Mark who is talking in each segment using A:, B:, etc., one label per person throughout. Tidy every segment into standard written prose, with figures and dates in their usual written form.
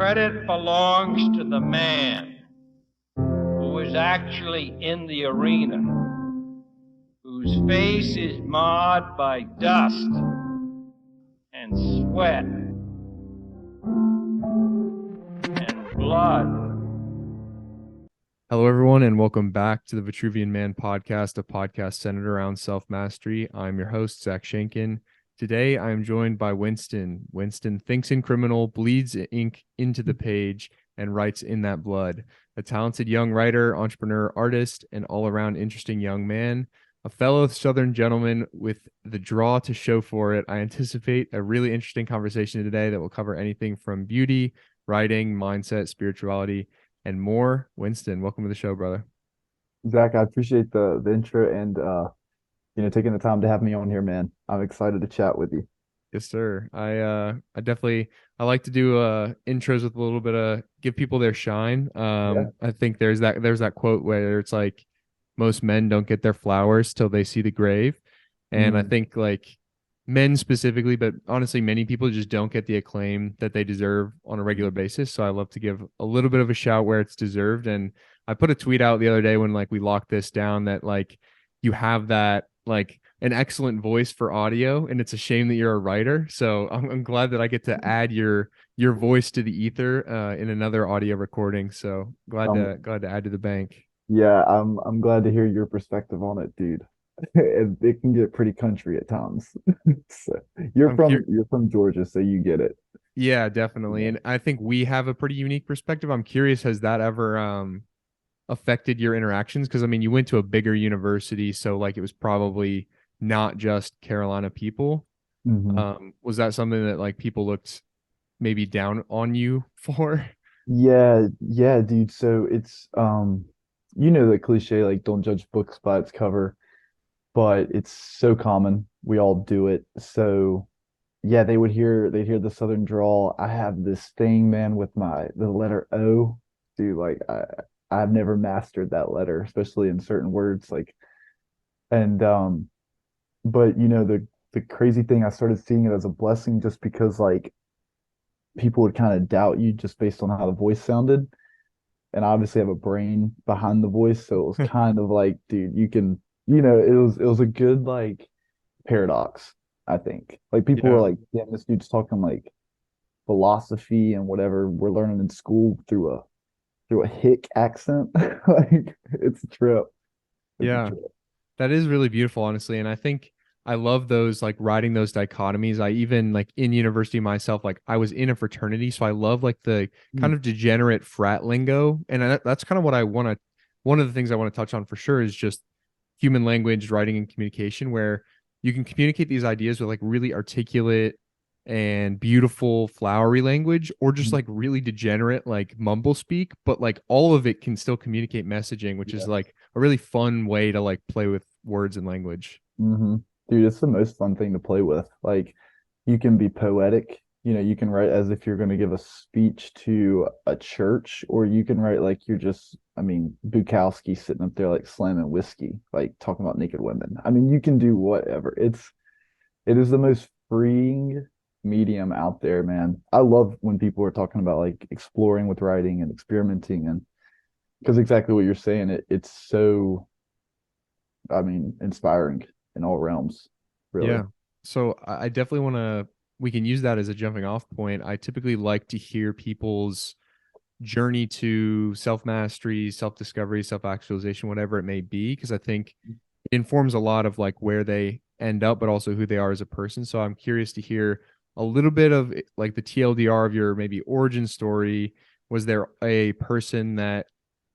A: credit belongs to the man who is actually in the arena, whose face is marred by dust and sweat and blood.
B: Hello, everyone, and welcome back to the Vitruvian Man podcast, a podcast centered around self-mastery. I'm your host, Zach Shankin. Today, I'm joined by Winston. Winston thinks in criminal, bleeds ink into the page, and writes in that blood. A talented young writer, entrepreneur, artist, and all-around interesting young man. A fellow Southern gentleman with the draw to show for it. I anticipate a really interesting conversation today that will cover anything from beauty, writing, mindset, spirituality, and more. Winston, welcome to the show, brother.
C: Zach, I appreciate the intro and taking the time to have me on here, man. I'm excited to chat with you.
B: Yes, sir. I like to do intros with a little bit of give people their shine.
C: Yeah.
B: I think there's that quote where it's like most men don't get their flowers till they see the grave. And I think like men specifically, but honestly, many people just don't get the acclaim that they deserve on a regular basis. So I love to give a little bit of a shout where it's deserved. And I put a tweet out the other day when like we locked this down that like you have that like an excellent voice for audio, and it's a shame that you're a writer. So I'm glad that I get to add your voice to the ether in another audio recording. So glad to add to the bank.
C: Yeah, I'm glad to hear your perspective on it, dude. It can get pretty country at times. So
B: I'm cur-
C: you're from Georgia, so you get it.
B: yeah, definitely.
C: Yeah.
B: And I think we have a pretty unique perspective. I'm curious, has that ever affected your interactions? Because I mean, you went to a bigger university, so like it was probably not just Carolina people.
C: hmm
B: Was that something that like people looked maybe down on you for?
C: Yeah, yeah, dude. So it's the cliche like don't judge books by its cover, but it's so common. We all do it. So yeah, they'd hear the Southern drawl. I have this thing, man, with the letter O. Dude, like I've never mastered that letter, especially in certain words. And but the crazy thing, I started seeing it as a blessing just because like people would kind of doubt you just based on how the voice sounded. And I obviously have a brain behind the voice, so it was kind of like, dude, it was a good like paradox, I think. Like people were
B: Yeah.
C: like, yeah, this dude's talking like philosophy and whatever we're learning in school through a hick accent. Like it's a trip. It's a
B: Yeah.
C: trip.
B: That is really beautiful, honestly. And I think I love those like writing those dichotomies. I even like in university myself, like I was in a fraternity. So I love like the kind
C: Mm,
B: of degenerate frat lingo. And that's kind of what I want to, one of the things I want to touch on for sure is just human language, writing, and communication, where you can communicate these ideas with like really articulate and beautiful flowery language, or just
C: mm,
B: like really degenerate like mumble speak, but like all of it can still communicate messaging, which is
C: yeah.
B: like a really fun way to like play with words and language.
C: hmm Dude, it's the most fun thing to play with. Like you can be poetic, you can write as if you're going to give a speech to a church, or you can write like you're just, I mean, Bukowski sitting up there like slamming whiskey, like talking about naked women. I mean, you can do whatever. It is the most freeing medium out there, man. I love when people are talking about like exploring with writing and experimenting, and because exactly what you're saying, it's so, I mean, inspiring in all realms, really.
B: Yeah. So I definitely want to, we can use that as a jumping off point. I typically like to hear people's journey to self mastery, self discovery, self actualization, whatever it may be, because I think it informs a lot of like where they end up, but also who they are as a person. So I'm curious to hear a little bit of like the TLDR of your maybe origin story. Was there a person that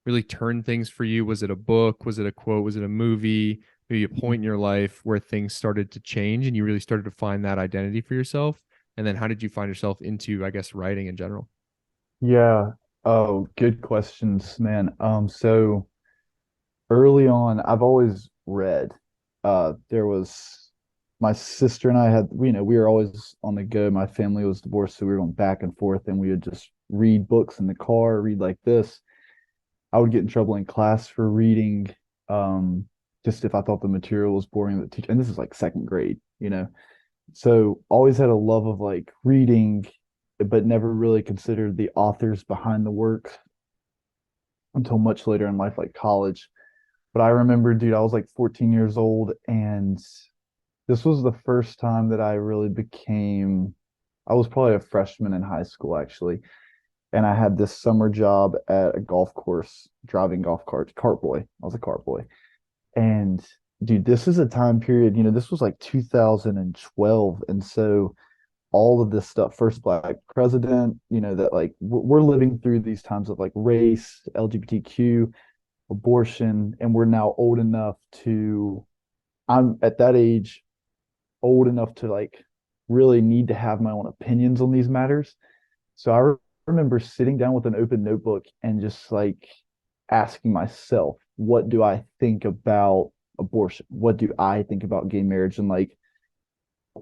B: really turned things for you? Was it a book? Was it a quote? Was it a movie? Maybe a point in your life where things started to change and you really started to find that identity for yourself? And then how did you find yourself into, I guess, writing in general?
C: Yeah. Oh, good questions, man. So early on, I've always read. There was my sister and I had, we were always on the go. My family was divorced, so we were going back and forth, and we would just read books in the car, read like this. I would get in trouble in class for reading, just if I thought the material was boring. The teacher, and this is like second grade. So always had a love of like reading, but never really considered the authors behind the work until much later in life, like college. But I remember, dude, I was like 14 years old, and this was the first time that I really became, I was probably a freshman in high school, actually. And I had this summer job at a golf course driving golf carts, cart boy. I was a cart boy. And dude, this is a time period, this was like 2012. And so all of this stuff, first black president, that like we're living through these times of like race, LGBTQ, abortion, and we're now old enough to, I'm at that age, old enough to like really need to have my own opinions on these matters. So I remember sitting down with an open notebook and just like asking myself, what do I think about abortion? What do I think about gay marriage? And like,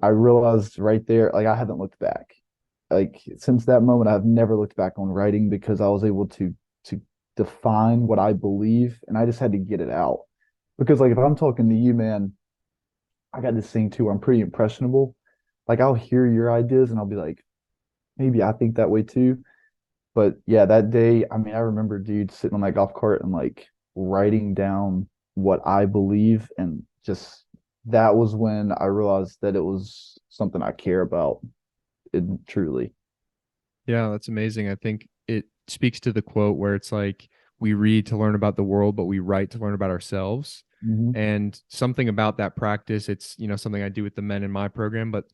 C: I realized right there, like, I haven't looked back. Like, since that moment, I've never looked back on writing because I was able to define what I believe, and I just had to get it out. Because, like, if I'm talking to you, man, I got this thing too where I'm pretty impressionable. Like, I'll hear your ideas and I'll be like, maybe I think that way too. But yeah, that day, I mean, I remember, dude, sitting on that golf cart and like writing down what I believe. And just that was when I realized that it was something I care about. It truly.
B: Yeah, that's amazing. I think it speaks to the quote where it's like we read to learn about the world, but we write to learn about ourselves.
C: Hmm.
B: And something about that practice, it's, something I do with the men in my program, but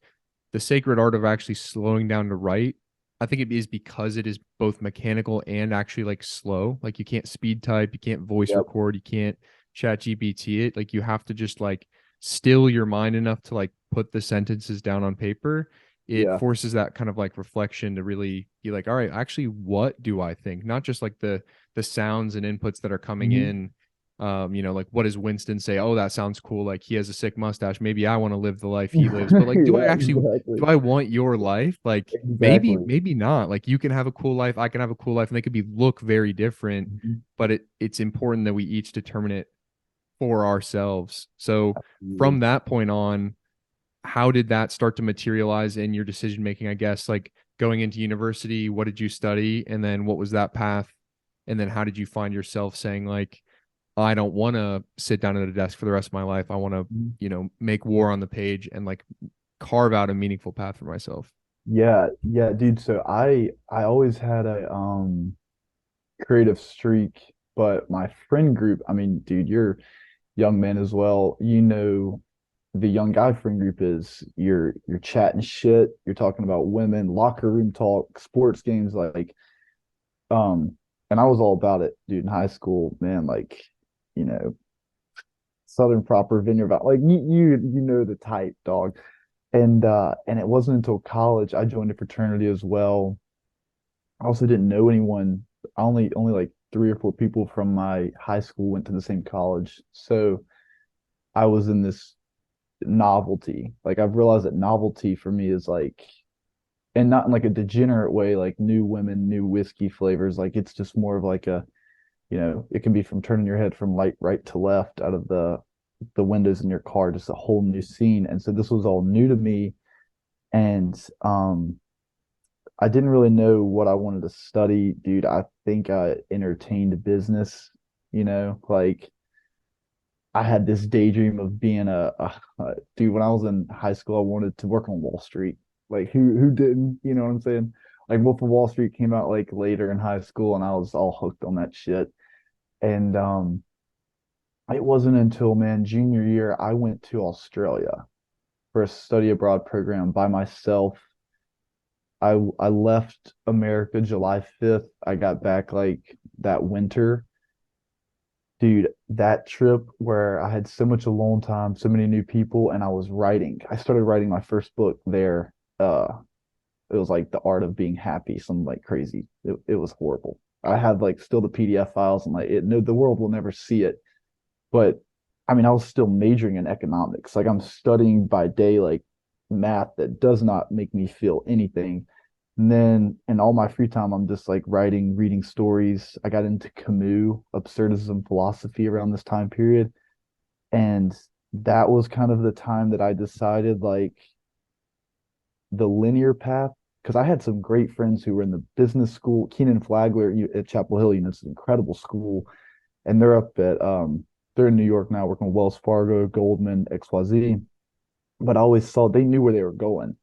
B: the sacred art of actually slowing down to write, I think it is because it is both mechanical and actually like slow. Like you can't speed type, you can't voice
C: Yep.
B: record, you can't chat GPT it. Like you have to just like still your mind enough to like put the sentences down on paper. It
C: Yeah.
B: forces that kind of like reflection to really be like, all right, actually, what do I think? Not just like the sounds and inputs that are coming
C: Hmm.
B: in. Like what does Winston say? Oh, that sounds cool. Like he has a sick mustache. Maybe I want to live the life he lives. But like, do I
C: Yeah,
B: actually
C: exactly.
B: do I want your life? Like maybe,
C: Exactly.
B: maybe not. Like you can have a cool life, I can have a cool life, and they could be look very different,
C: Mhm.
B: but it's important that we each determine it for ourselves. So
C: Absolutely.
B: from that point on, how did that start to materialize in your decision making? I guess like going into university, what did you study? And then what was that path? And then how did you find yourself saying like, I don't want to sit down at a desk for the rest of my life. I want to,
C: Mhm.
B: make war on the page and like carve out a meaningful path for myself.
C: Yeah, yeah, dude. So I always had a creative streak, but my friend group, I mean, dude, you're young men as well. The young guy friend group is you're chatting shit, you're talking about women, locker room talk, sports games, like um, and I was all about it, dude, in high school, man, like, you know, Southern Proper Vineyard Valley, like you know the type, dog. And it wasn't until college I joined a fraternity as well. I also didn't know anyone. Only like three or four people from my high school went to the same college. So I was in this novelty. Like I've realized that novelty for me is like, and not in like a degenerate way, like new women, new whiskey flavors. Like it's just more of like it can be from turning your head from light right to left out of the windows in your car, just a whole new scene. And so this was all new to me. And I didn't really know what I wanted to study, dude. I think I entertained business, like I had this daydream of being dude. When I was in high school, I wanted to work on Wall Street. Like who didn't? You know what I'm saying? Like Wolf of Wall Street came out like later in high school, and I was all hooked on that shit. And it wasn't until man junior year I went to Australia for a study abroad program by myself. I left America July 5th. I got back like that winter. Dude, that trip where I had so much alone time, so many new people, and I was writing. I started writing my first book there. It was like The Art of Being Happy, something like crazy. It was horrible. I had like still the PDF files and like it no, the world will never see it. But I mean, I was still majoring in economics. Like I'm studying by day like math that does not make me feel anything. And then in all my free time, I'm just like writing, reading stories. I got into Camus, absurdism philosophy around this time period. And that was kind of the time that I decided like the linear path because I had some great friends who were in the business school, Keenan Flagler at Chapel Hill, it's an incredible school, and they're up at they're in New York now working with Wells Fargo, Goldman, XYZ. But I always saw they knew where they were going.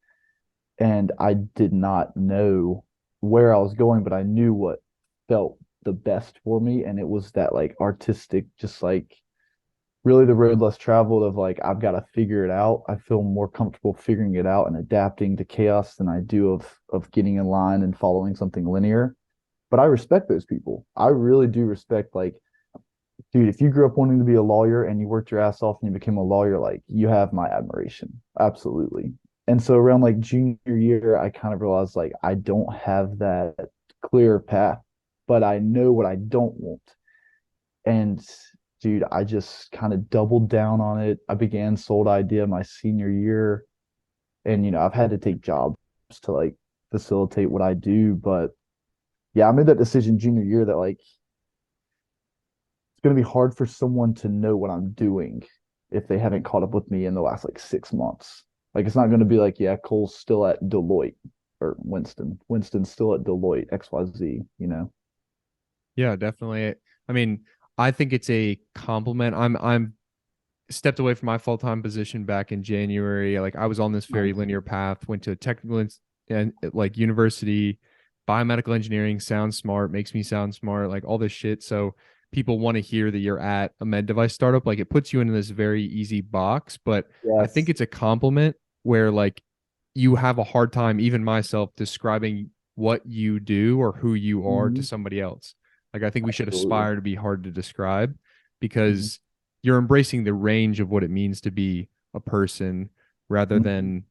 C: And I did not know where I was going, but I knew what felt the best for me. And it was that like artistic, just like really the road less traveled of like, I've got to figure it out. I feel more comfortable figuring it out and adapting to chaos than I do of getting in line and following something linear. But I respect those people. I really do respect like, dude, if you grew up wanting to be a lawyer and you worked your ass off and you became a lawyer, like you have my admiration. Absolutely. And so around like junior year, I kind of realized like I don't have that clear path, but I know what I don't want. And dude, I just kind of doubled down on it. I began Sold Idea my senior year. And I've had to take jobs to like facilitate what I do. But yeah, I made that decision junior year that like it's going to be hard for someone to know what I'm doing if they haven't caught up with me in the last like 6 months. Like it's not going to be like, yeah, Cole's still at Deloitte or Winston. Winston's still at Deloitte, XYZ.
B: Yeah, definitely. I mean, I think it's a compliment. I'm stepped away from my full-time position back in January. Like I was on this very linear path, went to technical and like university, biomedical engineering, sounds smart, makes me sound smart, like all this shit. So people want to hear that you're at a med device startup. Like it puts you in this very easy box, but I think
C: Yes.
B: it's a compliment where like you have a hard time, even myself, describing what you do or who you are to
C: Mhm.
B: somebody else. Like I think we should
C: Absolutely.
B: aspire to be hard to describe
C: Mhm.
B: because you're embracing the range of what it means to be a person rather
C: Mhm.
B: than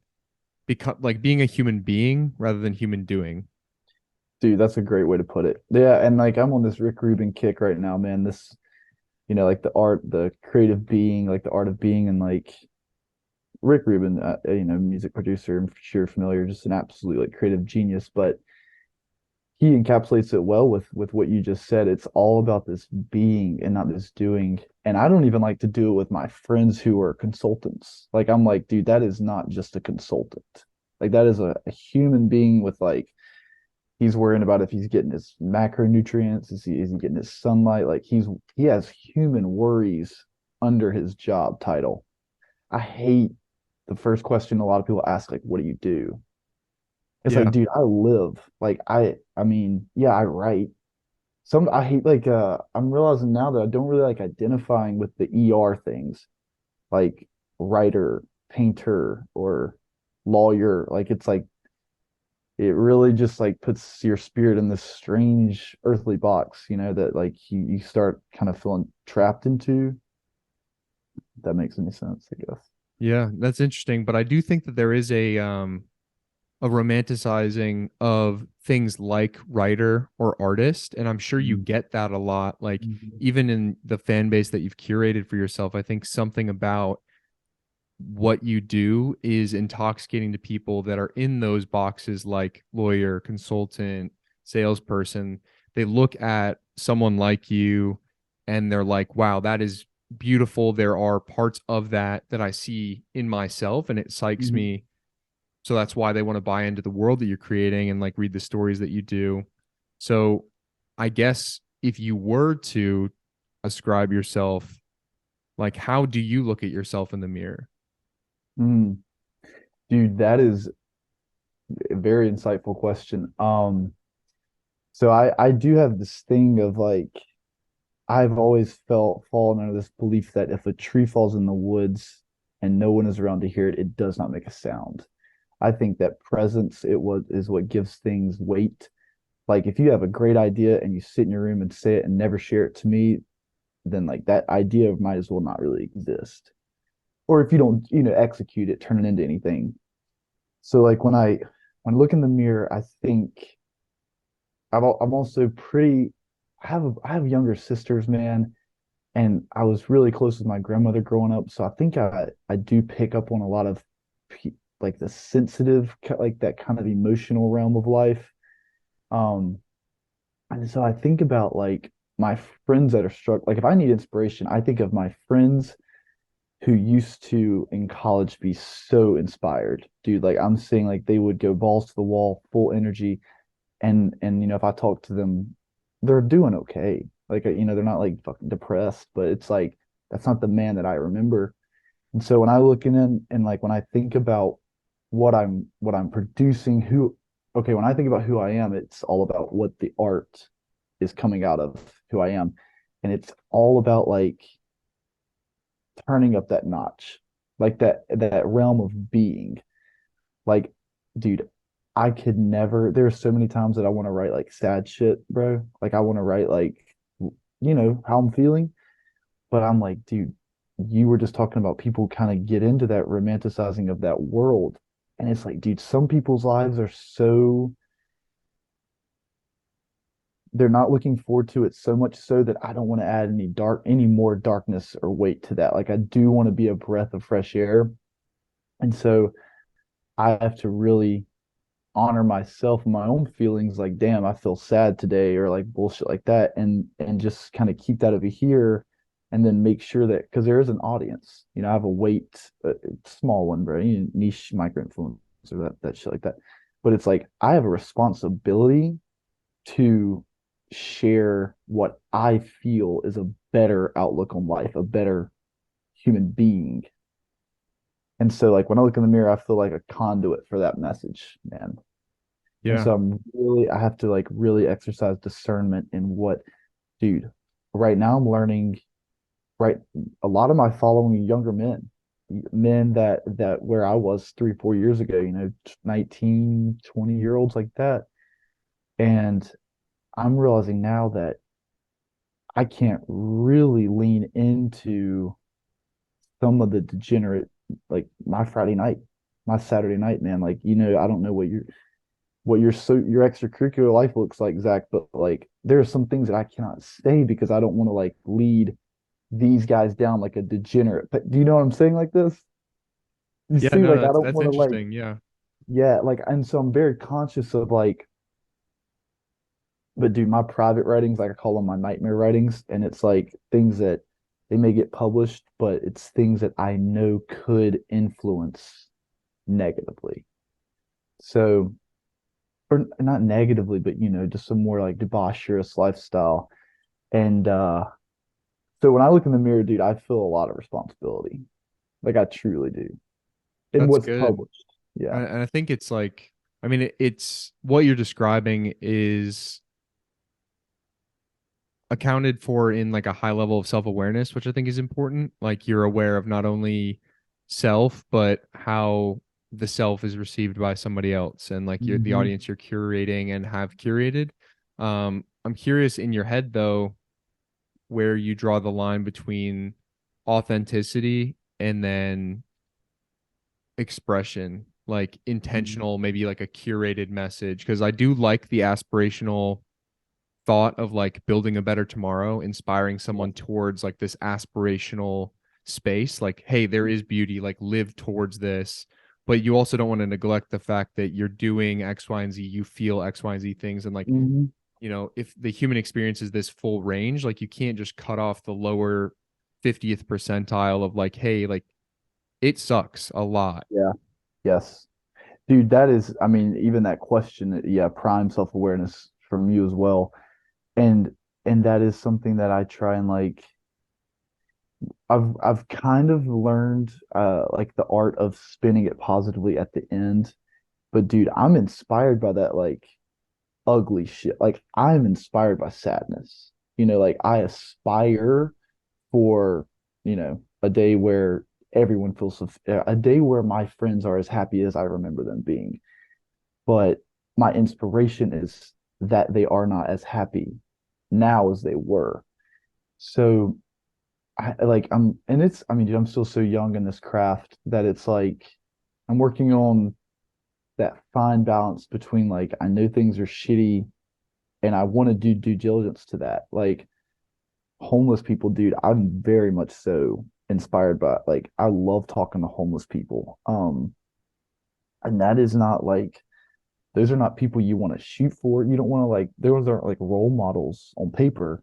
B: become like being a human being rather than human doing.
C: Dude, that's a great way to put it. Yeah, and like I'm on this Rick Rubin kick right now, man. This, like the art, the creative being, like the art of being, and like Rick Rubin, music producer, I'm sure you're familiar, just an absolute like creative genius. But he encapsulates it well with what you just said. It's all about this being and not this doing. And I don't even like to do it with my friends who are consultants. Like I'm like, dude, that is not just a consultant. Like that is a human being with like he's worrying about if he's getting his macronutrients, is he getting his sunlight? Like he has human worries under his job title. I hate the first question a lot of people ask, like, what do you do? It's like,
B: Yeah.
C: dude, I live. Like I mean, yeah, I write. I hate like I'm realizing now that I don't really like identifying with the ER things, like writer, painter, or lawyer. Like it's like it really just like puts your spirit in this strange earthly box, that like you start kind of feeling trapped into. If that makes any sense, I guess.
B: Yeah, that's interesting. But I do think that there is a romanticizing of things like writer or artist. And I'm sure you
C: Mhm.
B: get that a lot. Like
C: Mhm.
B: even in the fan base that you've curated for yourself, I think something about what you do is intoxicating to people that are in those boxes like lawyer, consultant, salesperson. They look at someone like you and they're like, wow, that is beautiful. There are parts of that that I see in myself and it psychs
C: Mhm.
B: me. So that's why they want to buy into the world that you're creating and like read the stories that you do. So I guess if you were to ascribe yourself, like how do you look at yourself in the mirror?
C: Mm. Dude, that is a very insightful question. So I do have this thing of like I've always felt fallen under this belief that if a tree falls in the woods and no one is around to hear it, it does not make a sound. I think that presence is what gives things weight. Like if you have a great idea and you sit in your room and say it and never share it to me, then like that idea might as well not really exist. Or if you don't, execute it, turn it into anything. So like when I look in the mirror, I think I'm also pretty. I have younger sisters, man, and I was really close with my grandmother growing up. So I think I do pick up on a lot of like the sensitive, like that kind of emotional realm of life. Um, and so I think about like my friends that are struck. Like if I need inspiration, I think of my friends who used to in college be so inspired, dude. Like I'm saying, like they would go balls to the wall, full energy, and if I talk to them, they're doing okay. Like they're not like fucking depressed, but it's like that's not the man that I remember. And so when I look in and like when I think about what I'm producing, okay, when I think about who I am, it's all about what the art is coming out of who I am. And it's all about like turning up that notch, like that realm of being. Like, dude, I could never. There's so many times that I want to write like sad shit, bro. Like I want to write like, how I'm feeling, but I'm like, dude, you were just talking about people kind of get into that romanticizing of that world, and it's like, dude, some people's lives are so they're not looking forward to it so much so that I don't want to add any more darkness or weight to that. Like I do want to be a breath of fresh air, and so I have to really honor myself and my own feelings like damn I feel sad today or like bullshit like that and just kind of keep that over here and then make sure that because there is an audience I have a weight small one bro niche micro influencer that shit like that but it's like I have a responsibility to share what I feel is a better outlook on life a better human being and so like when I look in the mirror I feel like a conduit for that message man. And
B: Yeah.
C: so I have to like really exercise discernment in what, dude, right now I'm learning, right? A lot of my following younger men that where I was 3, 4 years ago, 19, 20 year olds like that. And I'm realizing now that I can't really lean into some of the degenerate, like my Friday night, my Saturday night, man. Like, I don't know what your extracurricular life looks like, Zach, but like there are some things that I cannot say because I don't want to like lead these guys down like a degenerate. But do you know what I'm saying like this? You
B: Yeah,
C: see,
B: no,
C: like I don't
B: that's
C: want to like,
B: interesting. Yeah.
C: yeah, like, and so I'm very conscious of like, but dude, my private writings, like I call them my nightmare writings, and it's like things that they may get published, but it's things that I know could influence negatively. So or not negatively, but just some more like debaucherous lifestyle. And so when I look in the mirror, dude, I feel a lot of responsibility. Like I truly do. In
B: That's
C: what's
B: good.
C: published. Yeah.
B: And I think it's like, I mean, it's what you're describing is accounted for in like a high level of self-awareness, which I think is important. Like you're aware of not only self, but how the self is received by somebody else and like the
C: Hmm.
B: audience you're curating and have curated. I'm curious in your head though, where you draw the line between authenticity and then expression, like intentional, maybe like a curated message. Because I do like the aspirational thought of like building a better tomorrow, inspiring
C: Yeah.
B: someone towards like this aspirational space. Like, hey, there is beauty, like live towards this. But you also don't want to neglect the fact that you're doing X, Y, and Z, you feel X, Y, and Z things. And like,
C: Hmm.
B: if the human experience is this full range, like you can't just cut off the lower 50th percentile of like, hey, like it sucks a lot.
C: Yeah. Yes. Dude, that is, I mean, even that question, yeah, prime self-awareness from you as well. And and that is something that I try and like I've kind of learned like the art of spinning it positively at the end. But dude, I'm inspired by that like ugly shit. Like I'm inspired by sadness. Like I aspire for, a day where everyone feels a day where my friends are as happy as I remember them being. But my inspiration is that they are not as happy now as they were. So and it's, I mean, dude, I'm still so young in this craft that it's like I'm working on that fine balance between like I know things are shitty and I want to do due diligence to that. Like homeless people, dude, I'm very much so inspired by like I love talking to homeless people. And that is not like those are not people you want to shoot for. You don't want to like those aren't like role models on paper,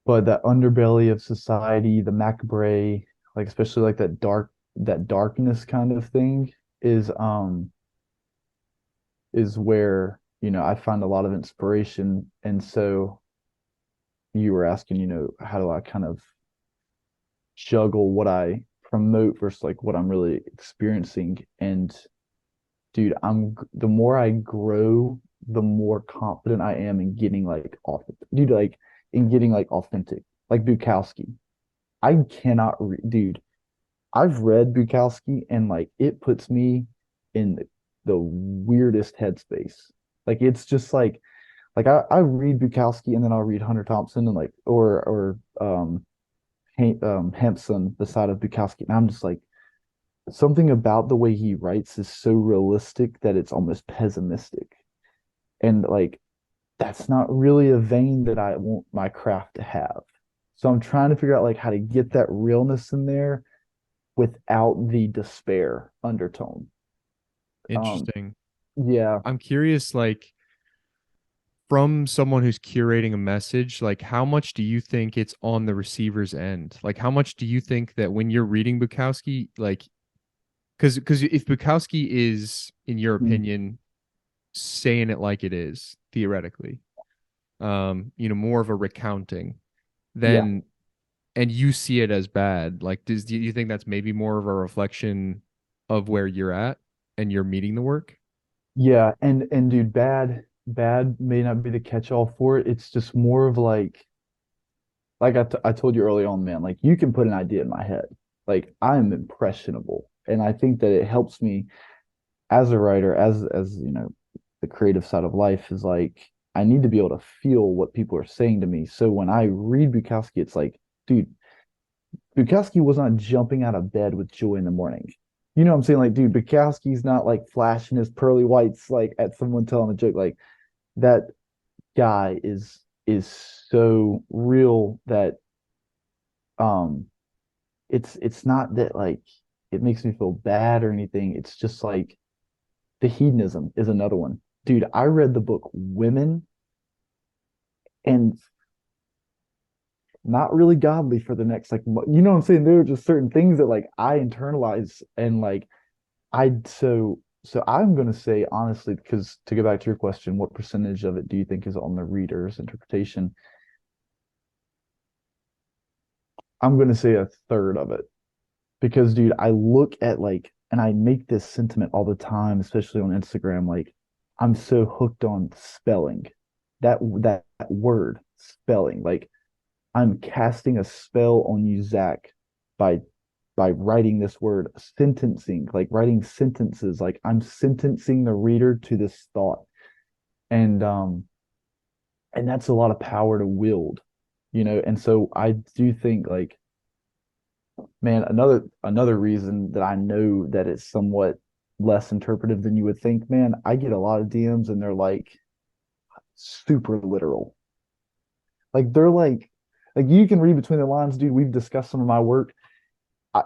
C: but that underbelly of society, the macabre, like especially like that darkness kind of thing is where, I find a lot of inspiration. And so you were asking, how do I kind of juggle what I promote versus like what I'm really experiencing. And dude, the more I grow, the more confident I am in getting like dude, like in getting like authentic, like Bukowski. I cannot dude. I've read Bukowski and like it puts me in the weirdest headspace. Like it's just like I read Bukowski and then I'll read Hunter Thompson and like or Hampson beside of Bukowski. And I'm just like something about the way he writes is so realistic that it's almost pessimistic. And like that's not really a vein that I want my craft to have. So I'm trying to figure out like how to get that realness in there without the despair undertone. Um,
B: Interesting.
C: yeah.
B: I'm curious, like from someone who's curating a message, like how much do you think it's on the receiver's end? Like how much do you think that when you're reading Bukowski, like because if Bukowski is, in your
C: Mm,
B: opinion, saying it like it is, theoretically, more of a recounting,
C: yeah.
B: then and you see it as bad, like do you think that's maybe more of a reflection of where you're at and you're meeting the work?
C: Yeah. And dude, bad may not be the catch-all for it. It's just more of like I told you early on, man, like you can put an idea in my head. Like I'm impressionable. And I think that it helps me as a writer, as the creative side of life is like I need to be able to feel what people are saying to me. So when I read Bukowski, it's like, dude, Bukowski was not jumping out of bed with joy in the morning. You know what I'm saying? Like, dude, Bukowski's not like flashing his pearly whites like at someone telling a joke. Like that guy is so real that um it's not that like it makes me feel bad or anything. It's just like the hedonism is another one. Dude, I read the book Women and not really godly for the next like you know what I'm saying? There are just certain things that like I internalize and like so I'm gonna say honestly, because to go back to your question, what percentage of it do you think is on the reader's interpretation? I'm gonna say a third of it. Because dude, I look at like and I make this sentiment all the time, especially on Instagram, like I'm so hooked on spelling. That word, spelling. Like I'm casting a spell on you, Zach, by writing this word, sentencing, like writing sentences, like I'm sentencing the reader to this thought. And and that's a lot of power to wield, And so I do think like man, another reason that I know that it's somewhat less interpretive than you would think, man, I get a lot of DMs and they're like super literal. Like they're like you can read between the lines, dude. We've discussed some of my work.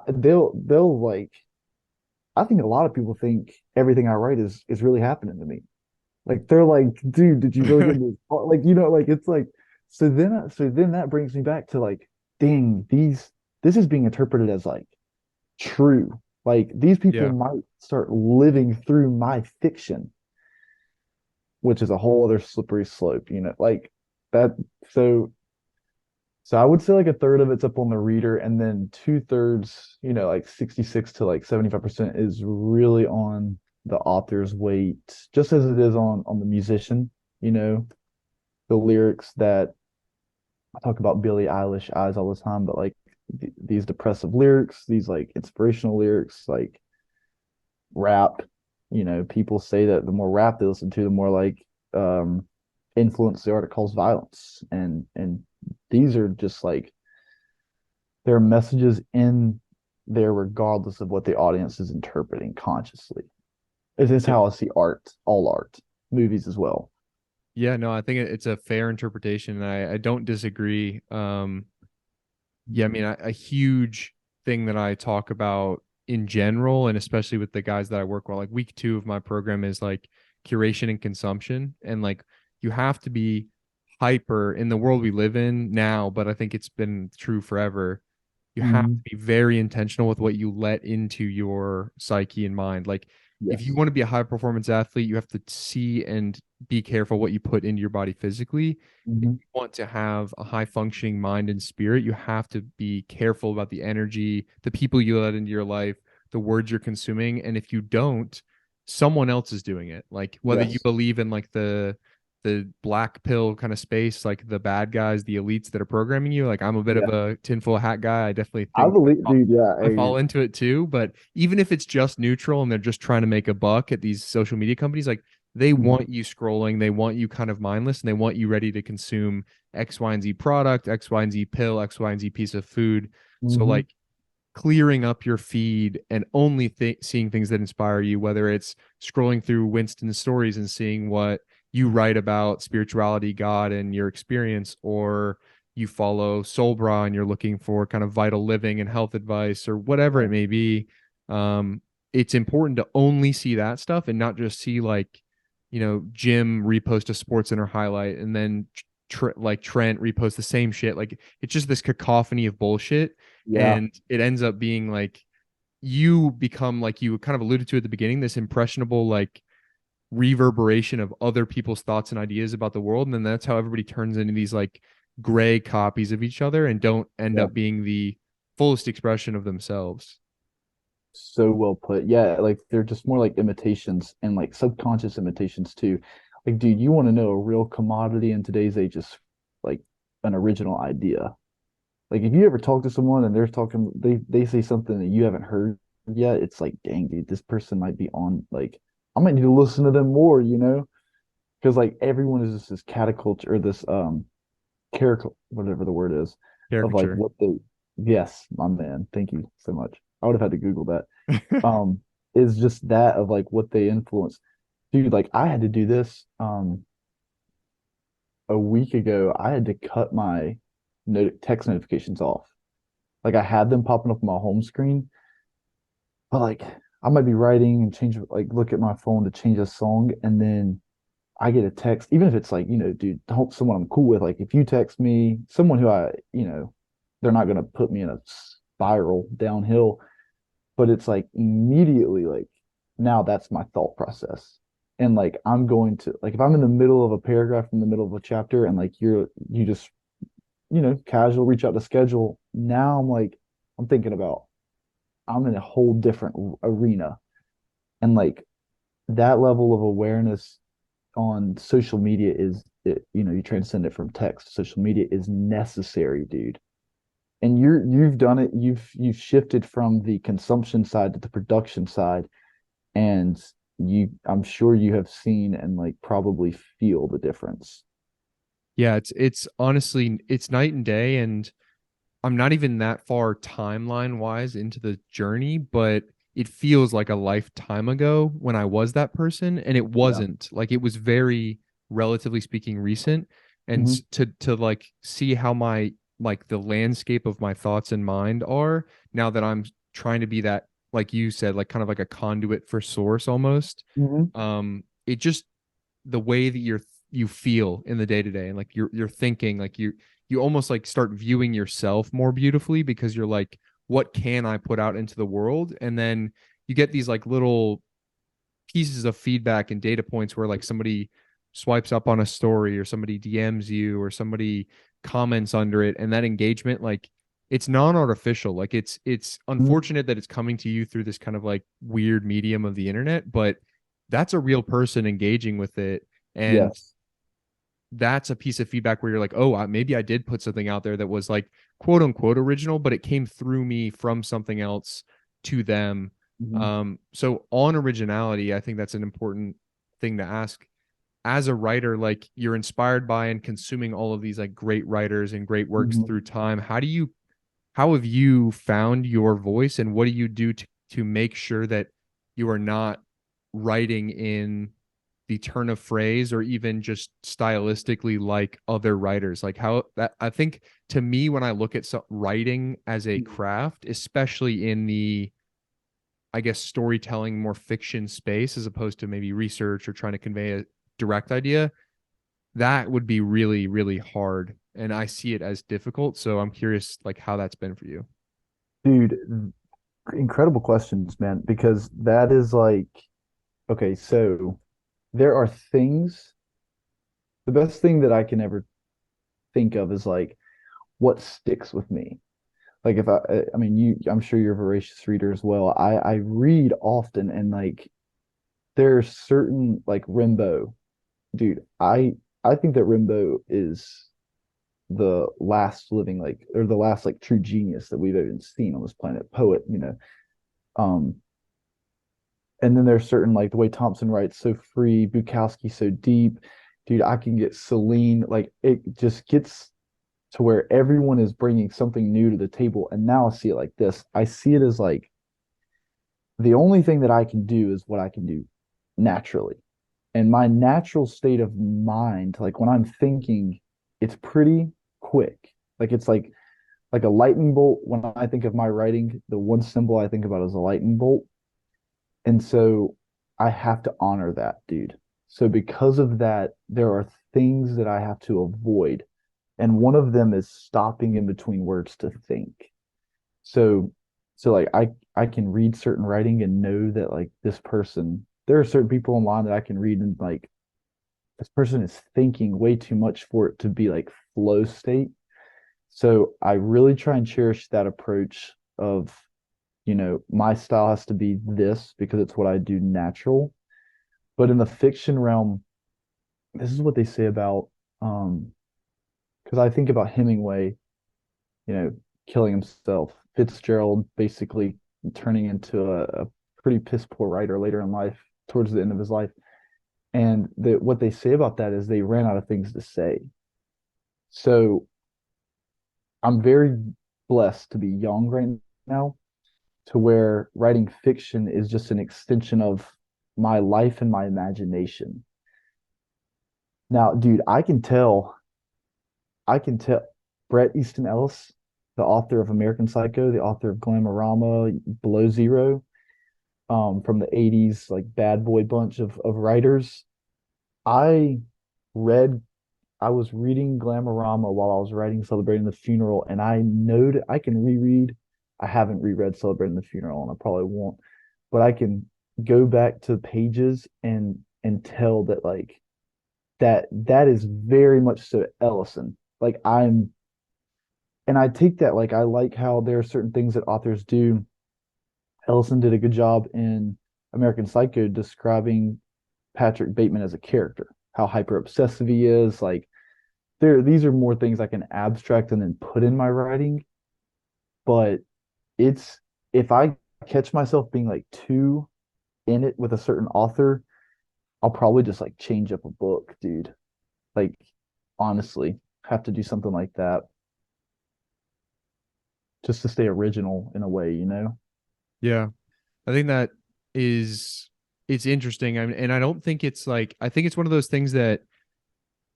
C: They'll like I think a lot of people think everything I write is really happening to me. Like they're like, dude, did you really get this? Like like it's like so then that brings me back to like, dang, this is being interpreted as like true. Like these people
B: Yeah.
C: might start living through my fiction, which is a whole other slippery slope, like that. So, so I would say like a third of it's up on the reader, and then two-thirds, like 66 to like 75% is really on the author's weight, just as it is on the musician, you know, the lyrics that I talk about Billie Eilish eyes all the time, but like these depressive lyrics, these like inspirational lyrics, like rap, people say that the more rap they listen to, the more like influence the article's violence. And these are just like there are messages in there regardless of what the audience is interpreting consciously. This is
B: Yeah.
C: how I see art, all art, movies as well.
B: Yeah, no, I think it's a fair interpretation, and I don't disagree. Yeah, I mean, a huge thing that I talk about in general, and especially with the guys that I work with, like week 2 of my program is like curation and consumption. And like you have to be hyper in the world we live in now, but I think it's been true forever. You have to
C: Hmm.
B: be very intentional with what you let into your psyche and mind. Like if you
C: Yes.
B: want to be a high performance athlete, you have to see and be careful what you put into your body physically. If
C: Hmm.
B: you want to have a high functioning mind and spirit, you have to be careful about the energy, the people you let into your life, the words you're consuming. And if you don't, someone else is doing it. Like whether you
C: Yes.
B: believe in like the black pill kind of space, like the bad guys, the elites that are programming you. Like I'm a bit of
C: Yeah.
B: a tinfoil hat guy. I definitely
C: I
B: think
C: believe, dude. Yeah.
B: I fall into it too. But even if it's just neutral and they're just trying to make a buck at these social media companies, like they
C: Mhm.
B: want you scrolling, they want you kind of mindless, and they want you ready to consume X, Y, and Z product, X, Y, and Z pill, X, Y, and Z piece of food. So
C: Mhm.
B: like clearing up your feed and only seeing things that inspire you, whether it's scrolling through Winston's stories and seeing what you write about spirituality, God, and your experience, or you follow Soulbra and you're looking for kind of vital living and health advice, or whatever it
C: Right.
B: may be. Um, it's important to only see that stuff and not just see like, Jim repost a Sports Center highlight and then like Trent repost the same shit. Like it's just this cacophony of bullshit,
C: Yeah.
B: and it ends up being like you become, like you kind of alluded to at the beginning, this impressionable like reverberation of other people's thoughts and ideas about the world, and then that's how everybody turns into these like gray copies of each other and don't end
C: Yeah.
B: up being the fullest expression of themselves.
C: So well put. Yeah, like they're just more like imitations and like subconscious imitations too. Like, dude, you want to know a real commodity in today's age is like an original idea. Like if you ever talk to someone and they're talking, they say something that you haven't heard yet, it's like, dang, dude, this person might be on like I might need to listen to them more, you know? Because like everyone is just this cataculture or this caricature, whatever the word is, of like
B: Caricature.
C: what they yes, my man. Thank you so much. I would have had to Google that. um is just that of like what they influence. Dude, like I had to do this a week ago. I had to cut my text notifications off. Like I had them popping up on my home screen, but like I might be writing and change like look at my phone to change a song and then I get a text, even if it's like, dude, don't someone I'm cool with. Like if you text me, someone who they're not gonna put me in a spiral downhill, but it's like immediately like now that's my thought process. And like I'm going to like if I'm in the middle of a paragraph in the middle of a chapter and like you just casual reach out to schedule, now I'm like I'm thinking about I'm in a whole different arena. And like that level of awareness on social media is you transcend it from text. Social media is necessary, dude. And you've done it. You've shifted from the consumption side to the production side, and I'm sure you have seen and like probably feel the difference.
B: Yeah, it's honestly it's night and day, and I'm not even that far timeline wise into the journey, but it feels like a lifetime ago when I was that person, and it
C: Yeah.
B: wasn't. Like it was very, relatively speaking, recent. And
C: Hmm.
B: to like see how my like the landscape of my thoughts and mind are now that I'm trying to be that, like you said, like kind of like a conduit for source almost.
C: Hmm.
B: It just the way that you feel in the day to day, and like you're thinking, like you almost like start viewing yourself more beautifully because you're like, what can I put out into the world? And then you get these like little pieces of feedback and data points where like somebody swipes up on a story or somebody DMs you or somebody comments under it, and that engagement, like it's non-artificial. Like it's
C: Hmm.
B: unfortunate that it's coming to you through this kind of like weird medium of the internet, but that's a real person engaging with it. And
C: Yes.
B: that's a piece of feedback where you're like, oh, maybe I did put something out there that was like quote unquote original, but it came through me from something else to them.
C: Hmm.
B: So on originality, I think that's an important thing to ask as a writer. Like you're inspired by and consuming all of these like great writers and great works
C: Hmm.
B: through time. How have you found your voice, and what do you do to make sure that you are not writing in the turn of phrase or even just stylistically like other writers? Like how that, I think, to me, when I look at writing as a craft, especially in the, I guess, storytelling, more fiction space, as opposed to maybe research or trying to convey a direct idea, that would be really, really hard. And I see it as difficult. So I'm curious, like, how that's been for you.
C: Dude, incredible questions, man, because that is like, okay, so there are things, the best thing that I can ever think of is like what sticks with me. Like if I mean, I'm sure you're a voracious reader as well. I read often and like there's certain like Rimbaud, dude, I think that Rimbaud is the last living like or the last like true genius that we've even seen on this planet, poet, you know. Um, and then there's certain like the way Thompson writes so free, Bukowski so deep. Dude, I can get Celine, like it just gets to where everyone is bringing something new to the table. And now I see it like this. I see it as like the only thing that I can do is what I can do naturally. And my natural state of mind, like when I'm thinking, it's pretty quick. Like it's like a lightning bolt. When I think of my writing, the one symbol I think about is a lightning bolt. And so I have to honor that, dude. So because of that, there are things that I have to avoid. And one of them is stopping in between words to think. So so like I can read certain writing and know that like this person, there are certain people online that I can read and like this person is thinking way too much for it to be like flow state. So I really try and cherish that approach of, you know, my style has to be this because it's what I do natural. But in the fiction realm, this is what they say about because I think about Hemingway, you know, killing himself, Fitzgerald basically turning into a pretty piss poor writer later in life, towards the end of his life. And what they say about that is they ran out of things to say. So I'm very blessed to be young right now, to where writing fiction is just an extension of my life and my imagination. Now, dude, I can tell Bret Easton Ellis, the author of American Psycho, the author of Glamorama, Below Zero, from the 80s, like bad boy bunch of writers. I read I was reading Glamorama while I was writing Celebrating the Funeral, and I know that I can reread. I haven't reread Celebrating the Funeral, and I probably won't, but I can go back to pages and tell that like that is very much so Ellison. Like I'm, and I take that like I like how there are certain things that authors do. Ellison did a good job in American Psycho describing Patrick Bateman as a character, how hyper obsessive he is, like these are more things I can abstract and then put in my writing. But it's if I catch myself being like too in it with a certain author, I'll probably just like change up a book, dude. Like honestly, have to do something like that just to stay original in a way, you know?
B: Yeah. I think that is it's interesting. And I don't think it's like I think it's one of those things that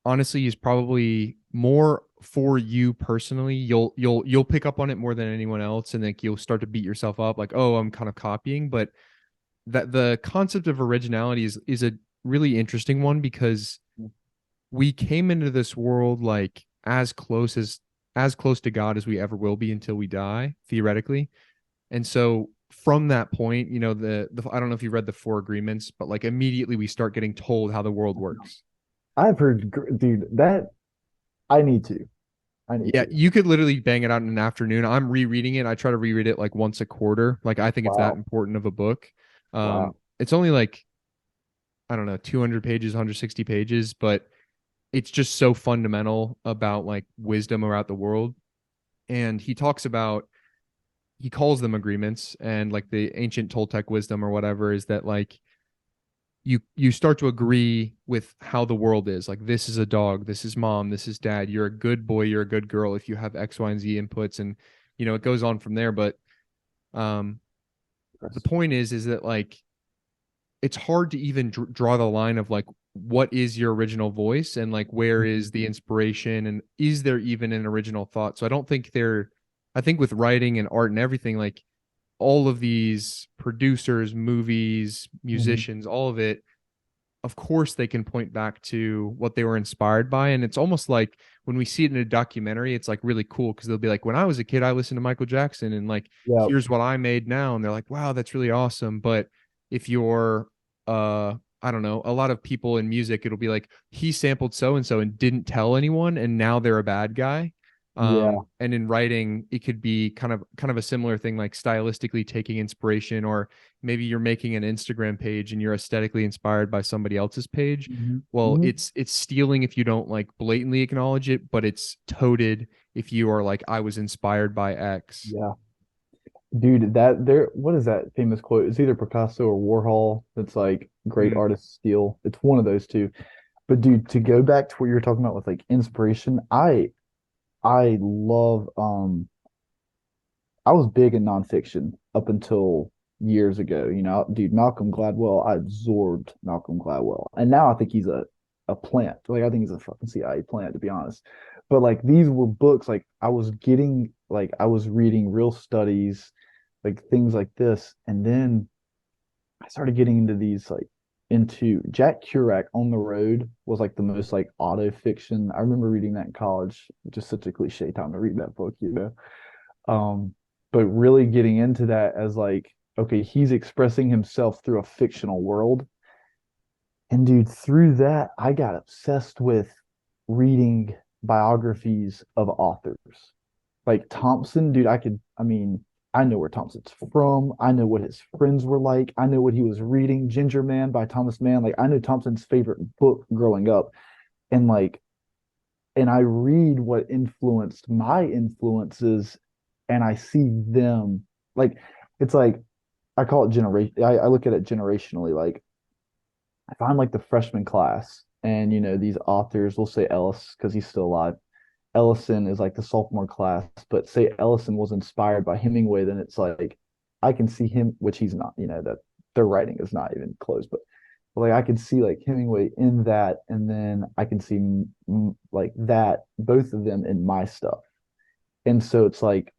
B: honestly is probably more for you personally. You'll pick up on it more than anyone else, and like you'll start to beat yourself up like, oh, I'm kind of copying. But that the concept of originality is a really interesting one because we came into this world like as close to God as we ever will be until we die, theoretically. And so from that point, you know, the I don't know if you read the Four Agreements, but like immediately we start getting told how the world works.
C: I've heard, dude, that I need to. I need
B: Yeah,
C: to.
B: you could literally bang it out in an afternoon. I'm rereading it. I try to reread it like once a quarter. Like I think it's that
C: Wow.
B: important of a book.
C: Wow.
B: It's only like I don't know, 200 pages, 160 pages, but it's just so fundamental about like wisdom around the world. And he calls them agreements, and like the ancient Toltec wisdom or whatever is that like you start to agree with how the world is. Like this is a dog, this is mom, this is dad. You're a good boy, you're a good girl if you have X, Y, and Z inputs, and you know it goes on from there. But um, the point is that like it's hard to even draw the line of like what is your original voice and like where is the inspiration and is there even an original thought. So I don't think there. I think with writing and art and everything, like all of these producers, movies,
C: Mhm.
B: musicians, all of it, of course they can point back to what they were inspired by. And it's almost like when we see it in a documentary, it's like really cool because they'll be like, when I was a kid, I listened to Michael Jackson and like,
C: Yeah.
B: here's what I made now. And they're like, wow, that's really awesome. But if you're, I don't know, a lot of people in music, it'll be like, he sampled so and so and didn't tell anyone, and now they're a bad guy.
C: Yeah.
B: And in writing, it could be kind of a similar thing, like stylistically taking inspiration, or maybe you're making an Instagram page and you're aesthetically inspired by somebody else's page.
C: Hmm.
B: Well,
C: Hmm.
B: it's stealing if you don't like blatantly acknowledge it, but it's toted if you are like, I was inspired by X.
C: Yeah. Dude, that there, what is that famous quote? It's either Picasso or Warhol. That's like great
B: Mm,
C: artists steal. It's one of those two. But dude, to go back to what you were talking about with like inspiration, I love I was big in nonfiction up until years ago. You know, dude, Malcolm Gladwell, I absorbed Malcolm Gladwell. And now I think he's a plant. Like I think he's a fucking CIA plant, to be honest. But like these were books like I was getting like I was reading real studies, like things like this. And then I started getting into these like into Jack Kerouac on the Road was like the most like auto fiction. I remember reading that in college, just such a cliche time to read that book, you know. But really getting into that as like, okay, he's expressing himself through a fictional world. And dude, through that, I got obsessed with reading biographies of authors. Like Thompson, dude, I mean, I know where Thompson's from. I know what his friends were like. I know what he was reading. Ginger Man by Thomas Mann. Like, I know Thompson's favorite book growing up. And like, and I read what influenced my influences and I see them like it's like I call it generation. I look at it generationally. Like if I'm like the freshman class and you know these authors, we'll say Ellis because he's still alive. Ellison is like the sophomore class, but say Ellison was inspired by Hemingway, then it's like I can see him, which he's not, you know, that their writing is not even close, but like I can see like Hemingway in that, and then I can see like that both of them in my stuff, and so it's like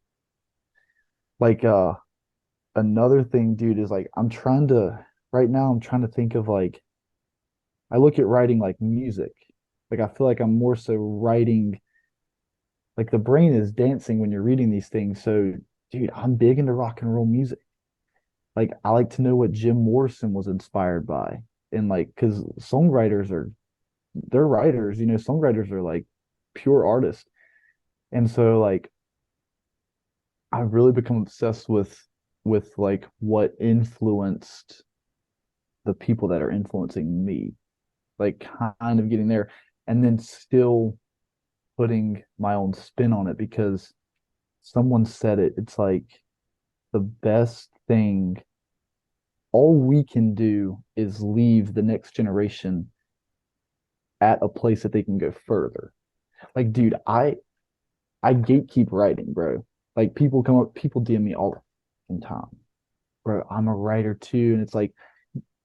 C: another thing, dude, is like I'm trying to right now I'm trying to think of like I look at writing like music. Like I feel like I'm more so writing like the brain is dancing when you're reading these things. So, dude, I'm big into rock and roll music. Like I like to know what Jim Morrison was inspired by. And like cuz songwriters are they're writers, you know, songwriters are like pure artists. And so like I've really become obsessed with like what influenced the people that are influencing me, like kind of getting there and then still putting my own spin on it because someone said it. It's like the best thing, all we can do is leave the next generation at a place that they can go further. Like, dude, I gatekeep writing, bro. Like people come up, people DM me all the time. Bro, I'm a writer too. And it's like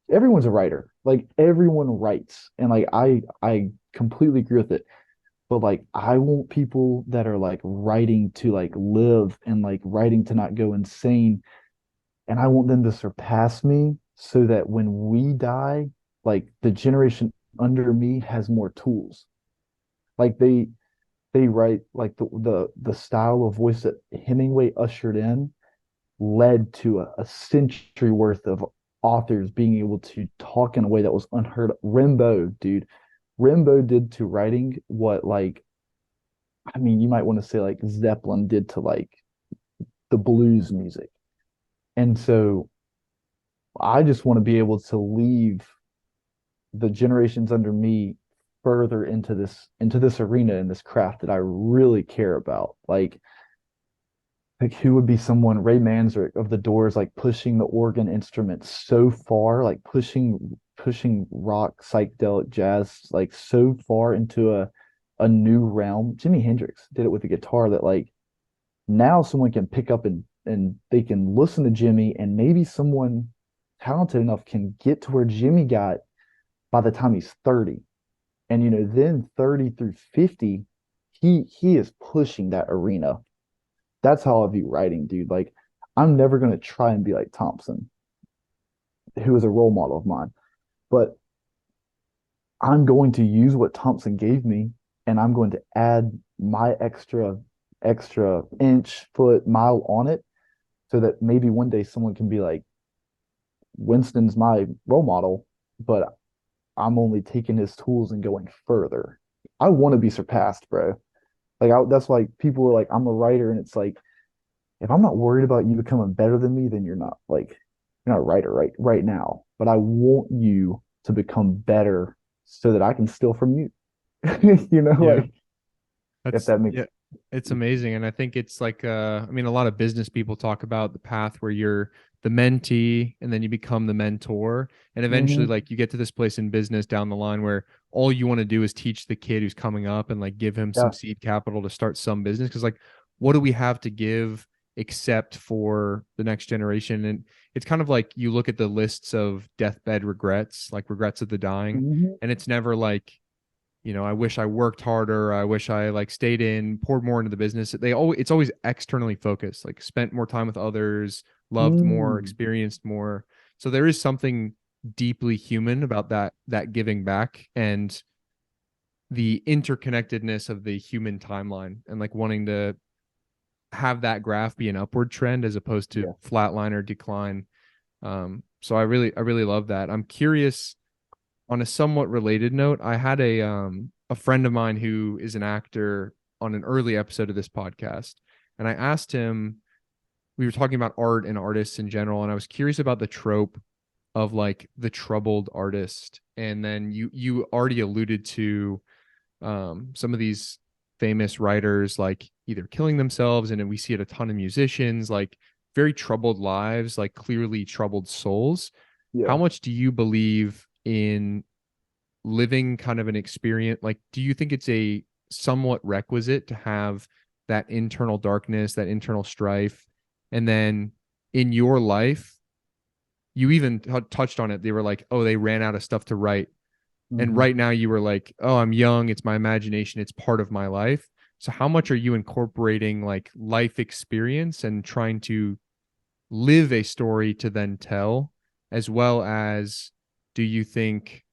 C: everyone's a writer. Like everyone writes. And like I completely agree with it. But like I want people that are like writing to like live and like writing to not go insane. And I want them to surpass me so that when we die, like the generation under me has more tools. Like they write like the style of voice that Hemingway ushered in led to a century worth of authors being able to talk in a way that was unheard of. Rimbaud, dude. Rimbaud did to writing what like I mean, you might want to say like Zeppelin did to like the blues music. And so I just want to be able to leave the generations under me further into this arena and this craft that I really care about. Like who would be someone Ray Manzarek of the Doors like pushing the organ instrument so far, like pushing rock, psychedelic jazz like so far into a new realm. Jimi Hendrix did it with the guitar that like now someone can pick up and they can listen to Jimmy and maybe someone talented enough can get to where Jimmy got by the time he's 30. And you know, then 30 through 50, he is pushing that arena. That's how I view writing, dude. Like I'm never gonna try and be like Thompson, who is a role model of mine, but I'm going to use what Thompson gave me and I'm going to add my extra inch, foot, mile on it so that maybe one day someone can be like, Winston's my role model, but I'm only taking his tools and going further. I want to be surpassed, bro. Like that's why people were like, I'm a writer, and it's like, if I'm not worried about you becoming better than me, then you're not a writer right now. But I want you to become better so that I can steal from you.
B: Yeah.
C: Like if
B: That's
C: that makes
B: yeah, it's amazing. And I think it's like I mean, a lot of business people talk about the path where you're the mentee and then you become the mentor. And eventually
C: Mhm.
B: like you get to this place in business down the line where all you want to do is teach the kid who's coming up and like give him some
C: Yeah.
B: seed capital to start some business. Cause like what do we have to give except for the next generation? And it's kind of like you look at the lists of deathbed regrets, like regrets of the dying,
C: Mhm.
B: and it's never like, I wish I worked harder. I wish I like stayed in, poured more into the business. It's always externally focused, like spent more time with others, loved more,
C: Mm.
B: experienced more. So there is something deeply human about that giving back and the interconnectedness of the human timeline and like wanting to have that graph be an upward trend as opposed to
C: Yeah.
B: flatline or decline. So I really love that. I'm curious on a somewhat related note, I had a friend of mine who is an actor on an early episode of this podcast, and I asked him. We were talking about art and artists in general, and I was curious about the trope of like the troubled artist. And then you already alluded to some of these famous writers like either killing themselves, and then we see it a ton of musicians like very troubled lives, like clearly troubled souls. How
C: Yeah.
B: much do you believe in living kind of an experience? Like, do you think it's a somewhat requisite to have that internal darkness, that internal strife? And then in your life, you even touched on it. They were like, oh, they ran out of stuff to write. And
C: Hmm.
B: right now you were like, oh, I'm young. It's my imagination. It's part of my life. So how much are you incorporating like life experience and trying to live a story to then tell, as well as do you think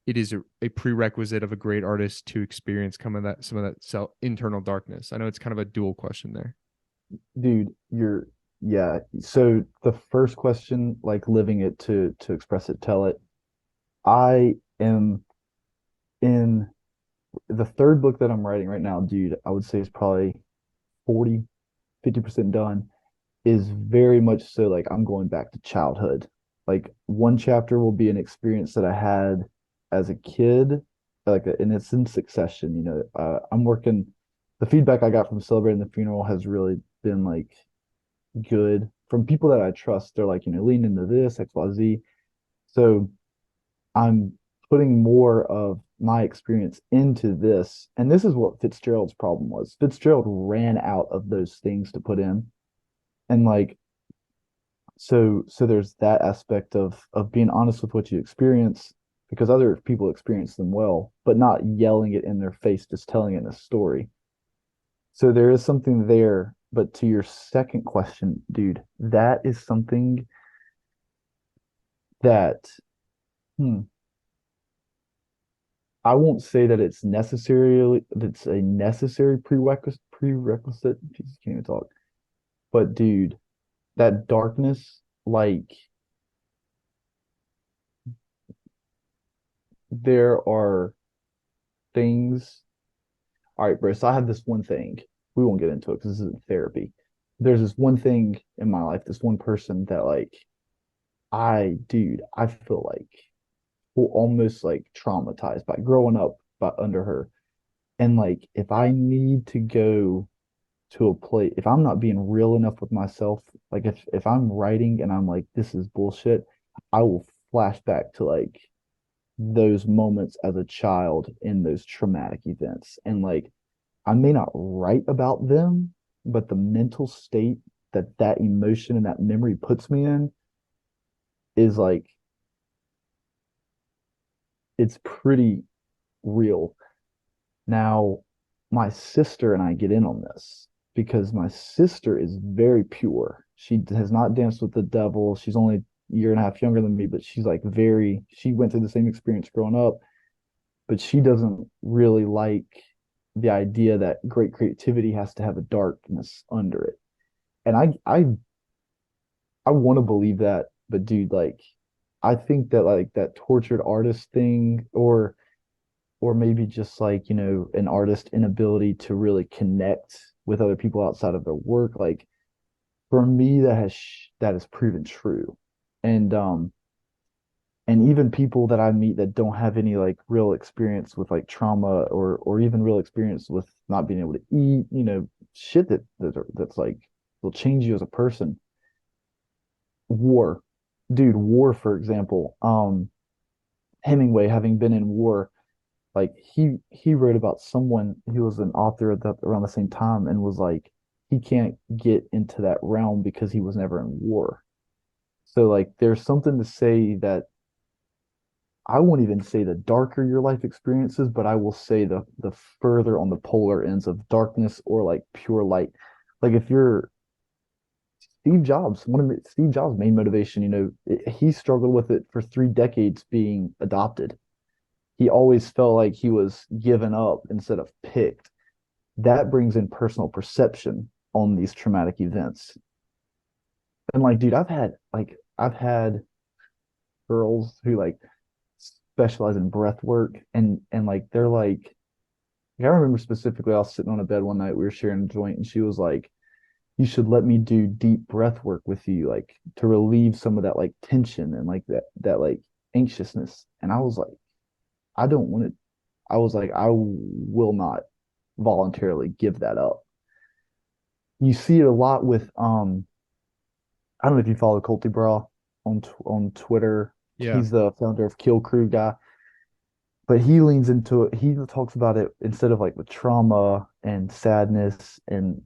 B: it is a prerequisite of a great artist to experience some of that internal darkness? I know it's kind of a dual question there.
C: Dude, yeah. So the first question, like living it to express it, tell it. I am in the third book that I'm writing right now, dude. I would say it's probably 40, 50% done. Is very much so like I'm going back to childhood. Like one chapter will be an experience that I had as a kid, and it's in succession. I'm working. The feedback I got from celebrating the funeral has really been like good from people that I trust. They're like, lean into this, XYZ. So I'm putting more of my experience into this. And this is what Fitzgerald's problem was. Fitzgerald ran out of those things to put in. And like, so there's that aspect of being honest with what you experience because other people experience them well, but not yelling it in their face, just telling it in a story. So there is something there. But to your second question, dude, that is something that hmm, I won't say that that's a necessary prerequisite. Jesus, can't even talk. But dude, that darkness, like there are things. All right, bro. So I have this one thing. We won't get into it because this isn't therapy. There's this one thing in my life, this one person that like dude, I feel like almost like traumatized by growing up by under her. And like if I need to go to a place, if I'm not being real enough with myself, like if I'm writing and I'm like, this is bullshit, I will flash back to like those moments as a child in those traumatic events. And like I may not write about them, but the mental state that emotion and that memory puts me in is like it's pretty real. Now, my sister and I get in on this because my sister is very pure. She has not danced with the devil. She's only a year and a half younger than me, but she's like she went through the same experience growing up, but she doesn't really like the idea that great creativity has to have a darkness under it. And I want to believe that, but dude, like I think that like that tortured artist thing, or maybe just like, an artist inability to really connect with other people outside of their work, like for me that has proven true. And and even people that I meet that don't have any like real experience with like trauma, or even real experience with not being able to eat, shit that's like will change you as a person. War, dude, war, for example. Hemingway, having been in war, like he wrote about someone, he was an author at that around the same time, and was like he can't get into that realm because he was never in war. So like there's something to say that I won't even say the darker your life experiences, but I will say the further on the polar ends of darkness or like pure light. Like if you're Steve Jobs, Steve Jobs' main motivation, he struggled with it for 3 decades being adopted. He always felt like he was given up instead of picked. That brings in personal perception on these traumatic events. And like, dude, I've had girls who like specialize in breath work, and like they're like I remember specifically I was sitting on a bed one night, we were sharing a joint, and she was like, you should let me do deep breath work with you, like to relieve some of that like tension and like that like anxiousness. And I was like, I don't want to. I was like, I will not voluntarily give that up. You see it a lot with I don't know if you follow Colty Bra on Twitter.
B: Yeah.
C: He's the founder of Kill Crew guy, but he leans into it. He talks about it instead of like with trauma and sadness and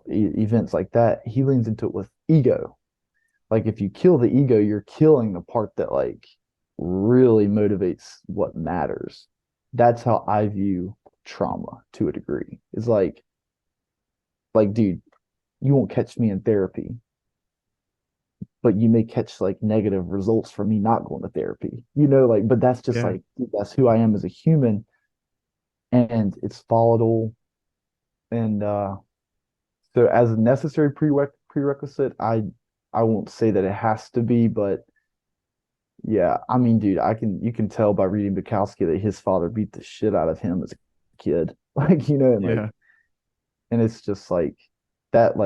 C: events like that. He leans into it with ego. Like if you kill the ego, you're killing the part that like really motivates what matters. That's how I view trauma to a degree. It's like, dude, you won't catch me in therapy, but you may catch like negative results from me not going to therapy. Like, but that's just
B: Yeah.
C: like that's who I am as a human, and it's volatile. And so as a necessary prerequisite, I won't say that it has to be, but yeah, I mean, dude, you can tell by reading Bukowski that his father beat the shit out of him as a kid. Like,
B: Yeah.
C: and it's just like that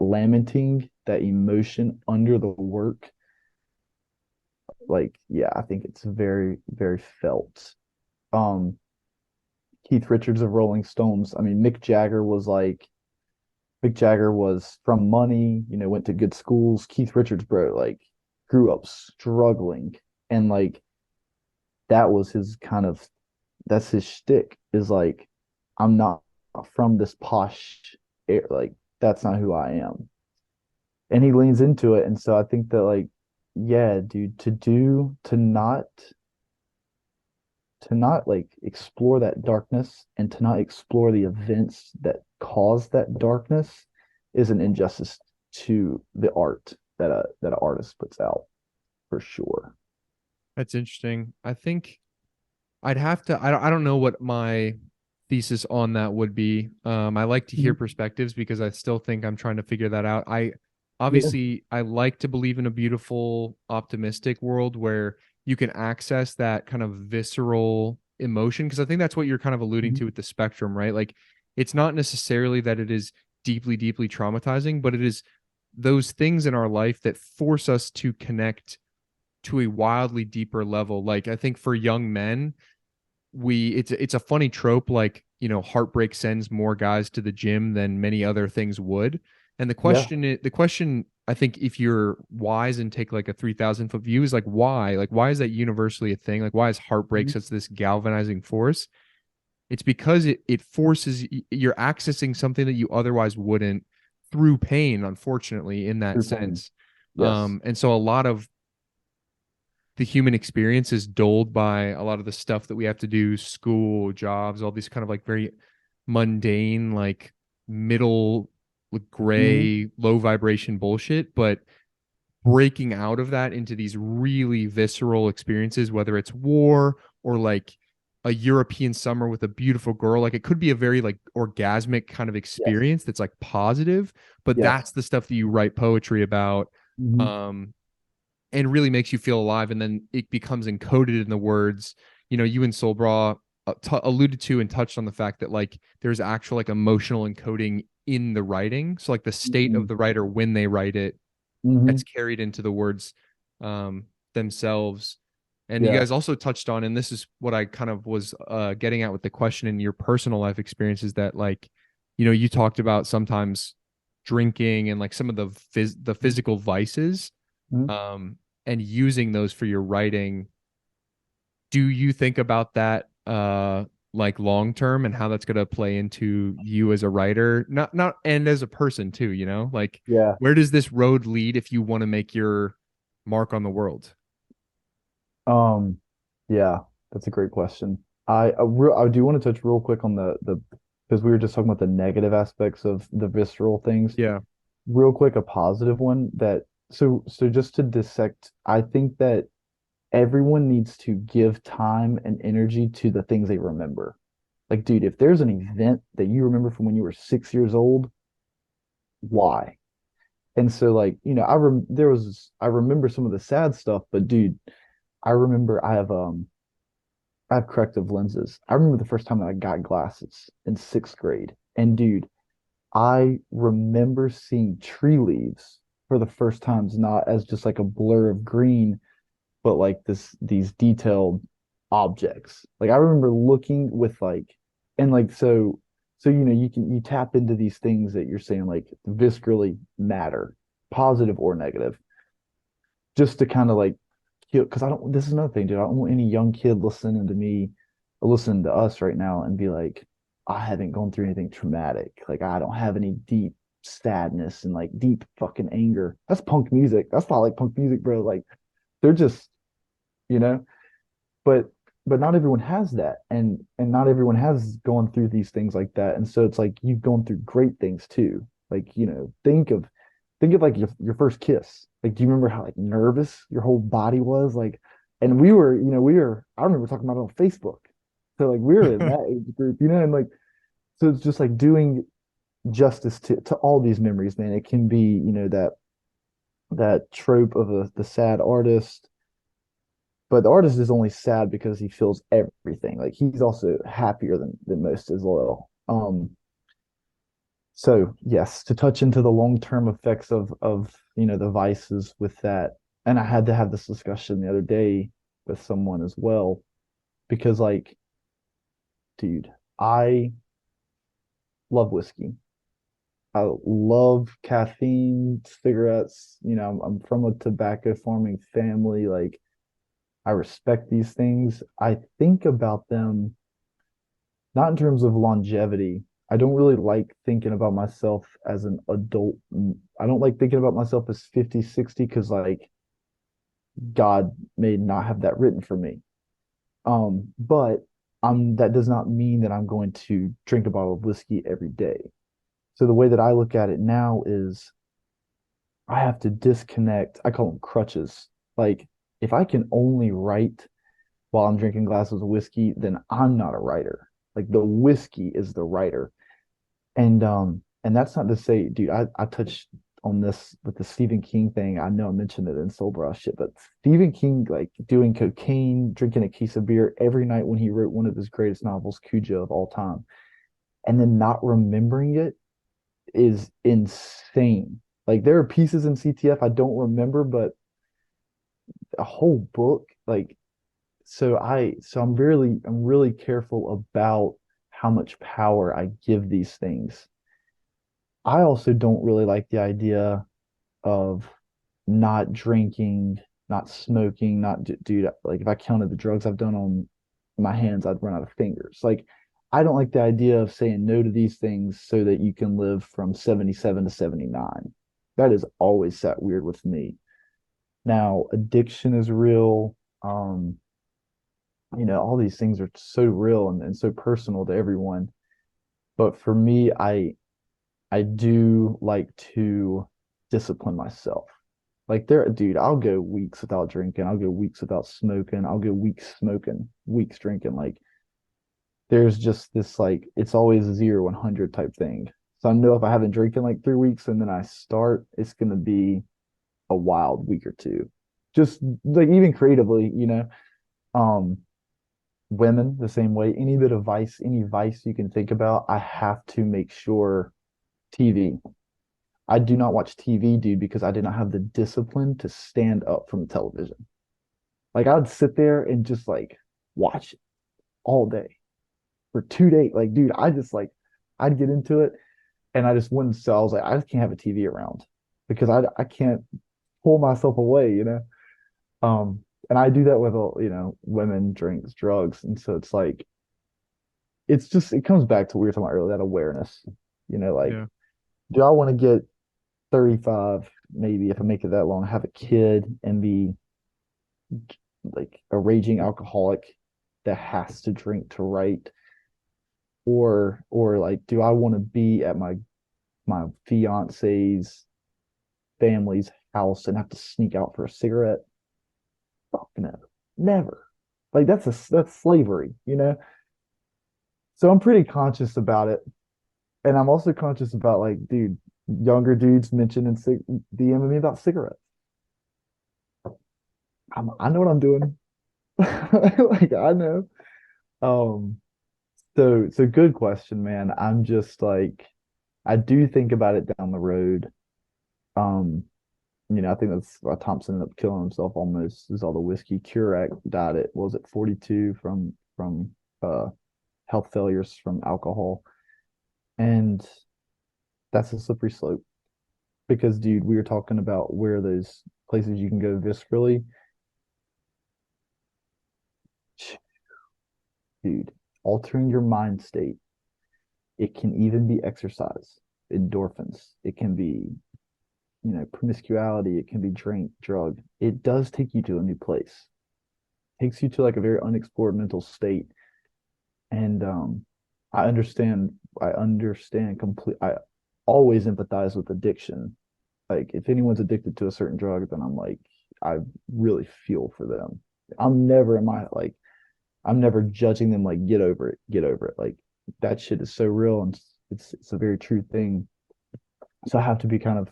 C: lamenting, that emotion under the work, like, yeah, I think it's very, very felt. Um, Keith Richards of Rolling Stones. I mean, Mick Jagger was from money, went to good schools. Keith Richards, bro, like grew up struggling, and like that was his kind of that's his shtick, is like, I'm not from this posh air, like that's not who I am. And he leans into it. And so I think that like, yeah, dude, to not like explore that darkness, and to not explore the events that cause that darkness, is an injustice to the art that an artist puts out, for sure.
B: That's interesting. I think I'd have to, I don't know what my thesis on that would be. I like to hear
C: Mhm.
B: perspectives because I still think I'm trying to figure that out.
C: Yeah.
B: I like to believe in a beautiful, optimistic world where you can access that kind of visceral emotion. Cause I think that's what you're kind of alluding
C: Mhm.
B: to with the spectrum, right? Like it's not necessarily that it is deeply, deeply traumatizing, but it is those things in our life that force us to connect to a wildly deeper level. Like I think for young men, it's a funny trope, like, heartbreak sends more guys to the gym than many other things would. And
C: Yeah.
B: the question, I think, if you're wise and take like a 3,000 foot view, is like why? Like why is that universally a thing? Like why is heartbreak
C: Mhm.
B: such this galvanizing force? It's because it forces you're accessing something that you otherwise wouldn't, through pain, unfortunately, in that
C: Through pain.
B: sense.
C: Yes.
B: And so a lot of the human experience is dulled by a lot of the stuff that we have to do, school, jobs, all these kind of like very mundane, like middle like
C: Hmm.
B: gray, low vibration bullshit. But breaking out of that into these really visceral experiences, whether it's war or like a European summer with a beautiful girl. Like it could be a very like orgasmic kind of
C: Yes.
B: experience that's like positive, but
C: Yes.
B: that's the stuff that you write poetry about.
C: Hmm.
B: Um, and really makes you feel alive. And then it becomes encoded in the words. You know, you and Solbra alluded to and touched on the fact that like there's actual like emotional encoding in the writing. So like the state
C: Hmm.
B: of the writer when they write it
C: Hmm.
B: gets carried into the words themselves. And you
C: Yeah.
B: guys also touched on, and this is what I kind of was getting at with the question in your personal life experiences that like, you know, you talked about sometimes drinking and like some of the physical vices
C: Mhm.
B: um, and using those for your writing. Do you think about that like long term and how that's going to play into you as a writer, not and as a person too, you know? Like
C: Yeah.
B: where does this road lead if you want to make your mark on the world?
C: Um, yeah, that's a great question. I do want to touch real quick on the because we were just talking about the negative aspects of the visceral things.
B: Yeah.
C: Real quick, a positive one that so just to dissect, I think that everyone needs to give time and energy to the things they remember. Like, dude, if there's an event that you remember from when you were 6 years old, why? And so like, I remember some of the sad stuff, but dude, I remember I have corrective lenses. I remember the first time that I got glasses in 6th grade. And dude, I remember seeing tree leaves for the first times, not as just like a blur of green, but like these detailed objects. Like I remember looking with like and like so you tap into these things that you're saying like viscerally matter, positive or negative, just to kind of like because I don't this is another thing, dude. I don't want any young kid listening to me or listening to us right now and be like, I haven't gone through anything traumatic. Like I don't have any deep sadness and like deep fucking anger. That's punk music. That's not like punk music, bro. Like they're just, you know, but not everyone has that. And not everyone has gone through these things like that. And so it's like you've gone through great things too. Like, think of like your first kiss. Like, do you remember how like nervous your whole body was? Like, and I remember talking about it on Facebook. So like we were in that age group, and like so it's just like doing justice to all these memories, man. It can be, that trope of the sad artist, but the artist is only sad because he feels everything. Like he's also happier than most as well. So yes, to touch into the long-term effects of the vices with that. And I had to have this discussion the other day with someone as well, because like, dude, I love whiskey. I love caffeine, cigarettes. I'm from a tobacco farming family. Like I respect these things. I think about them not in terms of longevity. I don't really like thinking about myself as an adult. I don't like thinking about myself as 50, 60 because like God may not have that written for me. But that does not mean that I'm going to drink a bottle of whiskey every day. So the way that I look at it now is I have to disconnect. I call them crutches. Like if I can only write while I'm drinking glasses of whiskey, then I'm not a writer. Like the whiskey is the writer. And that's not to say, dude, I touched on this with the Stephen King thing. I know I mentioned it in Sober shit, but Stephen King like doing cocaine, drinking a case of beer every night when he wrote one of his greatest novels, Cujo of all time, and then not remembering it is insane. Like there are pieces in CTF I don't remember, but a whole book, like I'm really careful about how much power I give these things. I also don't really like the idea of not drinking, not smoking, not dude, like if I counted the drugs I've done on my hands, I'd run out of fingers. Like I don't like the idea of saying no to these things so that you can live from 77 to 79. That has always sat weird with me. Now, addiction is real. All these things are so real and so personal to everyone. But for me, I do like to discipline myself. Like dude, I'll go weeks without drinking. I'll go weeks without smoking. I'll go weeks smoking, weeks drinking. Like there's just this like it's always a 0 100 type thing. So I know if I haven't drank in like 3 weeks and then I start, it's gonna be a wild week or two. Just like even creatively, Um, women the same way. Any bit of vice, any vice you can think about, I have to make sure TV. I do not watch TV, dude, because I did not have the discipline to stand up from the television. Like I would sit there and just like watch it all day for 2 days. Like, dude, I'd get into it and I just wouldn't sell. I was like, I just can't have a TV around because I can't pull myself away. And I do that with women, drinks, drugs. And so it's like it comes back to what we were talking about earlier, that awareness. Like,
B: Yeah.
C: do I want to get 35, maybe if I make it that long, have a kid and be like a raging alcoholic that has to drink to write? Or like, do I want to be at my fiance's family's house and have to sneak out for a cigarette? Fuck no, never. Like that's slavery. So I'm pretty conscious about it, and I'm also conscious about like, dude, younger dudes mentioning DMing me about cigarettes. I know what I'm doing. Like I know. Um, so good question, man. I'm just like, I do think about it down the road. Um, I think that's why Thompson ended up killing himself almost, is all the whiskey. Curating died at, what was it, 42 from health failures from alcohol. And that's a slippery slope because, dude, we were talking about where those places you can go viscerally. Dude, altering your mind state. It can even be exercise, endorphins. It can be, promiscuity. It can be drink, drug. It does take you to a new place. Takes you to like a very unexplored mental state. And I understand complete. I always empathize with addiction. Like if anyone's addicted to a certain drug, then I'm like, I really feel for them. I'm never in my like, I'm never judging them like, get over it, get over it. Like that shit is so real and it's a very true thing. So I have to be kind of,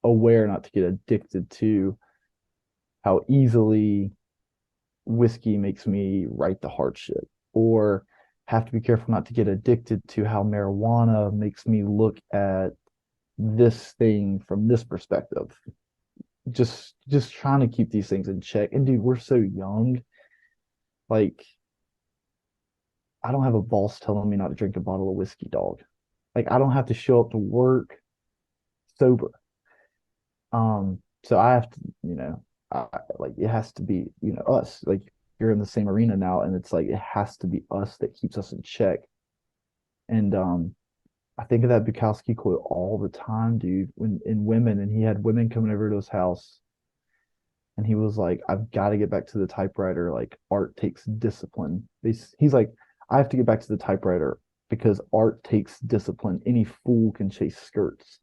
C: aware not to get addicted to how easily whiskey makes me write the hard shit, or have to be careful not to get addicted to how marijuana makes me look at this thing from this perspective. Just trying to keep these things in check. And dude, we're so young. Like, I don't have a boss telling me not to drink a bottle of whiskey, dog. Like, I don't have to show up to work sober. So I have to, like it has to be, us. Like you're in the same arena now, and it's like it has to be us that keeps us in check. And I think of that Bukowski quote all the time, dude, when in women, and he had women coming over to his house, and he was like, I've got to get back to the typewriter. Like art takes discipline. He's like, I have to get back to the typewriter because art takes discipline. Any fool can chase skirts.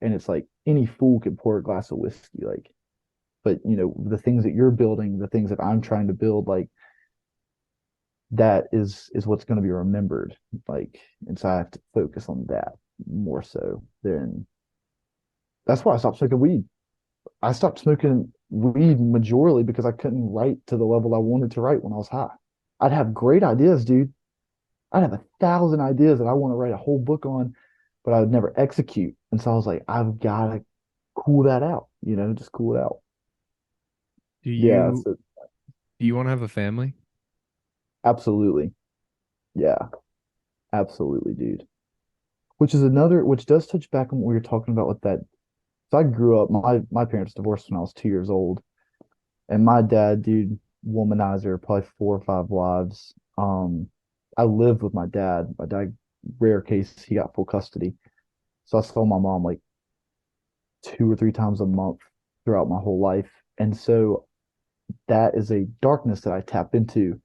C: And it's like any fool can pour a glass of whiskey. Like, but the things that you're building, the things that I'm trying to build, like that is what's going to be remembered. Like, and so I have to focus on that more so than that's why I stopped smoking weed. I stopped smoking weed majorly because I couldn't write to the level I wanted to write when I was high. I'd have great ideas, dude. I'd have 1,000 ideas that I want to write a whole book on, but I would never execute. And so I was like, I've got to cool that out, just cool it out.
B: Do
C: Yeah,
B: you
C: so
B: do you want to have a family?
C: absolutely. Yeah, absolutely, dude. Which does touch back on what we were talking about with that. So I grew up, my parents divorced when I was 2 years old. And my dad, dude, womanizer, probably 4 or 5 wives. I lived with my dad. My dad, rare case, he got full custody. So I saw my mom like 2 or 3 times a month throughout my whole life. And so that is a darkness that I tap into,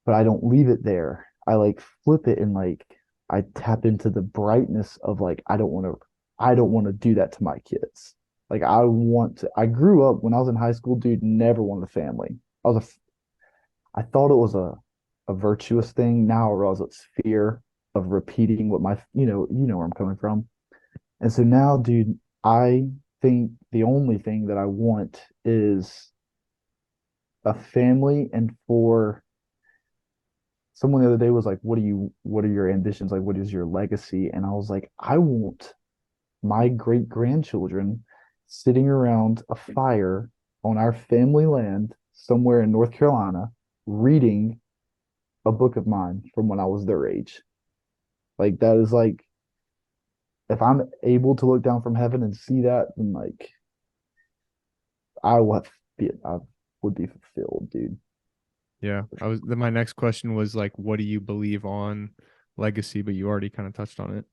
C: but I don't leave it there. I like flip it and like I tap into the brightness of like I don't want to do that to my kids. Like I grew up when I was in high school, dude, never wanted a family. I thought it was a virtuous thing. Now I realize it's fear of repeating what my, you know where I'm coming from. And so now, dude, I think the only thing that I want is a family. And for someone the other day was like, what are your ambitions? Like, what is your legacy? And I was like, I want my great grandchildren sitting around a fire on our family land somewhere in North Carolina reading a book of mine from when I was their age. Like, that is like, if I'm able to look down from heaven and see that, then like I would be fulfilled, dude.
B: Yeah. Then my next question was like, what do you believe on legacy? But you already kind of touched on it.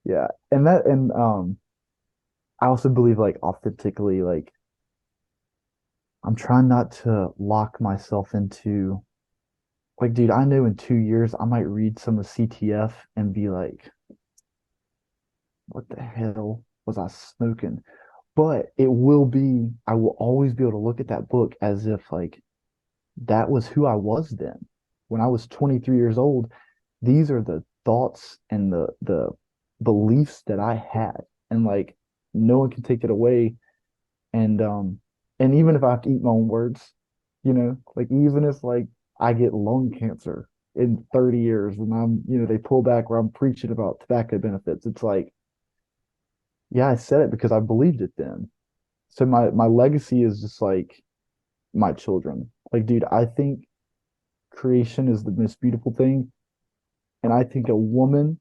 C: Yeah. And I also believe like authentically, like I'm trying not to lock myself into like, dude, I know in 2 years I might read some of CTF and be like, what the hell was I smoking? But I will always be able to look at that book as if like that was who I was then. When I was 23 years old, these are the thoughts and the beliefs that I had. And like no one can take it away. And and even if I have to eat my own words, like even if like I get lung cancer in 30 years and they pull back where I'm preaching about tobacco benefits, it's like, yeah, I said it because I believed it then. So my legacy is just like my children. Like, dude, I think creation is the most beautiful thing. And I think a woman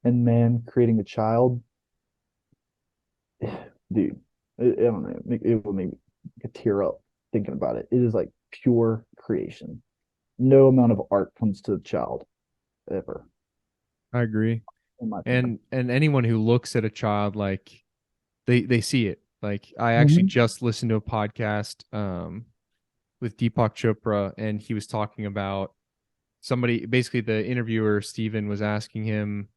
C: and man creating a child, dude, I don't know, it will make me tear up thinking about it. It is like pure creation. No amount of art comes to a child ever,
B: I agree.
C: in my opinion.
B: And anyone who looks at a child, like they see it. Like I actually
C: Hmm.
B: just listened to a podcast with Deepak Chopra, and he was talking about somebody, basically the interviewer Steven was asking him,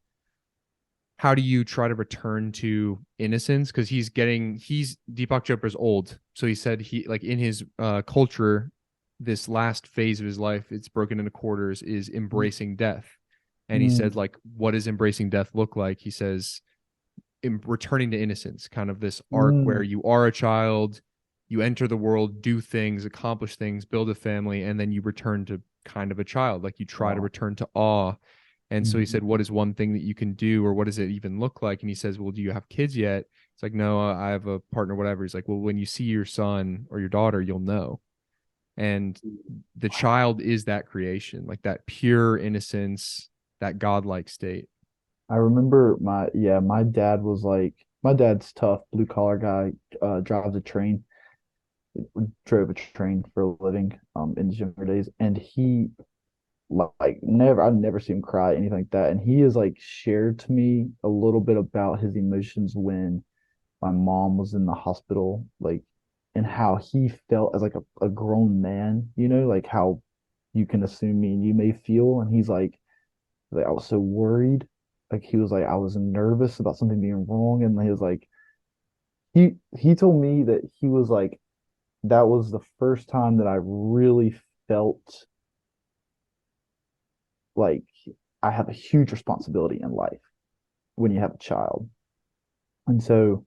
B: how do you try to return to innocence? Because he's Deepak Chopra's old. So he said he, like, in his culture, this last phase of his life, it's broken into quarters, is embracing death. And he said,
C: Mm,
B: like, what does embracing death look like? He says, returning to innocence, kind of this arc where
C: mm,
B: you are a child, you enter the world, do things, accomplish things, build a family, and then you return to kind of a child. Like you try to
C: wow.
B: return to awe. And so he
C: Mhm.
B: said, what is one thing that you can do, or what does it even look like? And he says, well, do you have kids yet? It's like, no, I have a partner, whatever. He's like, well, when you see your son or your daughter, you'll know. And the child is that creation, like that pure innocence, that godlike state.
C: I remember my dad was like, my dad's tough, blue collar guy, drives a train, drove a train for a living, in his younger days. And he like I've never seen him cry, anything like that. And he has like shared to me a little bit about his emotions when my mom was in the hospital, like, and how he felt as like a grown man, like how you can assume me and you may feel. And he's like I was so worried. Like he was like, I was nervous about something being wrong. And he was like, he told me that he was like, that was the first time that I really felt like I have a huge responsibility in life when you have a child. And so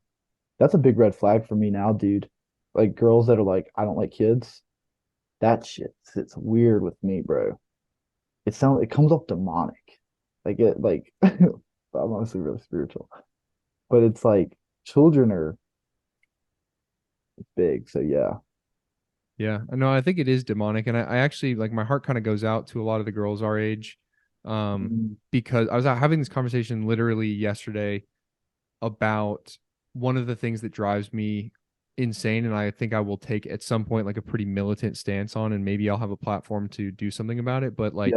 C: that's a big red flag for me now, dude. Like girls that are like, I don't like kids, that shit sits weird with me, bro. It comes off demonic. Like I'm honestly really spiritual. But it's like children are big. So yeah.
B: Yeah, no, I think it is demonic, and I actually, like, my heart kind of goes out to a lot of the girls our age,
C: Mm,
B: because I was out having this conversation literally yesterday about one of the things that drives me insane, and I think I will take at some point like a pretty militant stance on, and maybe I'll have a platform to do something about it. But
C: yeah.
B: like,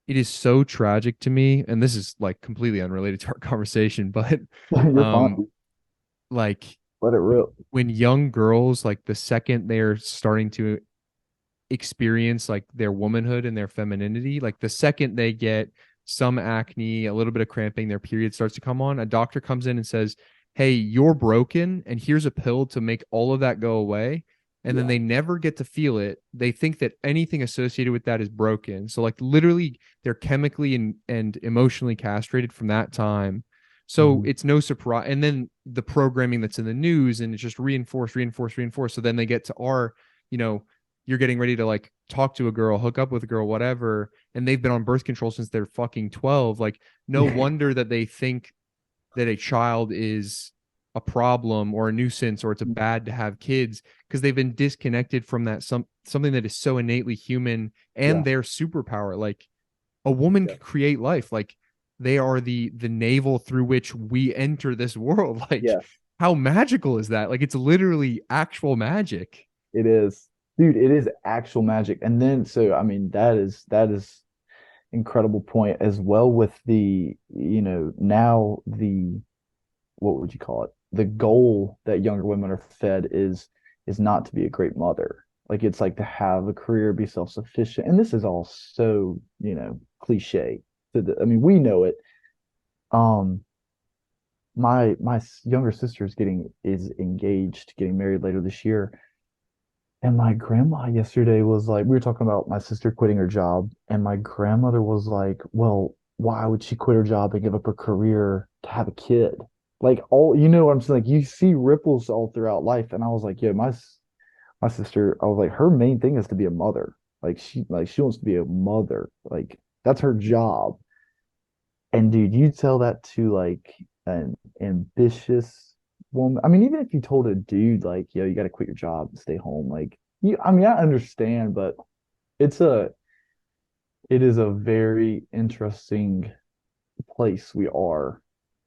B: it is so tragic to me, and this is like completely unrelated to our conversation, but
C: You're
B: um,
C: fine.
B: like
C: Let it rip.
B: when young girls, like the second they're starting to experience like their womanhood and their femininity, like the second they get some acne, a little bit of cramping, their period starts to come on, a doctor comes in and says, hey, you're broken, and here's a pill to make all of that go away. and then
C: Yeah.
B: they never get to feel it. They think that anything associated with that is broken. So like literally they're chemically and emotionally castrated from that time. So
C: Mhm.
B: it's no surprise. And then the programming that's in the news, and it's just reinforced, reinforced, reinforced. So then they get to our, you're getting ready to like talk to a girl, hook up with a girl, whatever, and they've been on birth control since they're fucking 12. Like, no wonder that they think that a child is a problem or a nuisance, or it's a bad to have kids, because they've been disconnected from that something that is so innately human and
C: Yeah.
B: their superpower. Like, a woman
C: Yeah.
B: can create life. Like, they are the navel through which we enter this world. Like,
C: Yeah.
B: how magical is that? Like, it's literally actual magic.
C: It is. Dude, it is actual magic. And then so I mean that is incredible point as well with the, now the, what would you call it? The goal that younger women are fed is not to be a great mother. Like it's like to have a career, be self-sufficient. And this is all so, cliche. I mean, we know it. Um, my younger sister is engaged, getting married later this year. And my grandma yesterday was like, we were talking about my sister quitting her job, and my grandmother was like, well, why would she quit her job and give up her career to have a kid? Like all, what I'm saying? Like you see ripples all throughout life. And I was like, yeah, my sister, I was like, her main thing is to be a mother. Like she wants to be a mother. Like that's her job. And dude, you tell that to like an ambitious woman. I mean, even if you told a dude like, yo, you got to quit your job and stay home, like I mean, I understand, but it's a, it is a very interesting place we are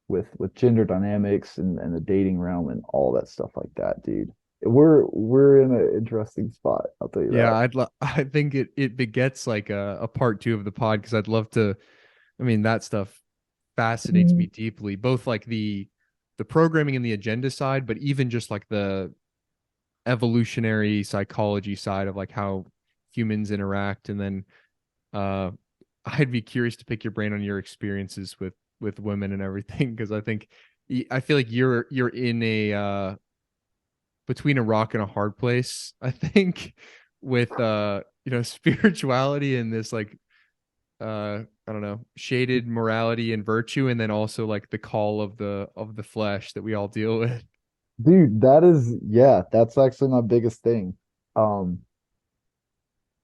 C: with gender dynamics and the dating realm and all that stuff like that, dude. We're in an interesting spot, I'll tell you
B: Yeah,
C: that.
B: I think it begets like a part two of the pod, because I'd love to. I mean, that stuff fascinates me
C: Mhm.
B: deeply, both like the programming and the agenda side, but even just like the evolutionary psychology side of like how humans interact. And then uh I'd be curious to pick your brain on your experiences with women and everything, because I think I feel like you're in a between a rock and a hard place, I think, with spirituality and this like I don't know, shaded morality and virtue, and then also like the call of the flesh that we all deal with.
C: Dude, yeah, that's actually my biggest thing. Um,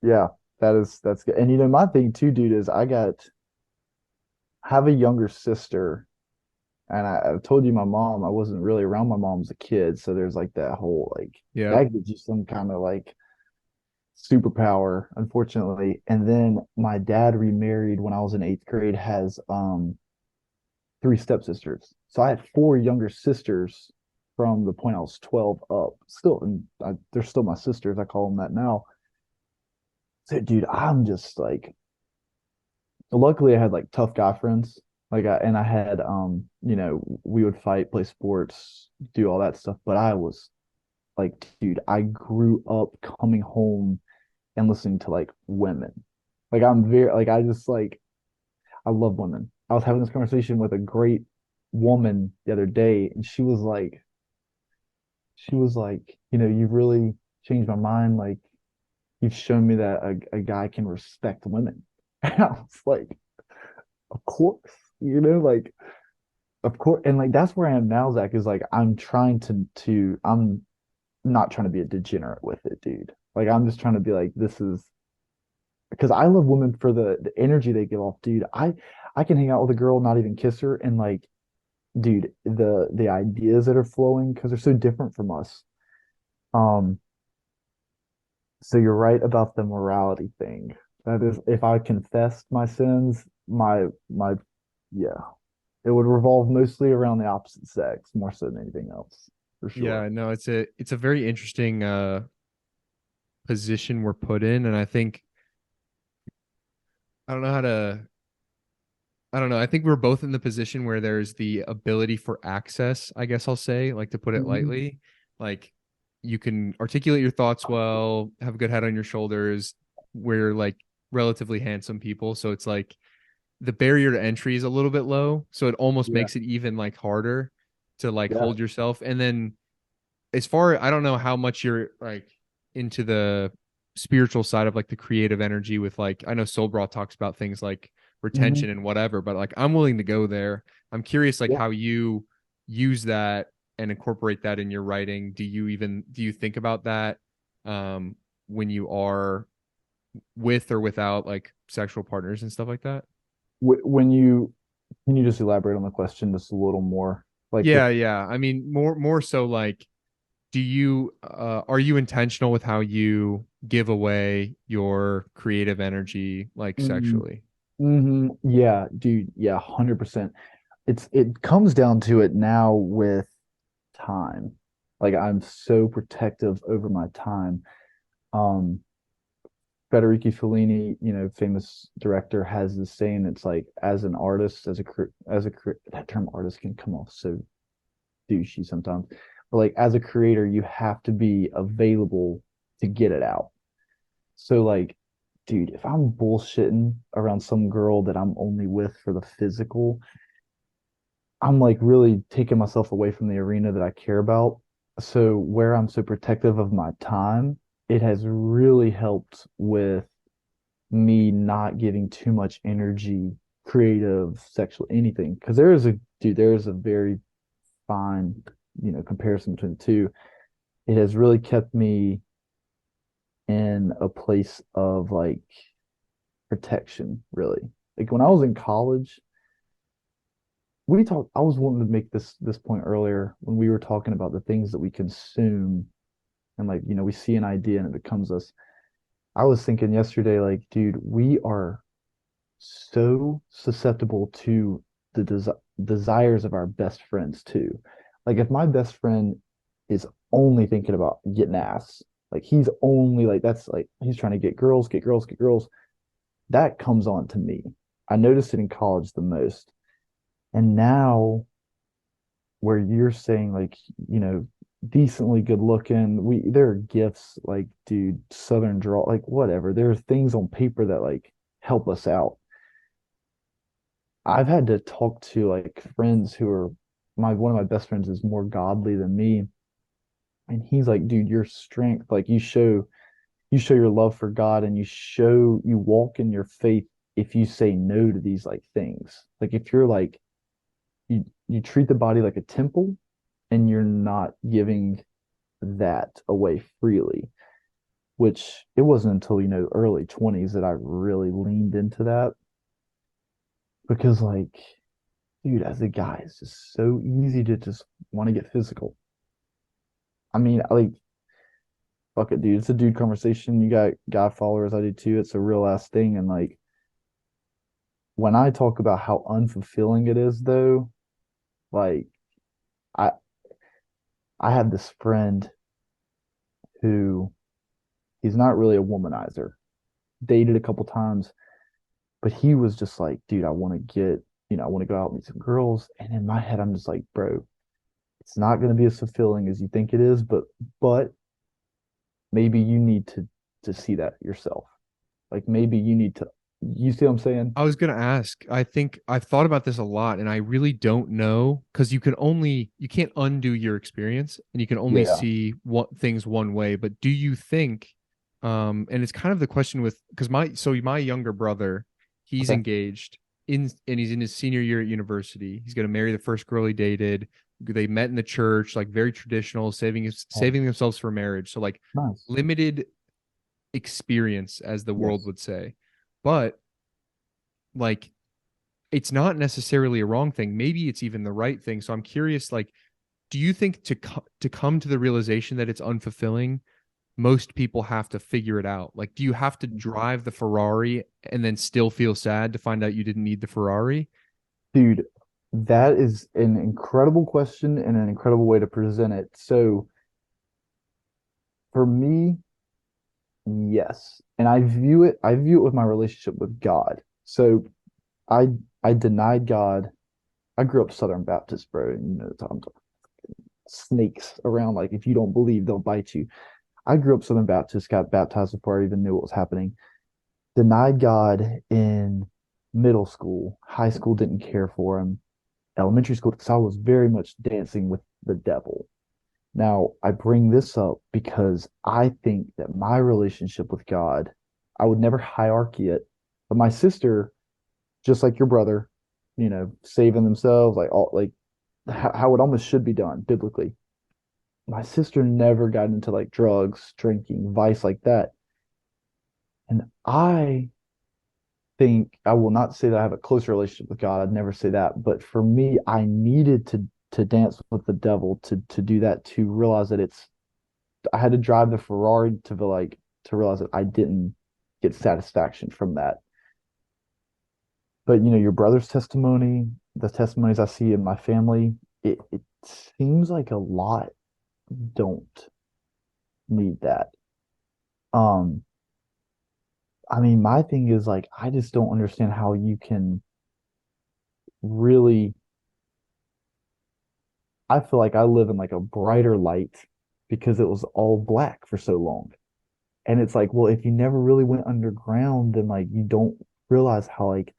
C: yeah, that's good. And my thing too, dude, is have a younger sister, and I've told you my mom, I wasn't really around my mom as a kid, so there's like that whole like
B: Yeah.
C: that gives you some kind of like superpower, unfortunately. And then my dad remarried when I was in eighth grade, has three stepsisters. So I had four younger sisters from the point I was 12 up. Still, and they're still my sisters. I call them that now. So, dude, I'm just like, luckily I had like tough guy friends. And I had, we would fight, play sports, do all that stuff. But I was like, dude, I grew up coming home and listening to like women. Like, I'm very, like, I just like, I love women. I was having this conversation with a great woman the other day, and she was like, you've really changed my mind. Like, you've shown me that a guy can respect women. And I was like, of course, like, of course. And like, that's where I am now, Zach, is like, I'm not trying to be a degenerate with it, dude. Like, I'm just trying to be like, this is because I love women for the energy they give off, dude. I can hang out with a girl, not even kiss her, and like, dude, the ideas that are flowing because they're so different from us. Um, so you're right about the morality thing. That is, if I confessed my sins, my yeah, it would revolve mostly around the opposite sex more so than anything else, for sure.
B: Yeah, no, it's a very interesting position we're put in. And I think I don't know how to I don't know. I think we're both in the position where there's the ability for access, I guess I'll say, like, to put it
C: Mhm.
B: lightly. Like, you can articulate your thoughts well, have a good head on your shoulders. We're like relatively handsome people, so it's like the barrier to entry is a little bit low, so it almost
C: Yeah,
B: makes it even like harder to like
C: yeah.
B: hold yourself. And then, as far, I don't know how much you're like into the spiritual side of like the creative energy with like, I know Solbra talks about things like
C: Mhm.
B: retention and whatever, but like I'm willing to go there. I'm curious like
C: Yeah.
B: how you use that and incorporate that in your writing. Do you think about that when you are with or without like sexual partners and stuff like that?
C: When you can you just elaborate on the question just a little more? Like with
B: Yeah, yeah. I mean, more so like, do you are you intentional with how you give away your creative energy like
C: mm,
B: sexually?
C: yeah, dude, yeah, 100%. It comes down to it now with time. Like I'm so protective over my time. Um, Federico Fellini, famous director, has this saying. It's like as an artist, that term artist can come off so douchey sometimes, but like as a creator, you have to be available to get it out. So like, dude, if I'm bullshitting around some girl that I'm only with for the physical, I'm like really taking myself away from the arena that I care about. So where I'm so protective of my time, it has really helped with me not giving too much energy, creative, sexual, anything. Because there is a very fine, comparison between the two. It has really kept me in a place of like protection, really. Like when I was in college, I was wanting to make this point earlier when we were talking about the things that we consume and like, we see an idea and it becomes us. I was thinking yesterday, like, dude, we are so susceptible to the desires of our best friends too. Like if my best friend is only thinking about getting ass, like he's only like that's like he's trying to get girls, get girls, get girls. That comes on to me. I noticed it in college the most. And now where you're saying like, decently good looking, there are gifts like dude, Southern draw, like whatever. There are things on paper that like help us out. I've had to talk to like friends who are one of my best friends is more godly than me. And he's like, dude, your strength, like you show your love for God and you walk in your faith if you say no to these like things. Like if you're like you treat the body like a temple and you're not giving that away freely, which it wasn't until, early 20s that I really leaned into that because like dude, as a guy, it's just so easy to just want to get physical. I mean, like, fuck it, dude. It's a dude conversation. You got guy followers. I do too. It's a real ass thing. And like, when I talk about how unfulfilling it is, though, like, I I have this friend who he's not really a womanizer. Dated a couple times, but he was just like, dude, I want to go out and meet some girls. And in my head, I'm just like, bro, it's not going to be as fulfilling as you think it is, but maybe you need to see that yourself. Like maybe you need to you see what I'm saying?
B: I was gonna ask. I think I've thought about this a lot, and I really don't know because you can't undo your experience, and you can only
C: Yeah.
B: see what things one way. But do you think, and it's kind of the question with because my younger brother, he's
C: Okay.
B: engaged and he's in his senior year at university. He's gonna marry the first girl he dated. They met in the church, like very traditional,
C: Oh,
B: saving themselves for marriage. So like
C: nice.
B: limited experience, as the world
C: Yes.
B: would say, but like it's not necessarily a wrong thing. Maybe it's even the right thing. So I'm curious, like, do you think to come to the realization that it's unfulfilling, most people have to figure it out? Like, do you have to drive the Ferrari and then still feel sad to find out you didn't need the Ferrari?
C: Dude, that is an incredible question and an incredible way to present it. So for me, yes. And I view it with my relationship with God. So I I denied God. I grew up Southern Baptist, bro. And, talking about snakes around. Like if you don't believe, they'll bite you. I grew up Southern Baptist, got baptized before I even knew what was happening. Denied God in middle school. High school didn't care for him. Elementary school, because I was very much dancing with the devil. Now, I bring this up because I think that my relationship with God, I would never hierarchy it, but my sister, just like your brother, saving themselves, like all like how it almost should be done biblically. My sister never got into like drugs, drinking, vice like that. And I think I will not say that I have a close relationship with God. I'd never say that. But for me, I needed to dance with the devil to do that, to realize that I had to drive the Ferrari to be like to realize that I didn't get satisfaction from that. But your brother's testimony, the testimonies I see in my family, it seems like a lot don't need that. Um, I mean, my thing is like I just don't understand how you can really. I feel like I live in like a brighter light because it was all black for so long. And it's like, well, if you never really went underground, then like you don't realize how like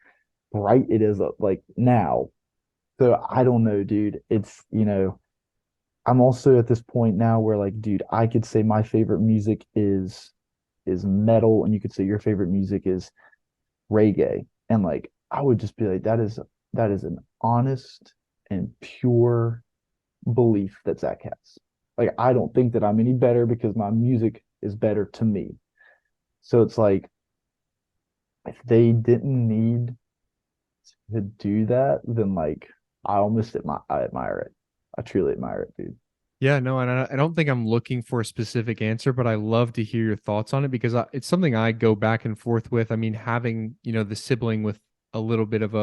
C: bright it is like now. So I don't know, dude. I'm also at this point now where like, dude, I could say my favorite music is metal, and you could say your favorite music is reggae. And like I would just be like, that is an honest and pure belief that Zach has. Like I don't think that I'm any better because my music is better to me. So it's like if they didn't need to do that, then like I admire it. I truly admire it, dude.
B: Yeah, no, and I don't think I'm looking for a specific answer, but I love to hear your thoughts on it because it's something I go back and forth with. I mean, having, the sibling with a little bit of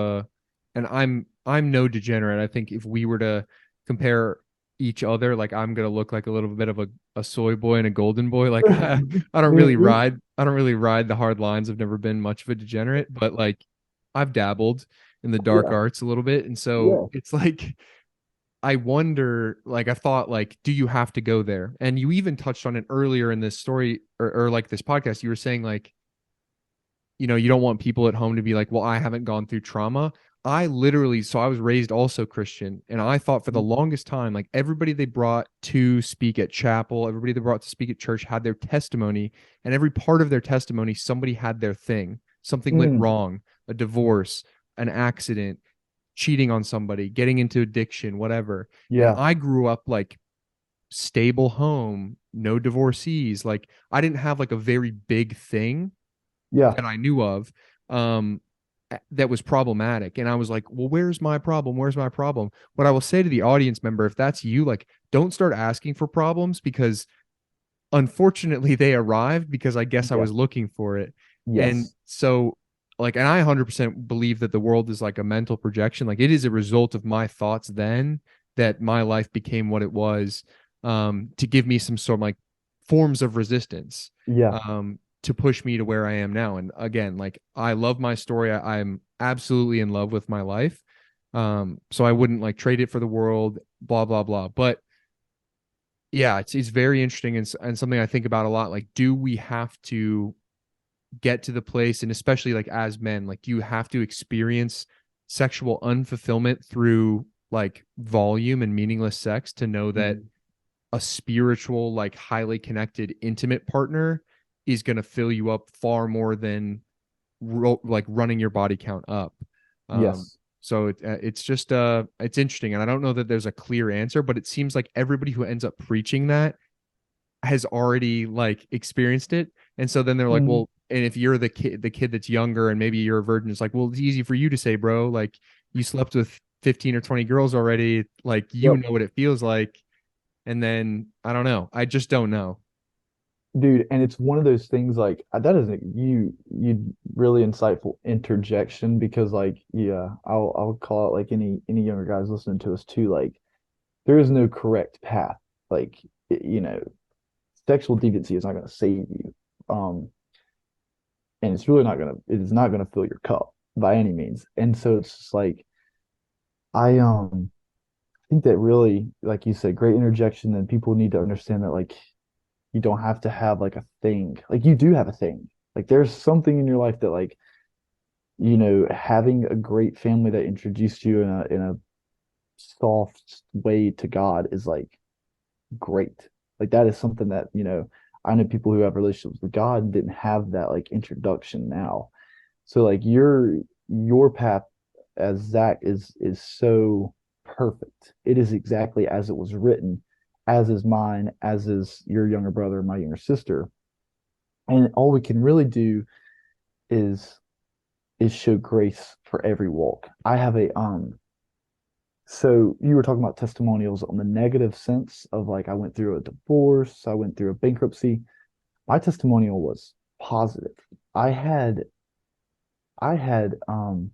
B: and I'm no degenerate. I think if we were to compare each other, like I'm gonna look like a little bit of a soy boy and a golden boy. Like
C: Me,
B: I don't really ride the hard lines. I've never been much of a degenerate, but like I've dabbled in the dark
C: yeah,
B: arts a little bit. And so
C: yeah,
B: it's like I wonder, like, I thought, like, do you have to go there? And you even touched on it earlier in this story or like this podcast. You were saying, like, you don't want people at home to be like, well, I haven't gone through trauma. So I was raised also Christian. And I thought for the longest time, like, everybody they brought to speak at chapel, everybody they brought to speak at church had their testimony. And every part of their testimony, somebody had their thing. Something went
C: mm,
B: wrong, a divorce, an accident, cheating on somebody, getting into addiction, whatever. And
C: yeah,
B: I grew up like stable home, no divorcees. Like I didn't have like a very big thing
C: yeah,
B: that I knew of that was problematic. And I was like, well, where's my problem? Where's my problem? What I will say to the audience member, if that's you, like don't start asking for problems because unfortunately they arrived because I guess I
C: yeah,
B: was looking for it. And
C: yes,
B: so like and I 100% believe that the world is like a mental projection. Like it is a result of my thoughts then that my life became what it was, to give me some sort of like forms of resistance,
C: yeah,
B: to push me to where I am now. And again, like I love my story. I'm absolutely in love with my life. So I wouldn't like trade it for the world, blah blah blah. But yeah, it's very interesting and something I think about a lot. Like, do we have to get to the place, and especially like as men, like do you have to experience sexual unfulfillment through like volume and meaningless sex to know that
C: mm,
B: a spiritual, like highly connected, intimate partner is going to fill you up far more than like running your body count up. Um,
C: yes,
B: so it's just it's interesting, and I don't know that there's a clear answer, but it seems like everybody who ends up preaching that has already like experienced it, and so then they're like,
C: mm,
B: well, and if you're the kid that's younger, and maybe you're a virgin, it's like, well, it's easy for you to say, bro, like you slept with 15 or 20 girls already, like you
C: yep.
B: know what it feels like, and then I don't know, I just don't know.
C: Dude, and it's one of those things like that is you really insightful interjection because like yeah, I'll call it like any younger guys listening to us too, like there is no correct path. Like sexual deviancy is not going to save you. Um, and it is not going to fill your cup by any means. And so it's just like I think that really, like you said, great interjection, and people need to understand that like you don't have to have like a thing. Like you do have a thing. Like there's something in your life that like, having a great family that introduced you in a soft way to God is like great. Like that is something that, I know people who have relationships with God didn't have that like introduction now. So like your path as Zach is so perfect. It is exactly as it was written, as is mine, as is your younger brother, my younger sister. And all we can really do is show grace for every walk. I have a so you were talking about testimonials on the negative sense of like I went through a divorce, I went through a bankruptcy. My testimonial was positive. I had I had well,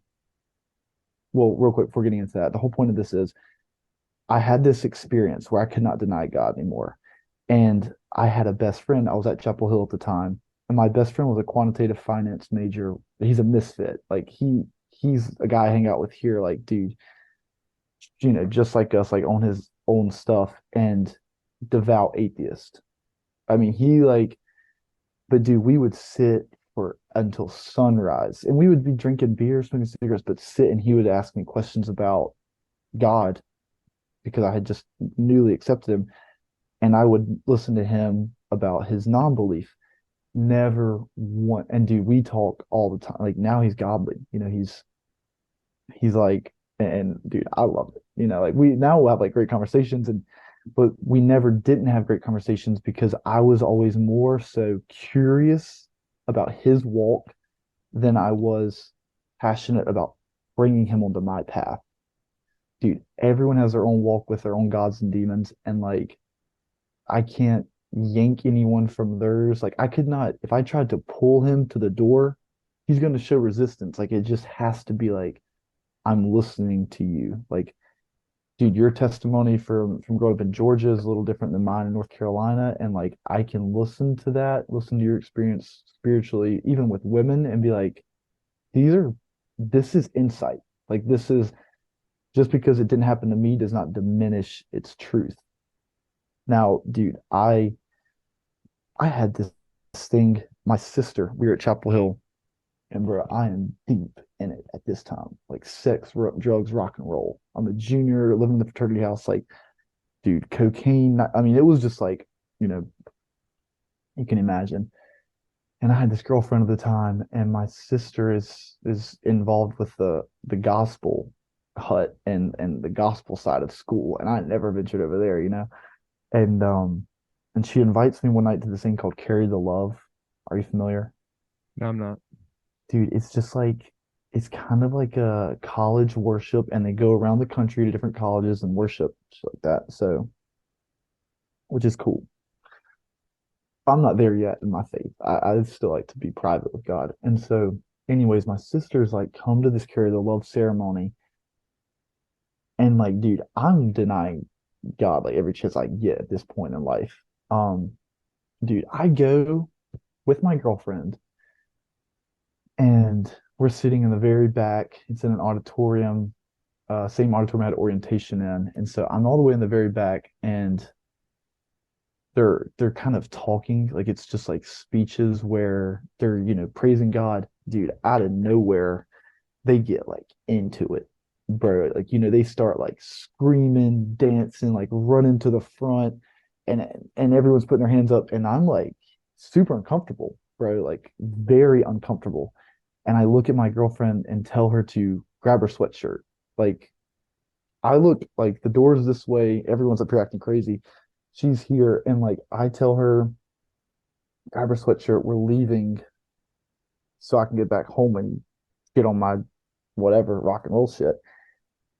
C: real quick before getting into that, the whole point of this is I had this experience where I could not deny God anymore. And I had a best friend. I was at Chapel Hill at the time, and my best friend was a quantitative finance major. He's a misfit. Like he's a guy I hang out with here, like, dude, just like us, like on his own stuff and devout atheist. I mean, he like, but dude, we would sit for until sunrise and we would be drinking beer, smoking cigarettes, but sit and he would ask me questions about God because I had just newly accepted him. And I would listen to him about his non-belief. Never one, and dude, we talk all the time. Like now he's godly, he's like, and dude, I love it. Like we now we'll have like great conversations, but we never didn't have great conversations because I was always more so curious about his walk than I was passionate about bringing him onto my path. Dude, everyone has their own walk with their own gods and demons, and like I can't yank anyone from theirs. Like I could not, if I tried to pull him to the door, he's going to show resistance. Like it just has to be like, I'm listening to you. Like, dude, your testimony from growing up in Georgia is a little different than mine in North Carolina. And like I can listen to that, listen to your experience spiritually, even with women, and be like, this is insight. Like this is just because it didn't happen to me does not diminish its truth. Now, dude, I had this thing. My sister, we were at Chapel Hill, and bro, I am deep in it at this time. Like sex, drugs, rock and roll. I'm a junior living in the fraternity house. Like, dude, cocaine. I mean, it was just like, you know, you can imagine. And I had this girlfriend at the time, and my sister is involved with the gospel hut and the gospel side of school, and I never ventured over there. And and she invites me one night to this thing called Carry the Love. Are you familiar?
B: No, I'm not.
C: Dude, it's just like it's kind of like a college worship and they go around the country to different colleges and worship shit like that. So, which is cool. I'm not there yet in my faith. I still like to be private with God. And so, anyways, my sister's like, come to this Carry the Love ceremony. And like, dude, I'm denying God like every chance I get at this point in life. Um, dude, I go with my girlfriend and we're sitting in the very back. It's in an auditorium, same auditorium I had orientation in. And so I'm all the way in the very back and they're kind of talking, like it's just like speeches where they're, praising God. Dude, out of nowhere, they get like into it, bro. Like, they start like screaming, dancing, like running to the front, and everyone's putting their hands up, and I'm like super uncomfortable, bro, like very uncomfortable. And I look at my girlfriend and tell her to grab her sweatshirt. Like I look like the door's this way, everyone's up here acting crazy. She's here, and like I tell her, grab her sweatshirt, we're leaving so I can get back home and get on my whatever rock and roll shit.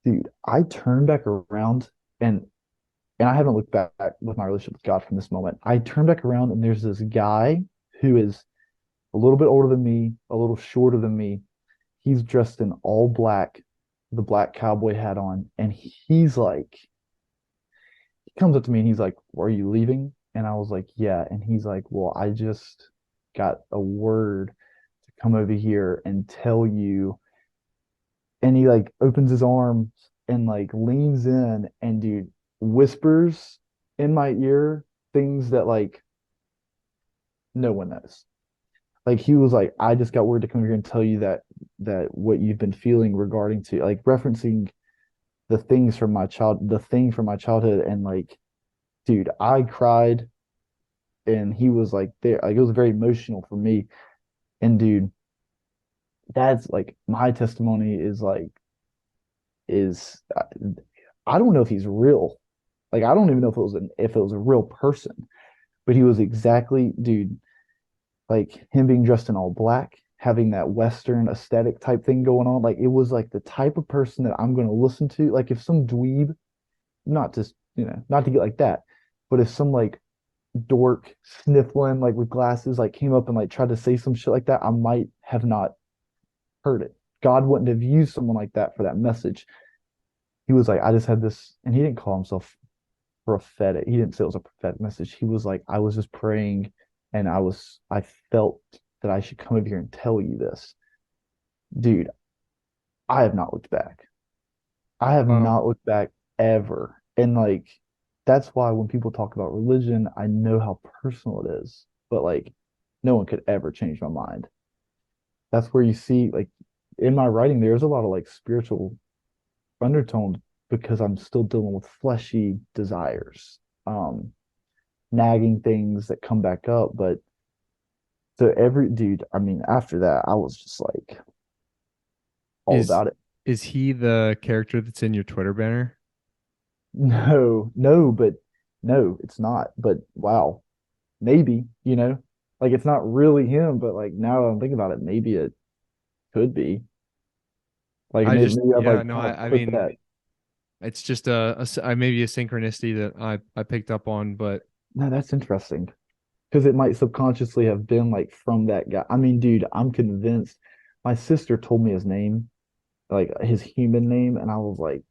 C: Dude, I turn back around and I haven't looked back with my relationship with God from this moment. I turn back around and there's this guy who is a little bit older than me, a little shorter than me. He's dressed in all black, the black cowboy hat on, and he's like, he comes up to me and he's like, "Are you leaving?" And I was like, "Yeah." And he's like, "Well, I just got a word to come over here and tell you." And he like opens his arms and like leans in and dude whispers in my ear things that like no one knows. Like he was like, I just got word to come here and tell you that what you've been feeling regarding to like referencing the thing from my childhood and like dude, I cried and he was like there. Like it was very emotional for me. And dude, that's like my testimony is I don't know if he's real. Like I don't even know if it was a real person, but he was exactly, dude, like him being dressed in all black, having that Western aesthetic type thing going on. Like it was like the type of person that I'm going to listen to. Like if some dweeb, not just, not to get like that, but if some like dork sniffling like with glasses like came up and like tried to say some shit like that, I might have not heard it. God wouldn't have used someone like that for that message. He was like, I just had this, and he didn't call himself prophetic. He didn't say it was a prophetic message. He was like, I was just praying and I felt that I should come over here and tell you this. Dude, I have not looked back. I have
B: Wow.
C: not looked back ever. And like, that's why when people talk about religion, I know how personal it is, but like, no one could ever change my mind. That's where you see, like, in my writing, there's a lot of like spiritual undertones because I'm still dealing with fleshy desires, nagging things that come back up. But so every dude, I mean, after that, I was just like all
B: Is
C: about it.
B: is he the character that's in your Twitter banner?
C: No, no, but no, it's not. But wow, maybe, like it's not really him, but like now that I'm thinking about it, maybe it could be. Like
B: I just,
C: maybe I've
B: yeah,
C: like
B: no,
C: kind of
B: I
C: put
B: mean,
C: that.
B: it's just maybe a synchronicity that I picked up on, but
C: No, that's interesting because it might subconsciously have been like from that guy. I mean, dude, I'm convinced. My sister told me his name, like his human name, and I was like,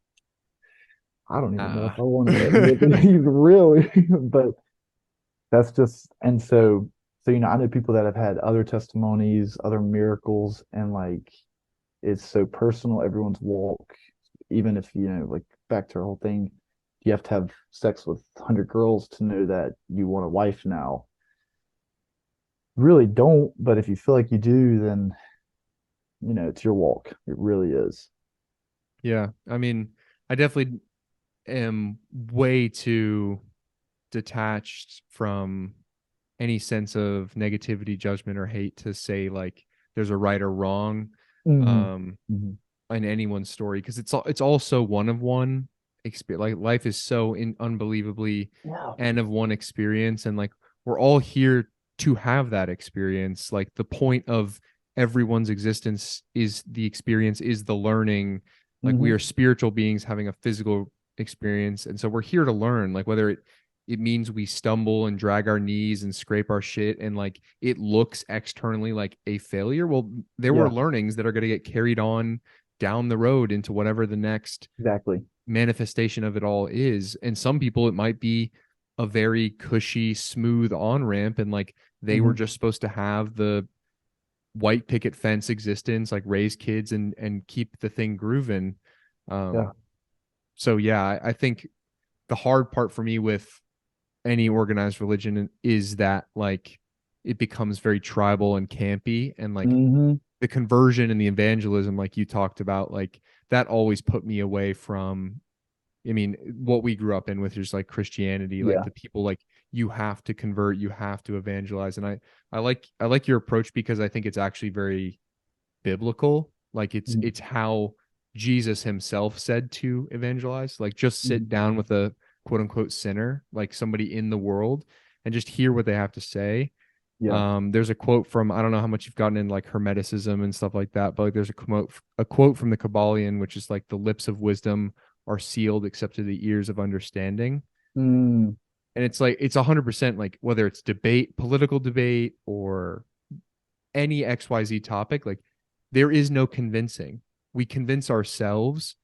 C: I don't even know if I want to admit that he's real, but that's just, and so I know people that have had other testimonies, other miracles, and like it's so personal, everyone's walk, even if like back to our whole thing, you have to have sex with 100 girls to know that you want a wife now. Really don't, but if you feel like you do, then it's your walk. It really is.
B: yeah, I mean, I definitely am way too detached from any sense of negativity, judgment, or hate to say like there's a right or wrong
C: Hmm.
B: um
C: Hmm.
B: in anyone's story, because it's also one of one experience. Like life is so unbelievably
C: Yeah.
B: n of one experience, and like we're all here to have that experience. Like the point of everyone's existence is the experience, is the learning. Like we are
C: Hmm.
B: spiritual beings having a physical experience, and so we're here to learn. Like whether it means we stumble and drag our knees and scrape our shit and like it looks externally like a failure, well, there were
C: Yeah,
B: learnings that are going to get carried on down the road into whatever the next
C: exactly.
B: manifestation of it all is. And some people, it might be a very cushy, smooth on ramp, and like they were
C: Hmm.
B: just supposed to have the white picket fence existence, like raise kids and keep the thing grooving.
C: Yeah.
B: Um, so yeah, I think the hard part for me with any organized religion is that like it becomes very tribal and campy, and like
C: Hmm.
B: the conversion and the evangelism like you talked about, like that always put me away from, I mean, what we grew up in with just like Christianity, like
C: Yeah.
B: the people like you have to convert, you have to evangelize. And I like your approach because I think it's actually very biblical. Like it's how Jesus himself said to evangelize. Like just sit
C: Hmm.
B: down with a quote unquote sinner, like somebody in the world, and just hear what they have to say.
C: Yeah.
B: There's a quote from, I don't know how much you've gotten in like Hermeticism and stuff like that, but like there's a quote from the Kabbalion, which is like the lips of wisdom are sealed except to the ears of understanding.
C: Mm.
B: And it's like it's 100% like whether it's debate, political debate, or any XYZ topic, like there is no convincing. We convince ourselves.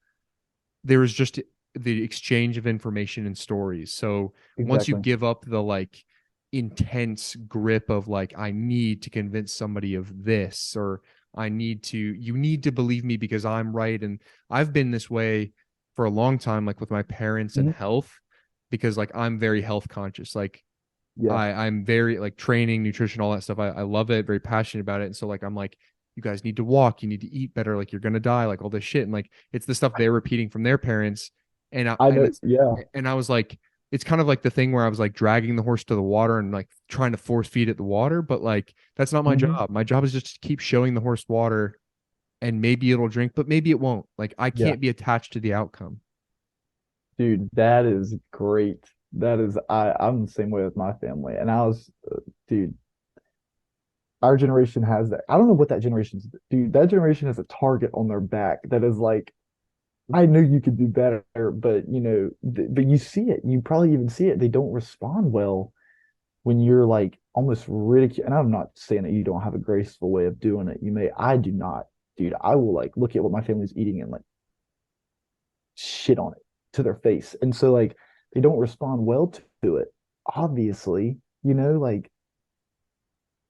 B: There is just the exchange of information and stories. So once you
C: Exactly.
B: give up the like intense grip of like, I need to convince somebody of this, or you need to believe me because I'm right. And I've been this way for a long time, like with my parents and
C: Hmm.
B: health, because like I'm very health conscious. Like
C: Yeah.
B: I'm very like training, nutrition, all that stuff. I love it, very passionate about it. And so like I'm like, you guys need to walk, you need to eat better, like you're gonna die, like all this shit. And like it's the stuff they're repeating from their parents. And I
C: I
B: and
C: know.
B: it's
C: Yeah.
B: and I was like, it's kind of like the thing where I was like dragging the horse to the water and like trying to force feed it the water, but like that's not my
C: Hmm.
B: job. My job is just to keep showing the horse water, and maybe it'll drink, but maybe it won't. Like I
C: Yeah,
B: can't be attached to the outcome.
C: dude, that is great. That is, I'm the same way with my family. And dude, our generation has that. I don't know what that generation's, dude, that generation has a target on their back that is like, I know you could do better, but but you see it. You probably even see it. They don't respond well when you're like almost ridicule. And I'm not saying that you don't have a graceful way of doing it. You may, I do not, dude. I will like look at what my family's eating and like shit on it to their face. And so like they don't respond well to it. Obviously, like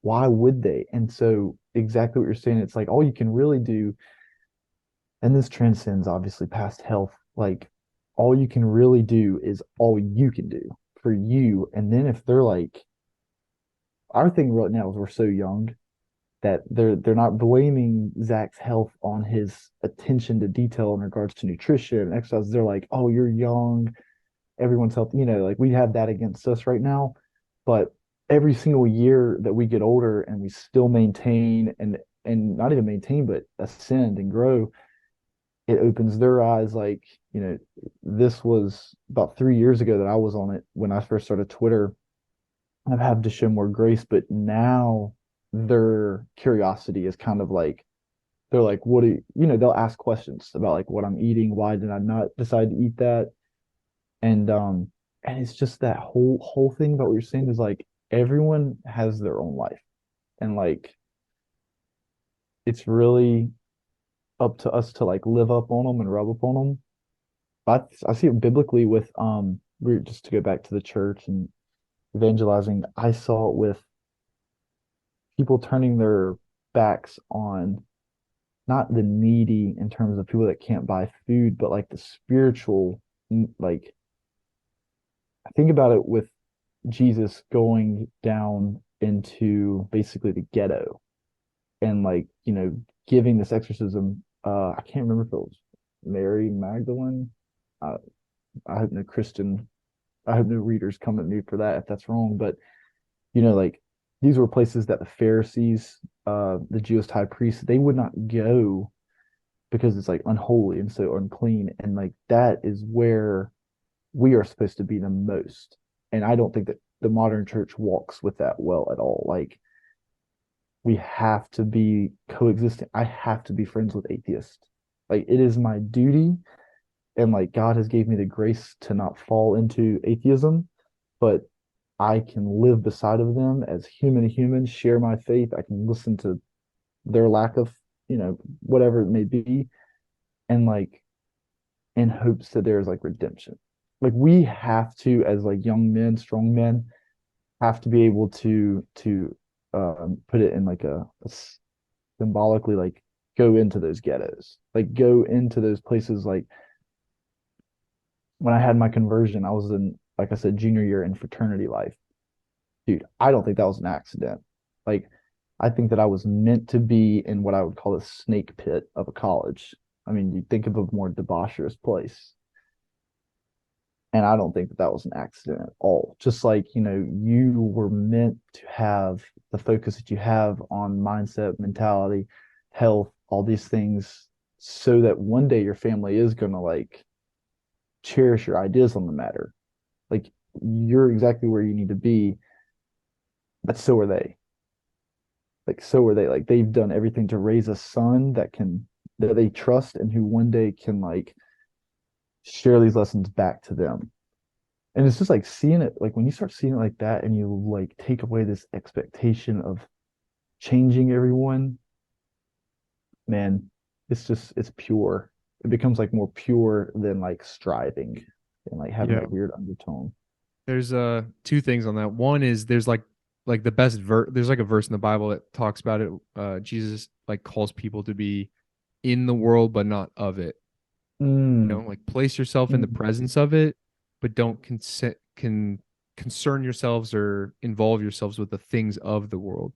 C: why would they? And so exactly what you're saying, it's like all you can really do, and this transcends obviously past health, like all you can really do is all you can do for you. And then if they're like, our thing right now is we're so young that they're not blaming Zach's health on his attention to detail in regards to nutrition and exercise. They're like, oh, you're young, everyone's healthy, like we have that against us right now. But every single year that we get older and we still maintain and not even maintain, but ascend and grow, it opens their eyes. Like, this was about 3 years ago that I was on it when I first started Twitter. I've had to show more grace, but now their curiosity is kind of like, they're like, what do they'll ask questions about like what I'm eating, why did I not decide to eat that? And it's just that whole thing about what you're saying is like everyone has their own life. And like it's really up to us to like live up on them and rub up on them. But I see it biblically with we're just to go back to the church and evangelizing. I saw it with people turning their backs on not the needy in terms of people that can't buy food, but like the spiritual, like I think about it with Jesus going down into basically the ghetto and like, giving this exorcism. I can't remember if it was Mary Magdalene. Uh, I hope no Christian, I hope no readers come at me for that if that's wrong. But like these were places that the Pharisees, the Jewish high priests, they would not go because it's like unholy and so unclean. And like that is where we are supposed to be the most. And I don't think that the modern church walks with that well at all. Like we have to be coexisting. I have to be friends with atheists. Like it is my duty, and like God has gave me the grace to not fall into atheism, but I can live beside of them as human to human, share my faith. I can listen to their lack of, whatever it may be, and like in hopes that there's like redemption. Like we have to, as like young men, strong men, have to be able to put it in like a symbolically like go into those ghettos, like go into those places. Like when I had my conversion, I was in, like I said, junior year in fraternity life. Dude, I don't think that was an accident. Like I think that I was meant to be in what I would call a snake pit of a college. I mean, you think of a more debaucherous place. And I don't think that that was an accident at all. Just like, you were meant to have the focus that you have on mindset, mentality, health, all these things, so that one day your family is going to like cherish your ideas on the matter. Like you're exactly where you need to be, but so are they. Like, so are they. Like they've done everything to raise a son that they trust and who one day can like share these lessons back to them. And it's just like seeing it, like when you start seeing it like that and you like take away this expectation of changing everyone, man, it's pure. It becomes like more pure than like striving and like having
B: Yeah.
C: that weird undertone.
B: There's two things on that. One is there's like the best verse. There's like a verse in the Bible that talks about it. Jesus like calls people to be in the world but not of it.
C: Mm,
B: Like place yourself in the
C: mm,
B: presence of it, but don't concern yourselves or involve yourselves with the things of the world.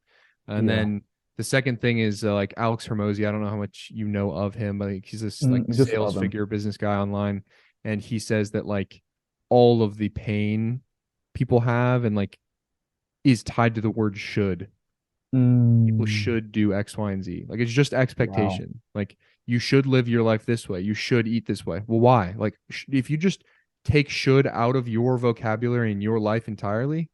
B: And
C: yeah.
B: then the second thing is like Alex Hermosi. I don't know how much you know of him, but like, he's this like
C: Just
B: sales
C: of him.
B: figure business guy online, and he says that like all of the pain people have and like is tied to the word should. People
C: Mm,
B: should do X, Y, and Z. Like it's just
C: wow.
B: expectation. Like you should live your life this way. You should eat this way. Well, why? Like if you just take should out of your vocabulary and your life entirely,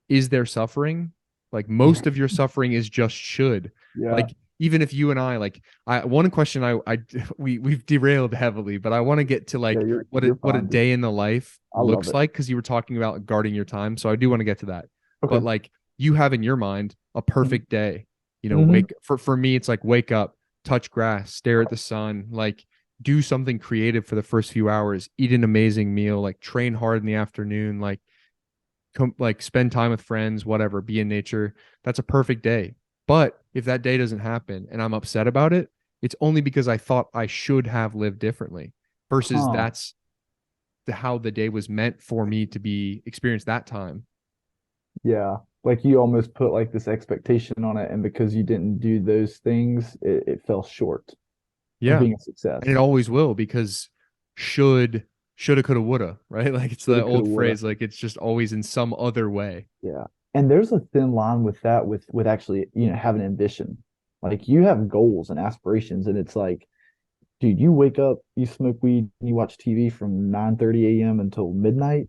B: is there suffering? Like
C: Yeah.
B: most of your suffering is just should.
C: Yeah.
B: Like even if you and I like I one question I we've derailed heavily, but I want to get to
C: Yeah,
B: like
C: you're
B: what a
C: fine, dude.
B: day in the life
C: I love
B: looks
C: it.
B: like because you were talking about guarding your time. So I do want to get to that.
C: Okay.
B: But like you have in your mind a
C: Mhm.
B: perfect day. You know,
C: Mhm.
B: wake for me it's like wake up, touch grass, stare at the sun, like do something creative for the first few hours, eat an amazing meal, like train hard in the afternoon, like like spend time with friends, whatever, be in nature. That's a perfect day. But if that day doesn't happen and I'm upset about it, it's only because I thought I should have lived differently versus
C: Huh.
B: that's how the day was meant for me to be experienced that time.
C: Yeah. Like you almost put like this expectation on it, and because you didn't do those things, it fell short of
B: Yeah.
C: being a
B: And it
C: success.
B: always will because should, shoulda, coulda, woulda, right? Like it's the
C: Shoulda, coulda,
B: old
C: woulda.
B: phrase, like it's just always in some other way.
C: Yeah. And there's a thin line with that with actually, having ambition. Like you have goals and aspirations, and it's like, dude, you wake up, you smoke weed, you watch TV from 9:30 a.m. until midnight.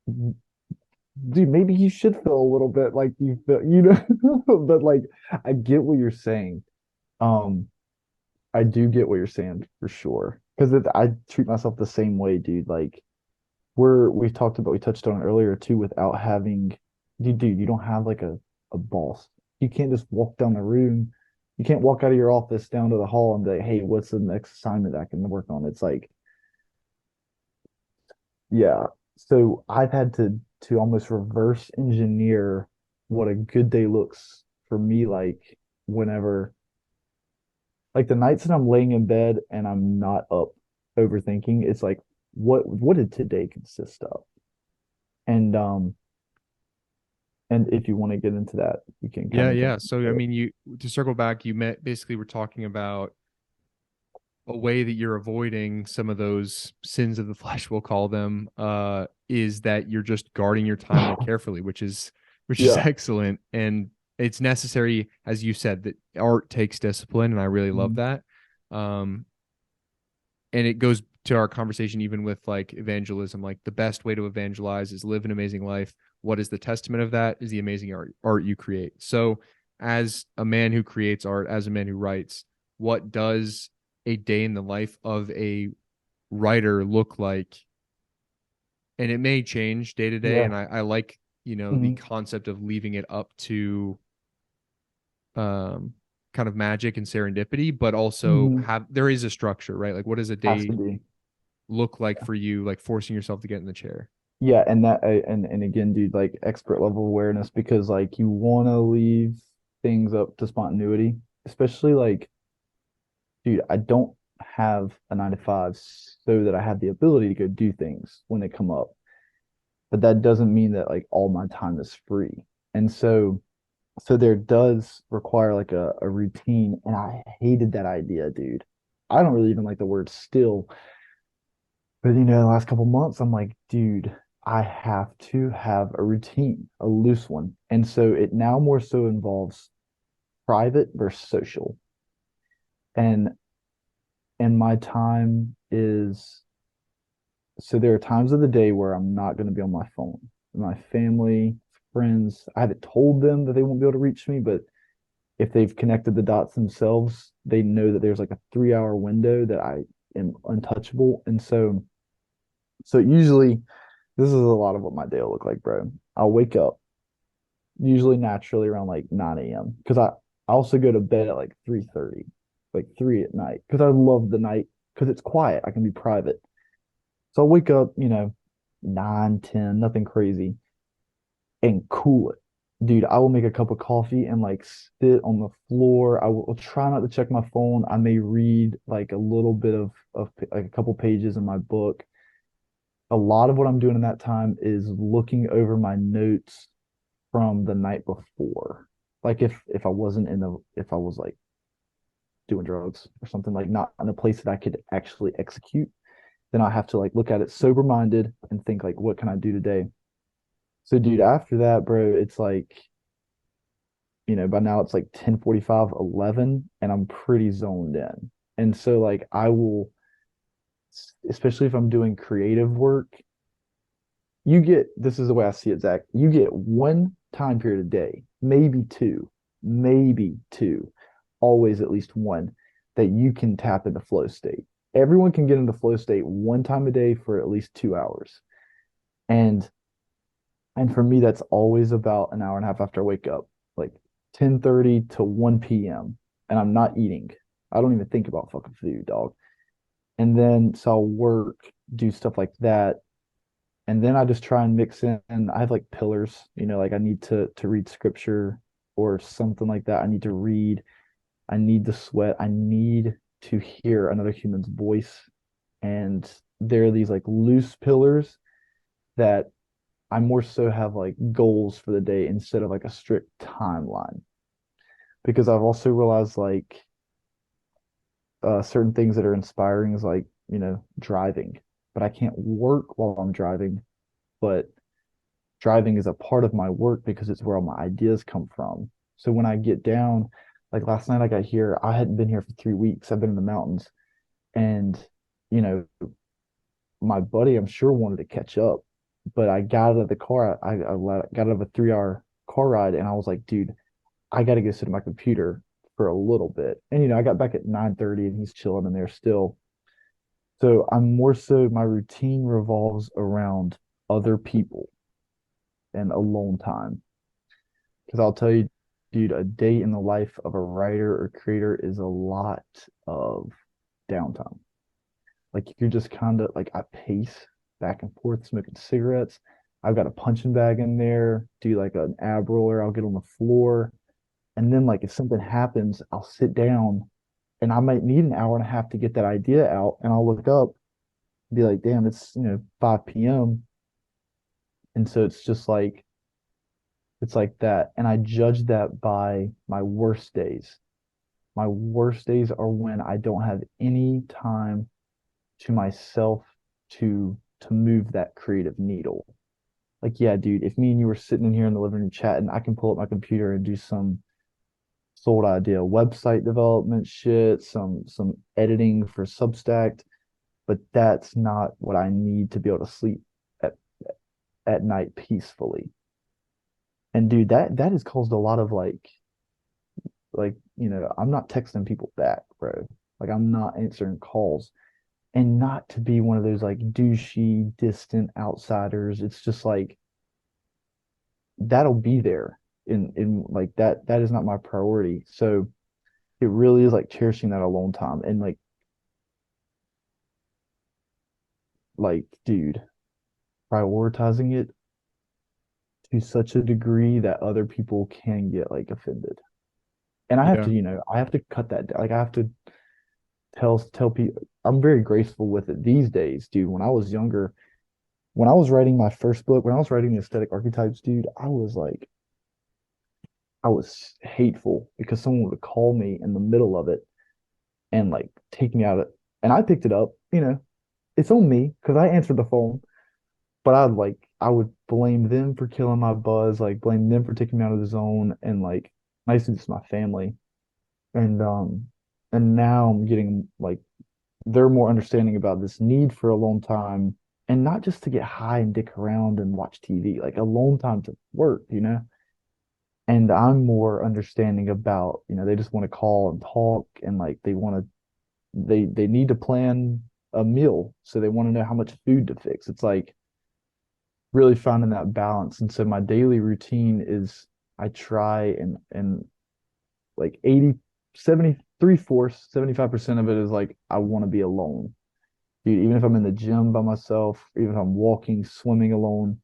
C: Dude, maybe you should feel a little bit like you feel, but like I get what you're saying. Um, I do get what you're saying for sure. Because I treat myself the same way, dude. Like we touched on it earlier too, without having, dude, you don't have like a boss. You can't just walk down the room. You can't walk out of your office down to the hall and be like, hey, what's the next assignment I can work on? It's like, yeah. So I've had to almost reverse engineer what a good day looks for me like whenever like the nights that I'm laying in bed and I'm not up overthinking, it's like what did today consist of? And and if you want to get into that, you can kind
B: Yeah,
C: of jump
B: yeah. So I
C: into it.
B: mean, you to circle back, you met basically we're talking about a way that you're avoiding some of those sins of the flesh, we'll call them, is that you're just guarding your time more carefully, which is
C: Yeah.
B: excellent. And it's necessary, as you said, that art takes discipline, and I really love
C: Mhm.
B: that. Um, and it goes to our conversation even with like evangelism, like the best way to evangelize is live an amazing life. What is the testament of that? Is the amazing art you create. So as a man who creates art, as a man who writes, what does a day in the life of a writer look like? And it may change day to day.
C: Yeah.
B: And I like, you know, the
C: Mhm.
B: concept of leaving it up to um kind of magic and serendipity, but also
C: Mhm.
B: have there is a structure, right? Like what does a
C: Has to
B: day
C: be.
B: look like for you, like forcing yourself to get in the chair?
C: Yeah, and and again, dude, like expert level awareness because like you want to leave things up to spontaneity, especially like, dude, I don't have a 9 to 5 so that I have the ability to go do things when they come up. But that doesn't mean that like all my time is free. And so there does require like a routine, and I hated that idea, dude. I don't really even like the word still, but the last couple months, I'm like, dude, I have to have a routine, a loose one. And so it now more so involves private versus social. And my time is so there are times of the day where I'm not going to be on my phone. My family, friends, I haven't told them that they won't be able to reach me, but if they've connected the dots themselves, they know that there's like a 3 hour window that I am untouchable. And so usually this is a lot of what my day will look like, bro. I'll wake up usually naturally around like 9 a.m. because I also go to bed at like 3:30, like 3 at night because I love the night because it's quiet. I can be private. So I'll wake up, 9, 10, nothing crazy, and cool it. Dude, I will make a cup of coffee and like sit on the floor. I will try not to check my phone. I may read like a little bit of like a couple pages in my book. A lot of what I'm doing in that time is looking over my notes from the night before. Like if I wasn't if I was like doing drugs or something, like not in a place that I could actually execute. then I have to like look at it sober minded and think like, what can I do today? So dude, after that, bro, it's like, by now it's like 10:45, 11, and I'm pretty zoned in. And so like I will, especially if I'm doing creative work, this is the way I see it, Zach. You get one time period a day, maybe two, always at least one that you can tap into flow state. Everyone can get into flow state one time a day for at least 2 hours. And for me, that's always about an hour and a half after I wake up, like 10:30 to 1 p.m. And I'm not eating. I don't even think about fucking food, dog. And then so I'll work, do stuff like that. And then I just try and mix in. I have like pillars, like I need to read scripture or something like that. I need to read. I need to sweat. I need to hear another human's voice. And there are these like loose pillars that I more so have like goals for the day instead of like a strict timeline. Because I've also realized like certain things that are inspiring is like, driving. But I can't work while I'm driving. But driving is a part of my work because it's where all my ideas come from. So when I get down, like last night I got here, I hadn't been here for 3 weeks. I've been in the mountains. And, you know, my buddy, I'm sure wanted to catch up, but I got out of the car. Got out of a 3 hour car ride, and I was like, dude, I got to go sit at my computer for a little bit. And I got back at 9:30, and he's chilling in there still. So I'm more so my routine revolves around other people and alone time. Because I'll tell you, dude, a day in the life of a writer or creator is a lot of downtime. Like you're just kind of like I pace back and forth smoking cigarettes. I've got a punching bag in there, do like an ab roller, I'll get on the floor. And then like if something happens, I'll sit down and I might need an hour and a half to get that idea out. And I'll look up and be like, damn, it's 5 p.m. And so it's like that. And I judge that by my worst days. My worst days are when I don't have any time to myself to move that creative needle. Like, yeah, dude, if me and you were sitting in here in the living room chatting, I can pull up my computer and do some sold idea website development shit, some editing for Substack, but that's not what I need to be able to sleep at at night peacefully. And dude, that has caused a lot of I'm not texting people back, bro. Like I'm not answering calls. And not to be one of those like douchey, distant outsiders. It's just like that'll be there in like that is not my priority. So it really is like cherishing that alone time and like dude, prioritizing it to such a degree that other people can get like offended. And I have
B: Yeah.
C: to, I have to cut that down. Like I have to tell people I'm very graceful with it these days, dude. When I was younger, when I was writing my first book, when I was writing the aesthetic archetypes, dude, I was hateful because someone would call me in the middle of it and like take me out of and I picked it up, it's on me because I answered the phone, but I would blame them for killing my buzz, like blame them for taking me out of the zone, and like I used to do this to my family. And now I'm getting like they're more understanding about this need for alone time and not just to get high and dick around and watch TV, like alone time to work. And I'm more understanding about, they just want to call and talk and like they need to plan a meal. So they want to know how much food to fix. It's like really finding that balance. And so my daily routine is I try and like 80, 73/4, 75% of it is like I want to be alone. Dude, even if I'm in the gym by myself, even if I'm walking, swimming alone,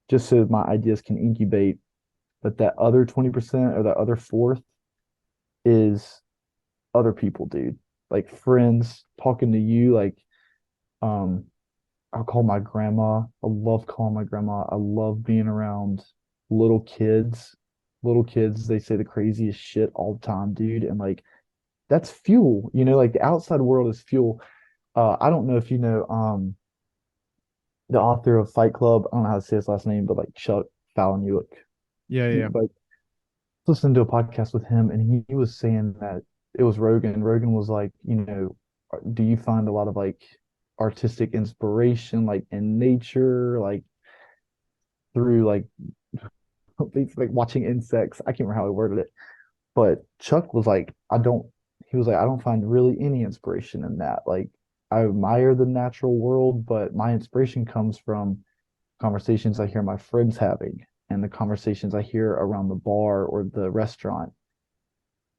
C: just so my ideas can incubate. But that other 20% or that other fourth is other people, dude. Like friends talking to you, like um I'll call my grandma. I love calling my grandma. I love being around little kids. Little kids, they say the craziest shit all the time, dude. And like that's fuel, like the outside world is fuel. I don't know if you know the author of Fight Club. I don't know how to say his last name, but like Chuck Palahniuk.
B: Yeah, yeah.
C: Like listening to a podcast with him, and he was saying that it was Rogan. Rogan was like, do you find a lot of like artistic inspiration like in nature, like through like things like watching insects? I can't remember how he worded it, but Chuck was like, I don't. He was like, I don't find really any inspiration in that. Like, I admire the natural world, but my inspiration comes from conversations I hear my friends having and the conversations I hear around the bar or the restaurant.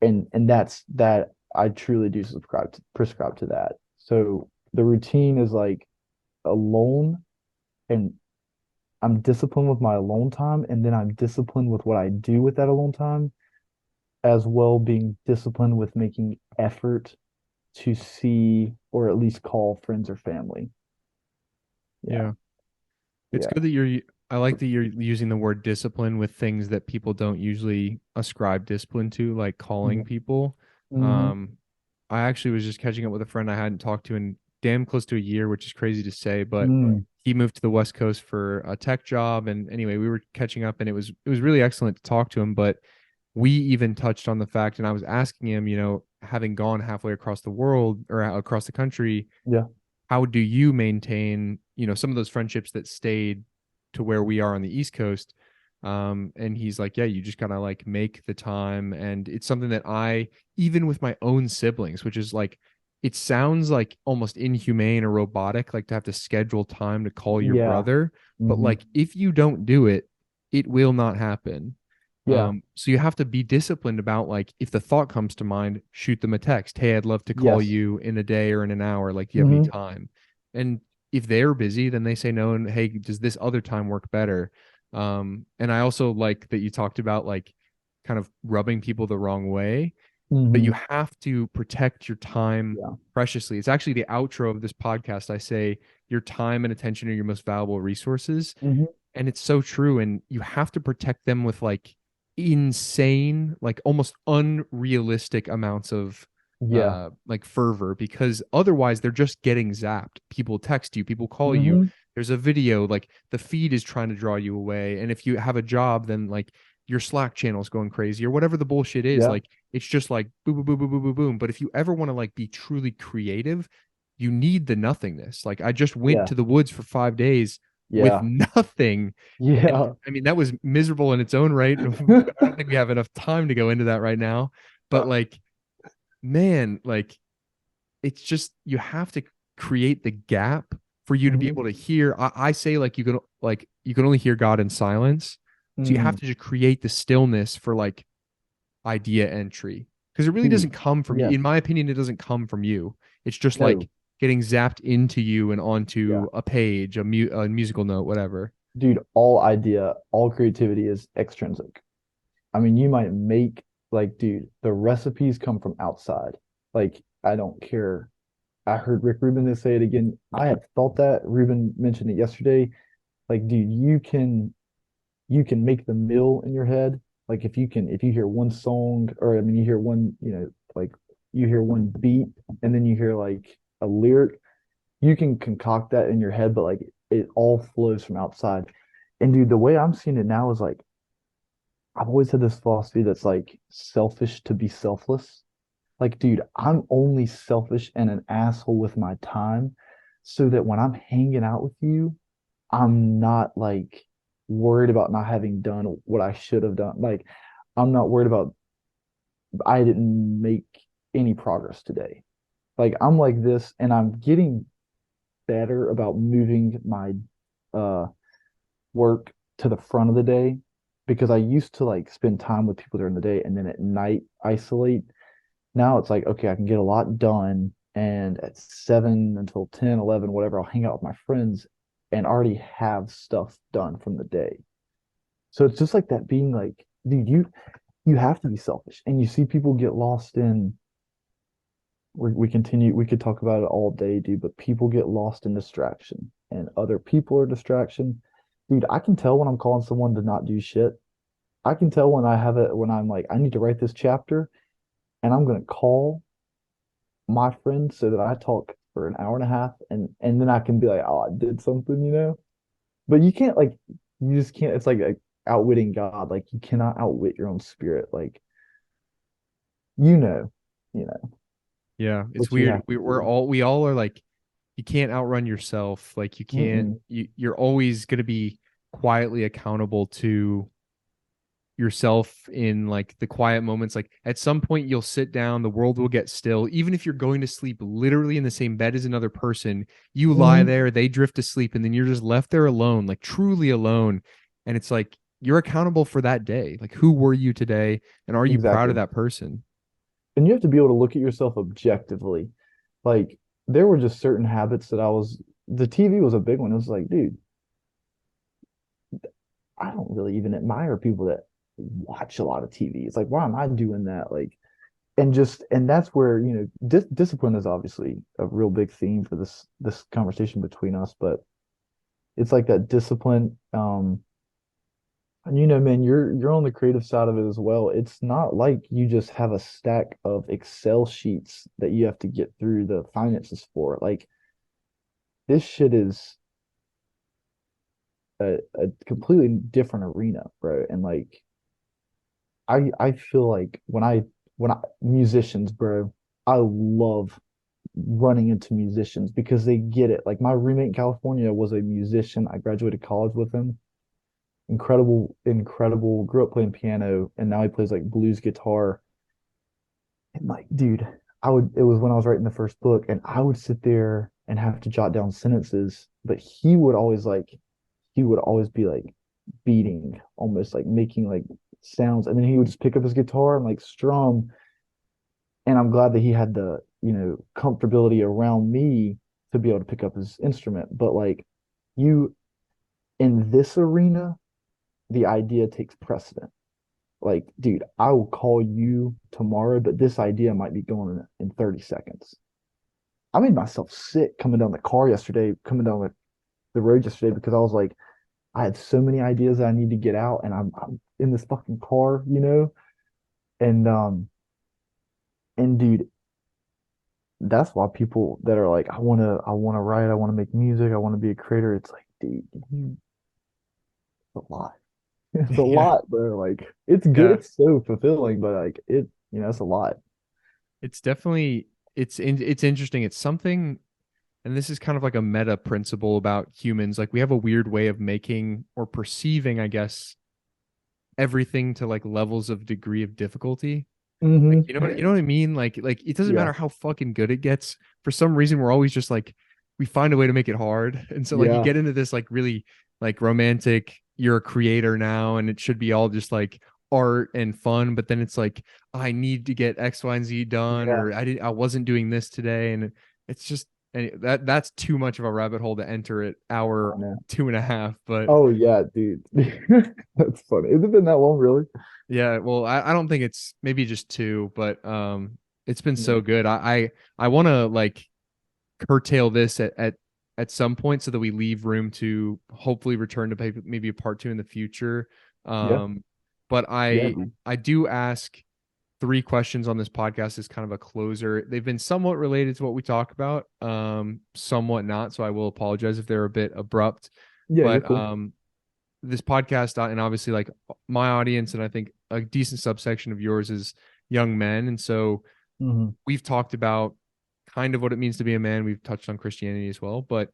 C: And that's that I truly do prescribe to that. So the routine is like alone, and I'm disciplined with my alone time, and then I'm disciplined with what I do with that alone time, as well being disciplined with making effort to see or at least call friends or family. Yeah.
B: Yeah. It's
C: Yeah.
B: good that I like that you're using the word discipline with things that people don't usually ascribe discipline to, like calling people.
C: Mm-hmm.
B: Um, I actually was just catching up with a friend I hadn't talked to in damn close to a year, which is crazy to say, but
C: Mm.
B: he moved to the West Coast for a tech job. And anyway, we were catching up and it was really excellent to talk to him. But we even touched on the fact, and I was asking him, having gone halfway across the world or across the country,
C: Yeah.
B: how do you maintain, some of those friendships that stayed to where we are on the East Coast? And he's like, yeah, you just gotta like make the time. And it's something that even with my own siblings, which is like, it sounds like almost inhumane or robotic, like to have to schedule time to call your
C: Yeah.
B: brother. But
C: Mm-hmm.
B: like, if you don't do it, it will not happen.
C: Yeah.
B: So you have to be disciplined about like if the thought comes to mind, shoot them a text. Hey, I'd love to call
C: Yes.
B: you in a day or in an hour. Like, do you have any
C: Mm-hmm.
B: time? And if they're busy, then they say no. And hey, does this other time work better? And I also like that you talked about like kind of rubbing people the wrong way, but you
C: Mm-hmm.
B: have to protect your time
C: Yeah.
B: preciously. It's actually the outro of this podcast. I say your time and attention are your most valuable resources.
C: Mm-hmm.
B: And it's so true. And you have to protect them with like insane, like almost unrealistic amounts of
C: Yeah.
B: like fervor, because otherwise they're just getting zapped. People text you, people call you,
C: Mm-hmm.
B: there's a video, like the feed is trying to draw you away. And if you have a job, then like your Slack channel is going crazy or whatever the bullshit is.
C: Yeah.
B: Like it's just like boom, boom, boom, boom, boom, boom, boom. But if you ever want to like be truly creative, you need the nothingness. Like I just went
C: Yeah.
B: to the woods for 5 days with
C: Yeah.
B: nothing. And
C: Yeah.
B: I mean, that was miserable in its own right. I don't think we have enough time to go into that right now. But like, man, like it's just you have to create the gap for you to be
C: Mm-hmm.
B: able to hear. I say you can only hear God in silence. So you have
C: Mm.
B: to just create the stillness for like idea entry. Because it really
C: Dude.
B: doesn't come from you.
C: Yes.
B: In my opinion, it doesn't come from you. It's just
C: No.
B: like getting zapped into you and
C: Yeah.
B: onto a page, a musical note, whatever.
C: Dude, all idea, all creativity is extrinsic. I mean, you might make like, dude, the recipes come from outside. Like, I don't care. I heard Rick Rubin say it again. I had thought that. Rubin mentioned it yesterday. Like, dude, you can make the meal in your head. Like if you hear one song, or I mean you hear one, like you hear one beat and then you hear like a lyric, you can concoct that in your head, but like it all flows from outside. And dude, the way I'm seeing it now is like I've always had this philosophy that's like selfish to be selfless. Like, dude, I'm only selfish and an asshole with my time so that when I'm hanging out with you, I'm not like worried about not having done what I should have done. Like, I'm not worried about I didn't make any progress today. Like, I'm like this, and I'm getting better about moving my uh work to the front of the day because I used to like spend time with people during the day and then at night isolate. Now it's like, okay, I can get a lot done. And at 7 until 10, 11, whatever, I'll hang out with my friends and already have stuff done from the day. So it's just like that being like, dude, you have to be selfish. And you see people get lost in we could talk about it all day, dude, but people get lost in distraction and other people are distraction. Dude, I can tell when I'm calling someone to not do shit. I can tell when I have it when I'm like, I need to write this chapter and I'm gonna call my friend so that I talk for an hour and a half, and then I can be like, oh, I did something, you know? But you can't like you just can't it's like outwitting God. Like you cannot outwit your own spirit. Like you know, you know
B: Yeah, it's
C: what you
B: weird.
C: have to do.
B: We all are like, you can't outrun yourself. Like you can't,
C: Mm-mm.
B: you're always going to be quietly accountable to yourself in like the quiet moments. Like at some point you'll sit down, the world will get still. Even if you're going to sleep literally in the same bed as another person, you lie
C: Hmm.
B: there, they drift to sleep, and then you're just left there alone, like truly alone. And it's like you're accountable for that day. Like who were you today? And are you proud of
C: Exactly.
B: that person?
C: And you have to be able to look at yourself objectively. Like there were just certain habits that the TV was a big one. It was like, dude, I don't really even admire people that watch a lot of TV. It's like, why am I doing that? Like, and that's where, you know, discipline is obviously a real big theme for this conversation between us, but it's like that discipline. And you know, man, you're on the creative side of it as well. It's not like you just have a stack of Excel sheets that you have to get through the finances for. Like this shit is a completely different arena, bro. And like I feel like when I musicians, bro, I love running into musicians because they get it. Like my roommate in California was a musician. I graduated college with him. Incredible, incredible. Grew up playing piano, and now he plays like blues guitar. And like, dude, it was when I was writing the first book, and I would sit there and have to jot down sentences, but he would always be like beating, almost like making like sounds, and then he would just pick up his guitar and like strum. And I'm glad that he had the, you know, comfortability around me to be able to pick up his instrument. But like you in this arena, the idea takes precedent. Like, dude, I will call you tomorrow, but this idea might be going in 30 seconds. I made myself sick coming down the road yesterday because I was like, I had so many ideas that I need to get out, and I'm in this fucking car, you know? And and dude, that's why people that are like, I wanna write, I wanna make music, I wanna be a creator. It's like, dude, it's a lot. It's a
B: Yeah.
C: lot, bro. Like it's good,
B: Yeah.
C: it's so fulfilling, but like you know, it's a lot.
B: It's definitely it's interesting. It's something, and this is kind of like a meta principle about humans. Like we have a weird way of making or perceiving, I guess, everything to like levels of degree of difficulty. Like
C: Hmm.
B: you know what I mean? Like it doesn't
C: Yeah.
B: matter how fucking good it gets. For some reason, we're always just like we find a way to make it hard. And so like you
C: Yeah.
B: get into this like really like romantic, you're a creator now, and it should be all just like art and fun. But then it's like I need to get X, Y, and Z done,
C: Yeah.
B: or I wasn't doing this today, and it's just and that's too much of a rabbit hole to enter at
C: I
B: hour
C: know.
B: 2.5. But
C: Oh yeah, dude. That's funny. Has it been that long, really?
B: yeah, well, I don't think it's maybe just two, but it's been
C: Yeah.
B: so good. I want to like curtail this at some point so that we leave room to hopefully return to maybe a part two in the future.
C: Yeah.
B: Um, but
C: Yeah, dude.
B: I do ask three questions on this podcast as kind of a closer. They've been somewhat related to what we talk about, somewhat not. So I will apologize if they're a bit abrupt.
C: Yeah, you're
B: But
C: cool.
B: this podcast and obviously like my audience and I think a decent subsection of yours is young men, and so
C: Hmm.
B: we've talked about kind of what it means to be a man. We've touched on Christianity as well, but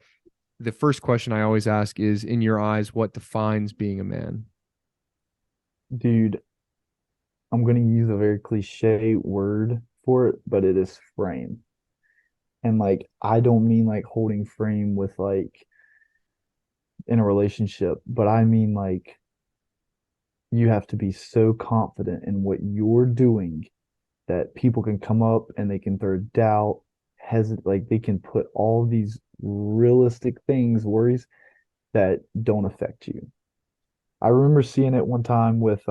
B: the first question I always ask is, in your eyes, what defines being a man?
C: Dude, I'm gonna use a very cliche word for it, but it is frame. And like I don't mean like holding frame with like in a relationship, but I mean like you have to be so confident in what you're doing that people can come up and they can throw doubt, hesitate, like they can put all these realistic things, worries that don't affect you. I remember seeing it one time with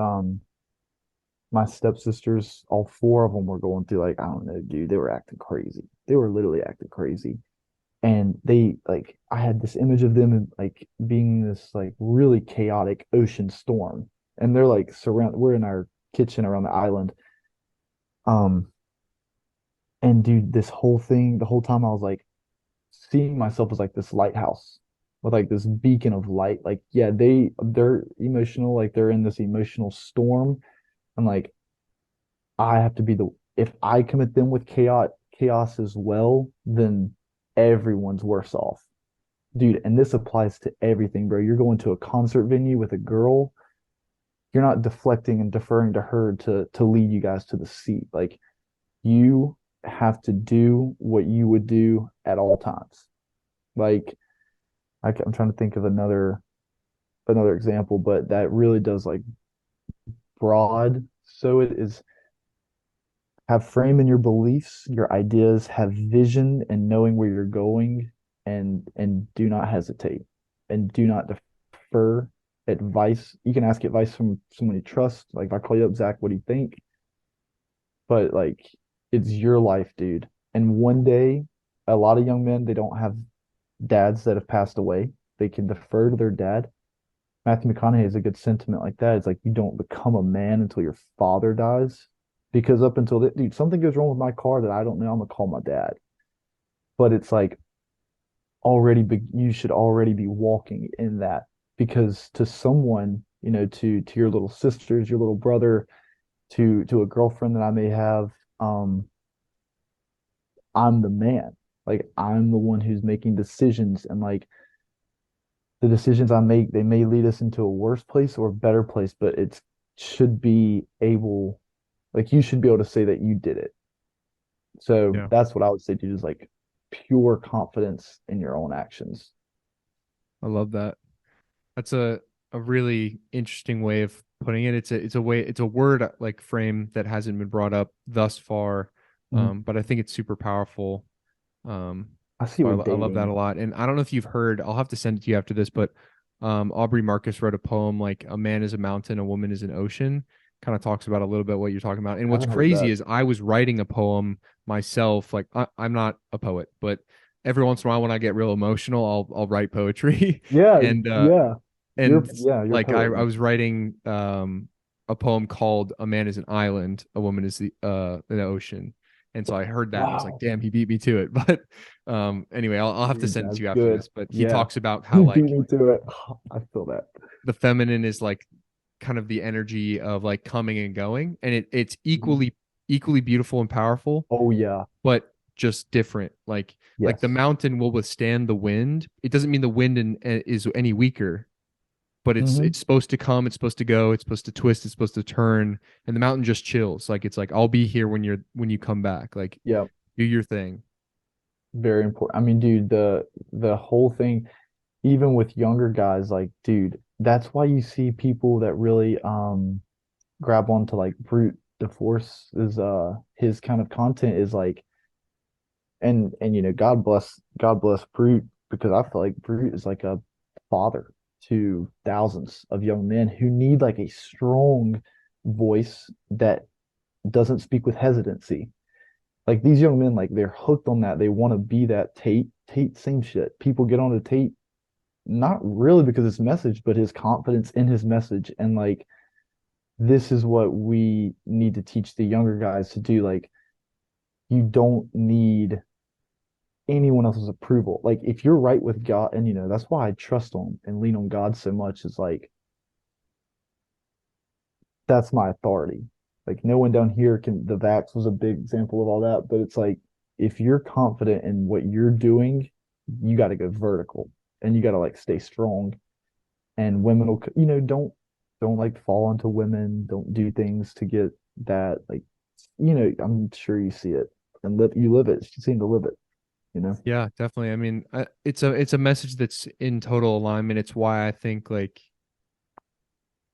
C: my stepsisters. All four of them were going through like, I don't know, dude, they were acting crazy. They were literally acting crazy. And they like I had this image of them like being this like really chaotic ocean storm. And they're like we're in our kitchen around the island. Um, and dude, this whole thing, the whole time I was like, seeing myself as like this lighthouse with like this beacon of light. Like, yeah, they're emotional, like they're in this emotional storm, and like I have to be the if I commit them with chaos as well, then everyone's worse off. Dude, and this applies to everything, bro. You're going to a concert venue with a girl, you're not deflecting and deferring to her to lead you guys to the seat. Like you have to do what you would do at all times. Like I'm trying to think of another example, but that really does like broad. So it is have frame in your beliefs, your ideas, have vision and knowing where you're going, and do not hesitate and do not defer advice. You can ask advice from someone you trust. Like if I call you up, Zach, what do you think? But like it's your life, dude. And one day, a lot of young men, they don't have dads that have passed away. They can defer to their dad. Matthew McConaughey is a good sentiment like that. It's like you don't become a man until your father dies. Because up until that, dude, something goes wrong with my car that I don't know, I'm gonna call my dad. But it's like you should already be walking in that because to someone, to your little sisters, your little brother, to a girlfriend that I may have, I'm the man. Like I'm the one who's making decisions, and like the decisions I make, they may lead us into a worse place or a better place, but it should be able, like you should be able to say that you did it. So
B: Yeah.
C: that's what I would say, dude, is like pure confidence in your own actions.
B: I love that. That's a really interesting way of putting it. It's a word like frame that hasn't been brought up thus far.
C: Mhm.
B: But I think it's super powerful. Um,
C: I see
B: so
C: with
B: I love that a
C: dating.
B: lot. And I don't know if you've heard, I'll have to send it to you after this, but Aubrey Marcus wrote a poem like a man is a mountain, a woman is an ocean. Kind of talks about a little bit what you're talking about. And
C: I
B: what's
C: haven't heard
B: crazy
C: that.
B: is I was writing a poem myself. Like I'm not a poet, but every once in a while when I get real emotional, I'll write poetry.
C: Yeah,
B: and
C: yeah.
B: and
C: You're a
B: like
C: poet,
B: I
C: man.
B: was writing a poem called "A Man Is an Island, a Woman is the Ocean," and so I heard that and I was like,
C: Wow.
B: "Damn, he beat me to it." But anyway, I'll have to
C: Dude,
B: send it to
C: that's
B: you after
C: good.
B: this. But he
C: Yeah.
B: talks about how
C: You beat
B: like
C: me to it. I feel that.
B: the feminine is like kind of the energy of like coming and going, and it's
C: Mhm.
B: equally beautiful and powerful,
C: Oh yeah.
B: but just different. Like the
C: Yes.
B: mountain will withstand the wind. It doesn't mean the wind is any weaker, but
C: Hmm.
B: it's supposed to come, it's supposed to go, it's supposed to twist, it's supposed to turn, and the mountain just chills. Like it's like I'll be here when you come back. Like
C: Yeah.
B: do your thing.
C: Very important. I mean, dude, the whole thing, even with younger guys, like, dude, that's why you see people that really grab onto like brute divorce is his kind of content is like and God bless Brute because I feel like Brute is like a father to thousands of young men who need like a strong voice that doesn't speak with hesitancy. Like these young men, like they're hooked on that. They want to be that Tate. Tate, same shit. People get on to Tate not really because his message, but his confidence in his message. And like this is what we need to teach the younger guys to do. Like you don't need anyone else's approval. Like if you're right with God, and that's why I trust on and lean on God so much, is like that's my authority. Like no one down here can the vax was a big example of all that, but it's like if you're confident in what you're doing, you got to go vertical and you got to like stay strong. And women will, don't like fall into women, don't do things to get that like I'm sure you see it and live it. You seem to live it, you know.
B: Yeah, definitely. I mean, it's a message that's in total alignment. It's why I think like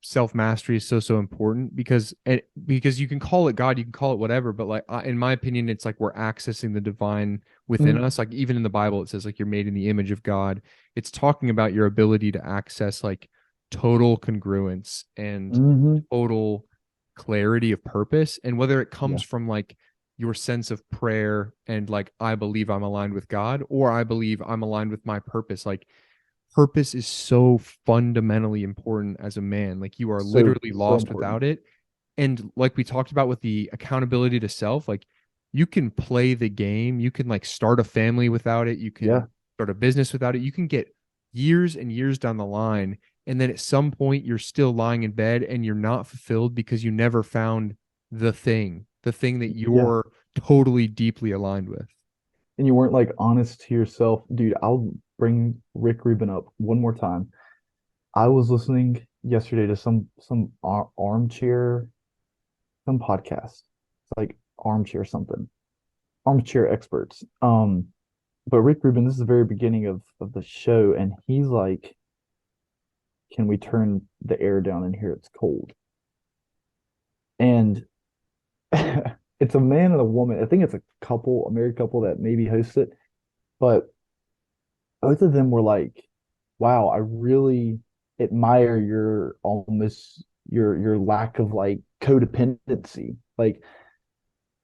B: self mastery is so important because you can call it God, you can call it whatever, but like in my opinion, it's like we're accessing the divine within
C: Mm,
B: us. Like even in the Bible, it says like you're made in the image of God. It's talking about your ability to access like total congruence and
C: hmm.
B: total clarity of purpose, and whether it
C: Yeah.
B: comes from like your sense of prayer and like I believe I'm aligned with God, or I believe I'm aligned with my purpose. Like purpose is so fundamentally important as a man. Like you are
C: So
B: literally
C: so
B: lost
C: important.
B: without it. And like we talked about with the accountability to self, like you can play the game. You can like start a family without it. You
C: Yeah.
B: can start a business without it. You can get years and years down the line. And then at some point, you're still lying in bed and you're not fulfilled because you never found the thing that
C: Yeah.
B: you're totally deeply aligned with.
C: And you weren't like honest to yourself. Dude, I'll bring Rick Rubin up one more time. I was listening yesterday to some armchair, some podcast. It's like armchair something. Armchair experts. But Rick Rubin, this is the very beginning of the show, and he's like, "Can we turn the air down in here? It's cold." And it's a man and a woman. I think it's a couple, a married couple that maybe hosts it, but both of them were like, "Wow, I really admire your almost your lack of like codependency." Like,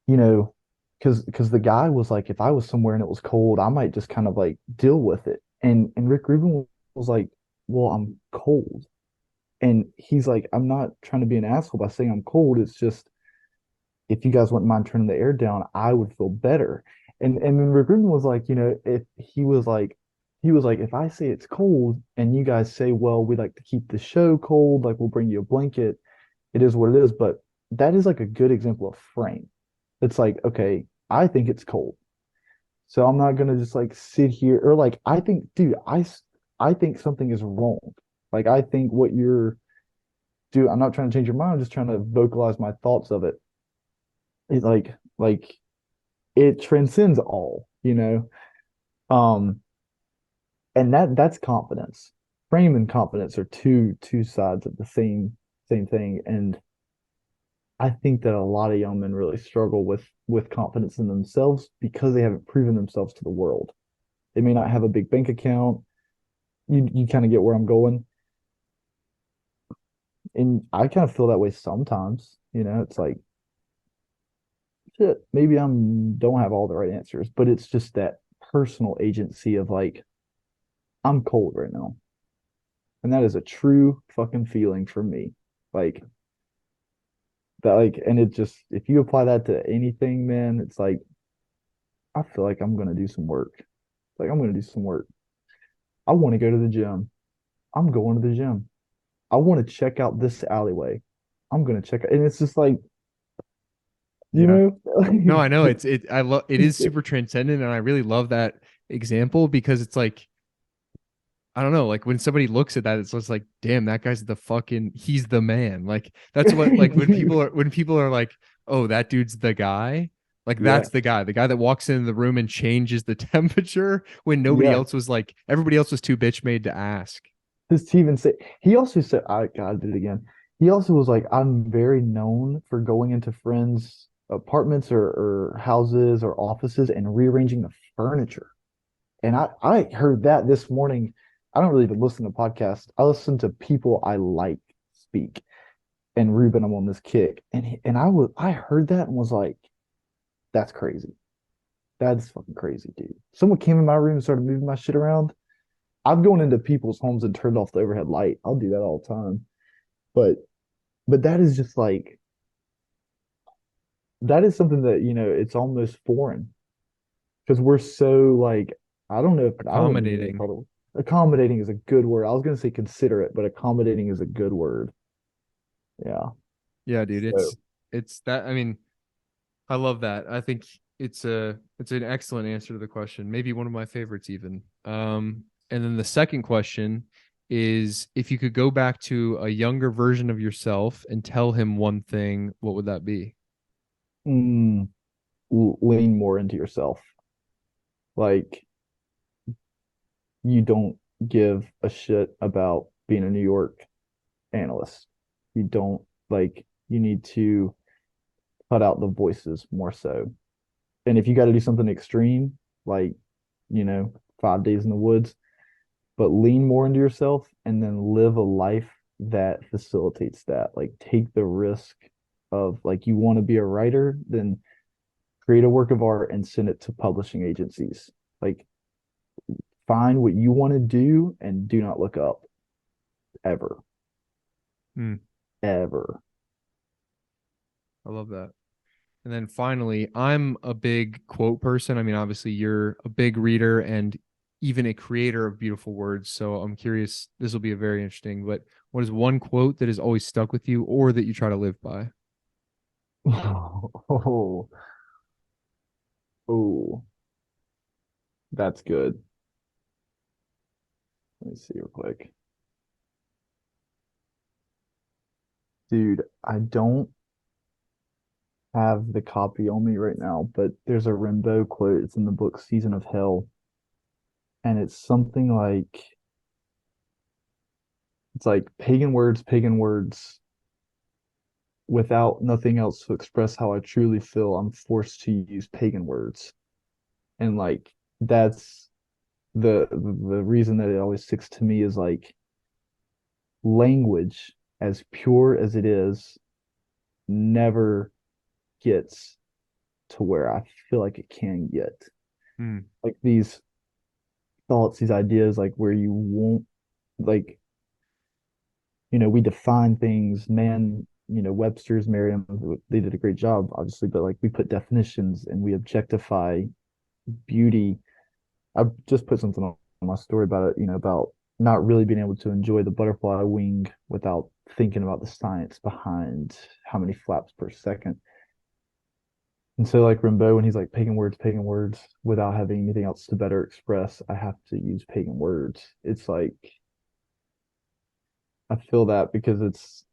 C: you know, because the guy was like, if I was somewhere and it was cold, I might just kind of like deal with it. And Rick Rubin was like, well, I'm cold. And he's like, I'm not trying to be an asshole by saying I'm cold. It's just if you guys wouldn't mind turning the air down, I would feel better. And then Rick Rubin was like, if he was like, if I say it's cold and you guys say, well, we like to keep the show cold, like we'll bring you a blanket, it is what it is. But that is like a good example of frame. It's like, okay, I think it's cold. So I'm not gonna just like sit here or like I think, dude, I think something is wrong. Like I think what you're doing, I'm not trying to change your mind, I'm just trying to vocalize my thoughts of it. It like it transcends all. Um, and that's confidence. Frame and confidence are two sides of the same thing. And I think that a lot of young men really struggle with confidence in themselves because they haven't proven themselves to the world. They may not have a big bank account. You kind of get where I'm going. And I kind of feel that way sometimes. It's like shit, maybe don't have all the right answers, but it's just that personal agency of like, I'm cold right now. And that is a true fucking feeling for me. Like that, like, and it just, if you apply that to anything, man, it's like, I feel like I'm gonna do some work. Like I'm gonna do some work. I want to go to the gym. I'm going to the gym. I want to check out this alleyway. I'm gonna check it. And it's just like, you
B: Yeah.
C: know,
B: No, I know I love it is super transcendent and I really love that example because it's like I don't know, like when somebody looks at that, it's just like, damn, that guy's he's the man. Like that's what like when people are like, oh, that dude's the guy, like
C: yeah,
B: that's the guy that walks into the room and changes the temperature when nobody
C: yeah.
B: else was like everybody else was too bitch made to ask.
C: Does he even say he also said I God did it again. He also was like, I'm very known for going into friends' apartments or houses or offices and rearranging the furniture. And I heard that this morning. I don't really even listen to podcasts. I listen to people I like speak. And Ruben, I'm on this kick. And I heard that and was like, that's crazy. That's fucking crazy, dude. Someone came in my room and started moving my shit around. I've gone into people's homes and turned off the overhead light. I'll do that all the time. But but that is just like that is something that, it's almost foreign because we're so like I wouldn't even really
B: Accommodating.
C: call it accommodating is a good word. I was gonna say considerate, but accommodating is a good word. Yeah.
B: Yeah, dude,
C: So
B: it's that I mean, I love that. I think it's an excellent answer to the question. Maybe one of my favorites even. And then the second question is if you could go back to a younger version of yourself and tell him one thing, what would that be?
C: mm, lean more into yourself. Like you don't give a shit about being a New York analyst. You don't like you need to cut out the voices more so. And if you got to do something extreme, like, 5 days in the woods, but lean more into yourself and then live a life that facilitates that. Like, take the risk of, like, you want to be a writer, then create a work of art and send it to publishing agencies. Like, find what you want to do and do not look up ever,
B: Hmm,
C: ever.
B: I love that. And then finally, I'm a big quote person. I mean, obviously, you're a big reader and even a creator of beautiful words. So I'm curious, this will be a very interesting, but what is one quote that has always stuck with you or that you try to live by?
C: Oh, oh, that's good. Let me see real quick. Dude, I don't have the copy on me right now, but there's a Rimbaud quote. It's in the book Season of Hell, and it's something like it's like pagan words, without nothing else to express how I truly feel, I'm forced to use pagan words. And like that's the reason that it always sticks to me is like language, as pure as it is, never gets to where I feel like it can get.
B: Hmm.
C: Like these thoughts, these ideas, like where you won't like, we define things, man, Webster's, Merriam, they did a great job, obviously, but like we put definitions and we objectify beauty. I just put something on my story about it, about not really being able to enjoy the butterfly wing without thinking about the science behind how many flaps per second. And so, like Rimbaud, when he's like pagan words, without having anything else to better express, I have to use pagan words. It's like I feel that because it's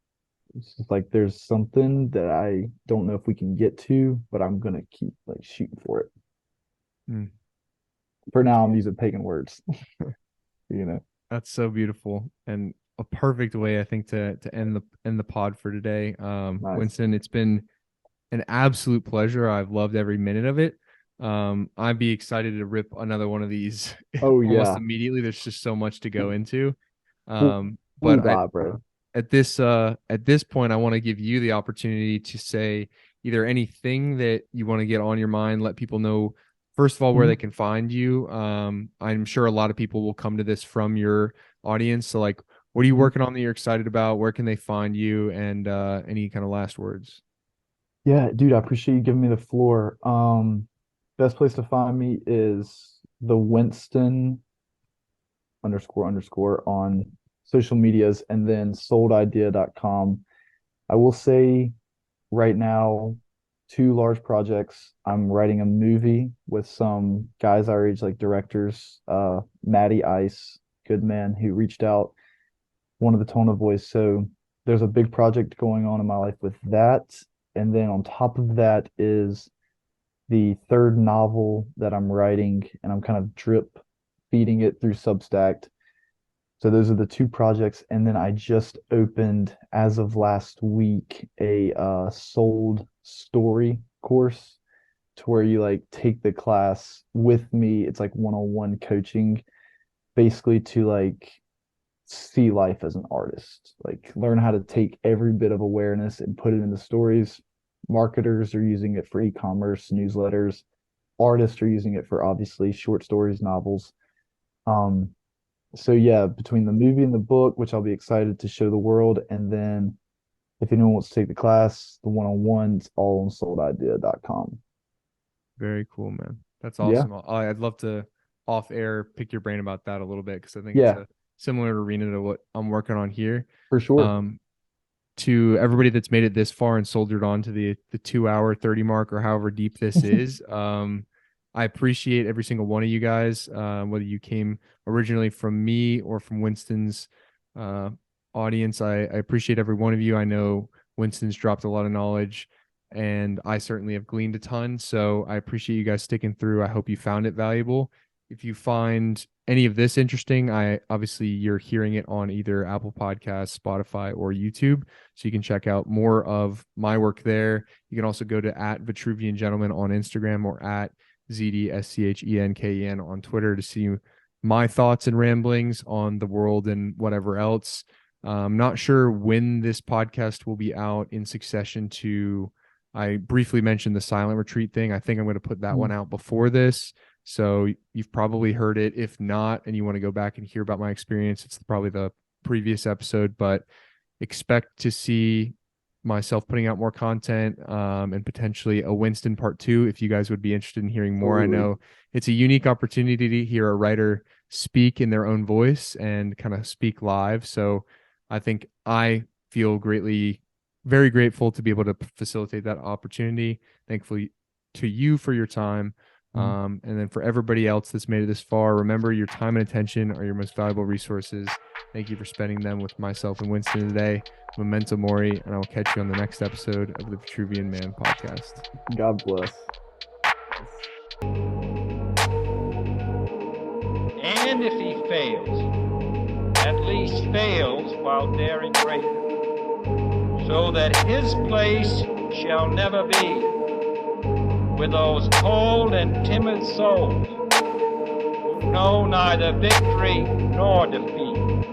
C: just like there's something that I don't know if we can get to, but I'm gonna keep like shooting for it.
B: Hmm.
C: For now, I'm using pagan words, you know.
B: That's so beautiful and a perfect way, I think, to end the pod for today.
C: Nice.
B: Winston, it's been an absolute pleasure. I've loved every minute of it. I'd be excited to rip another one of these
C: Oh
B: almost
C: yeah.
B: immediately. There's just so much to go into.
C: Flew,
B: But
C: flew by, bro.
B: at this point, I want to give you the opportunity to say either anything that you want to get on your mind, let people know first of all where
C: Mhm.
B: they can find you. I'm sure a lot of people will come to this from your audience. So like, what are you
C: Mhm.
B: working on that you're excited about? Where can they find you? And any kind of last words?
C: Yeah, dude, I appreciate you giving me the floor. Best place to find me is the Winston __ on social medias and then soldidea.com. I will say right now, two large projects. I'm writing a movie with some guys our age, like directors, Matty Ice, good man, who reached out, one of the tone of voice. So there's a big project going on in my life with that. And then on top of that is the third novel that I'm writing, and I'm kind of drip feeding it through Substack. So those are the two projects. And then I just opened, as of last week, a sold story course to where you like take the class with me. It's like one-on-one coaching, basically to like see life as an artist, like learn how to take every bit of awareness and put it into stories. Marketers are using it for e-commerce, newsletters. Artists are using it for obviously short stories, novels. Um, so yeah, between the movie and the book, which I'll be excited to show the world, and then if anyone wants to take the class, the one-on-one, it's all on soldidea.com.
B: Very cool, man. That's
C: Yeah,
B: awesome. I'd love to off air pick your brain about that a little bit because I think it's
C: yeah,
B: a similar arena to what I'm working on here.
C: for sure.
B: Um, to everybody that's made it this far and soldiered on to the 2 hour 30 mark or however deep this is, I appreciate every single one of you guys, whether you came originally from me or from Winston's uh, audience. I appreciate every one of you. I know Winston's dropped a lot of knowledge and I certainly have gleaned a ton. So I appreciate you guys sticking through. I hope you found it valuable. If you find any of this interesting, I obviously you're hearing it on either Apple Podcasts, Spotify, or YouTube. So you can check out more of my work there. You can also go to at Vitruvian Gentleman on Instagram or at ZDSCHENKEN on Twitter to see my thoughts and ramblings on the world and whatever else. I'm not sure when this podcast will be out in succession to. I briefly mentioned the silent retreat thing. I think I'm going to put that one out before this. So you've probably heard it. If not, and you want to go back and hear about my experience, it's probably the previous episode, but expect to see myself putting out more content, and potentially a Winston part 2 if you guys would be interested in hearing more.
C: Totally.
B: I know it's a unique opportunity to hear a writer speak in their own voice and kind of speak live. So I think I feel very grateful to be able to facilitate that opportunity. Thankfully to you for your time. And then for everybody else that's made it this far, remember your time and attention are your most valuable resources. Thank you for spending them with myself and Winston today. Memento Mori, and I will catch you on the next episode of the Vitruvian Man podcast.
C: God bless.
A: And if he fails, at least fails while daring greater, so that his place shall never be with those cold and timid souls who know neither victory nor defeat.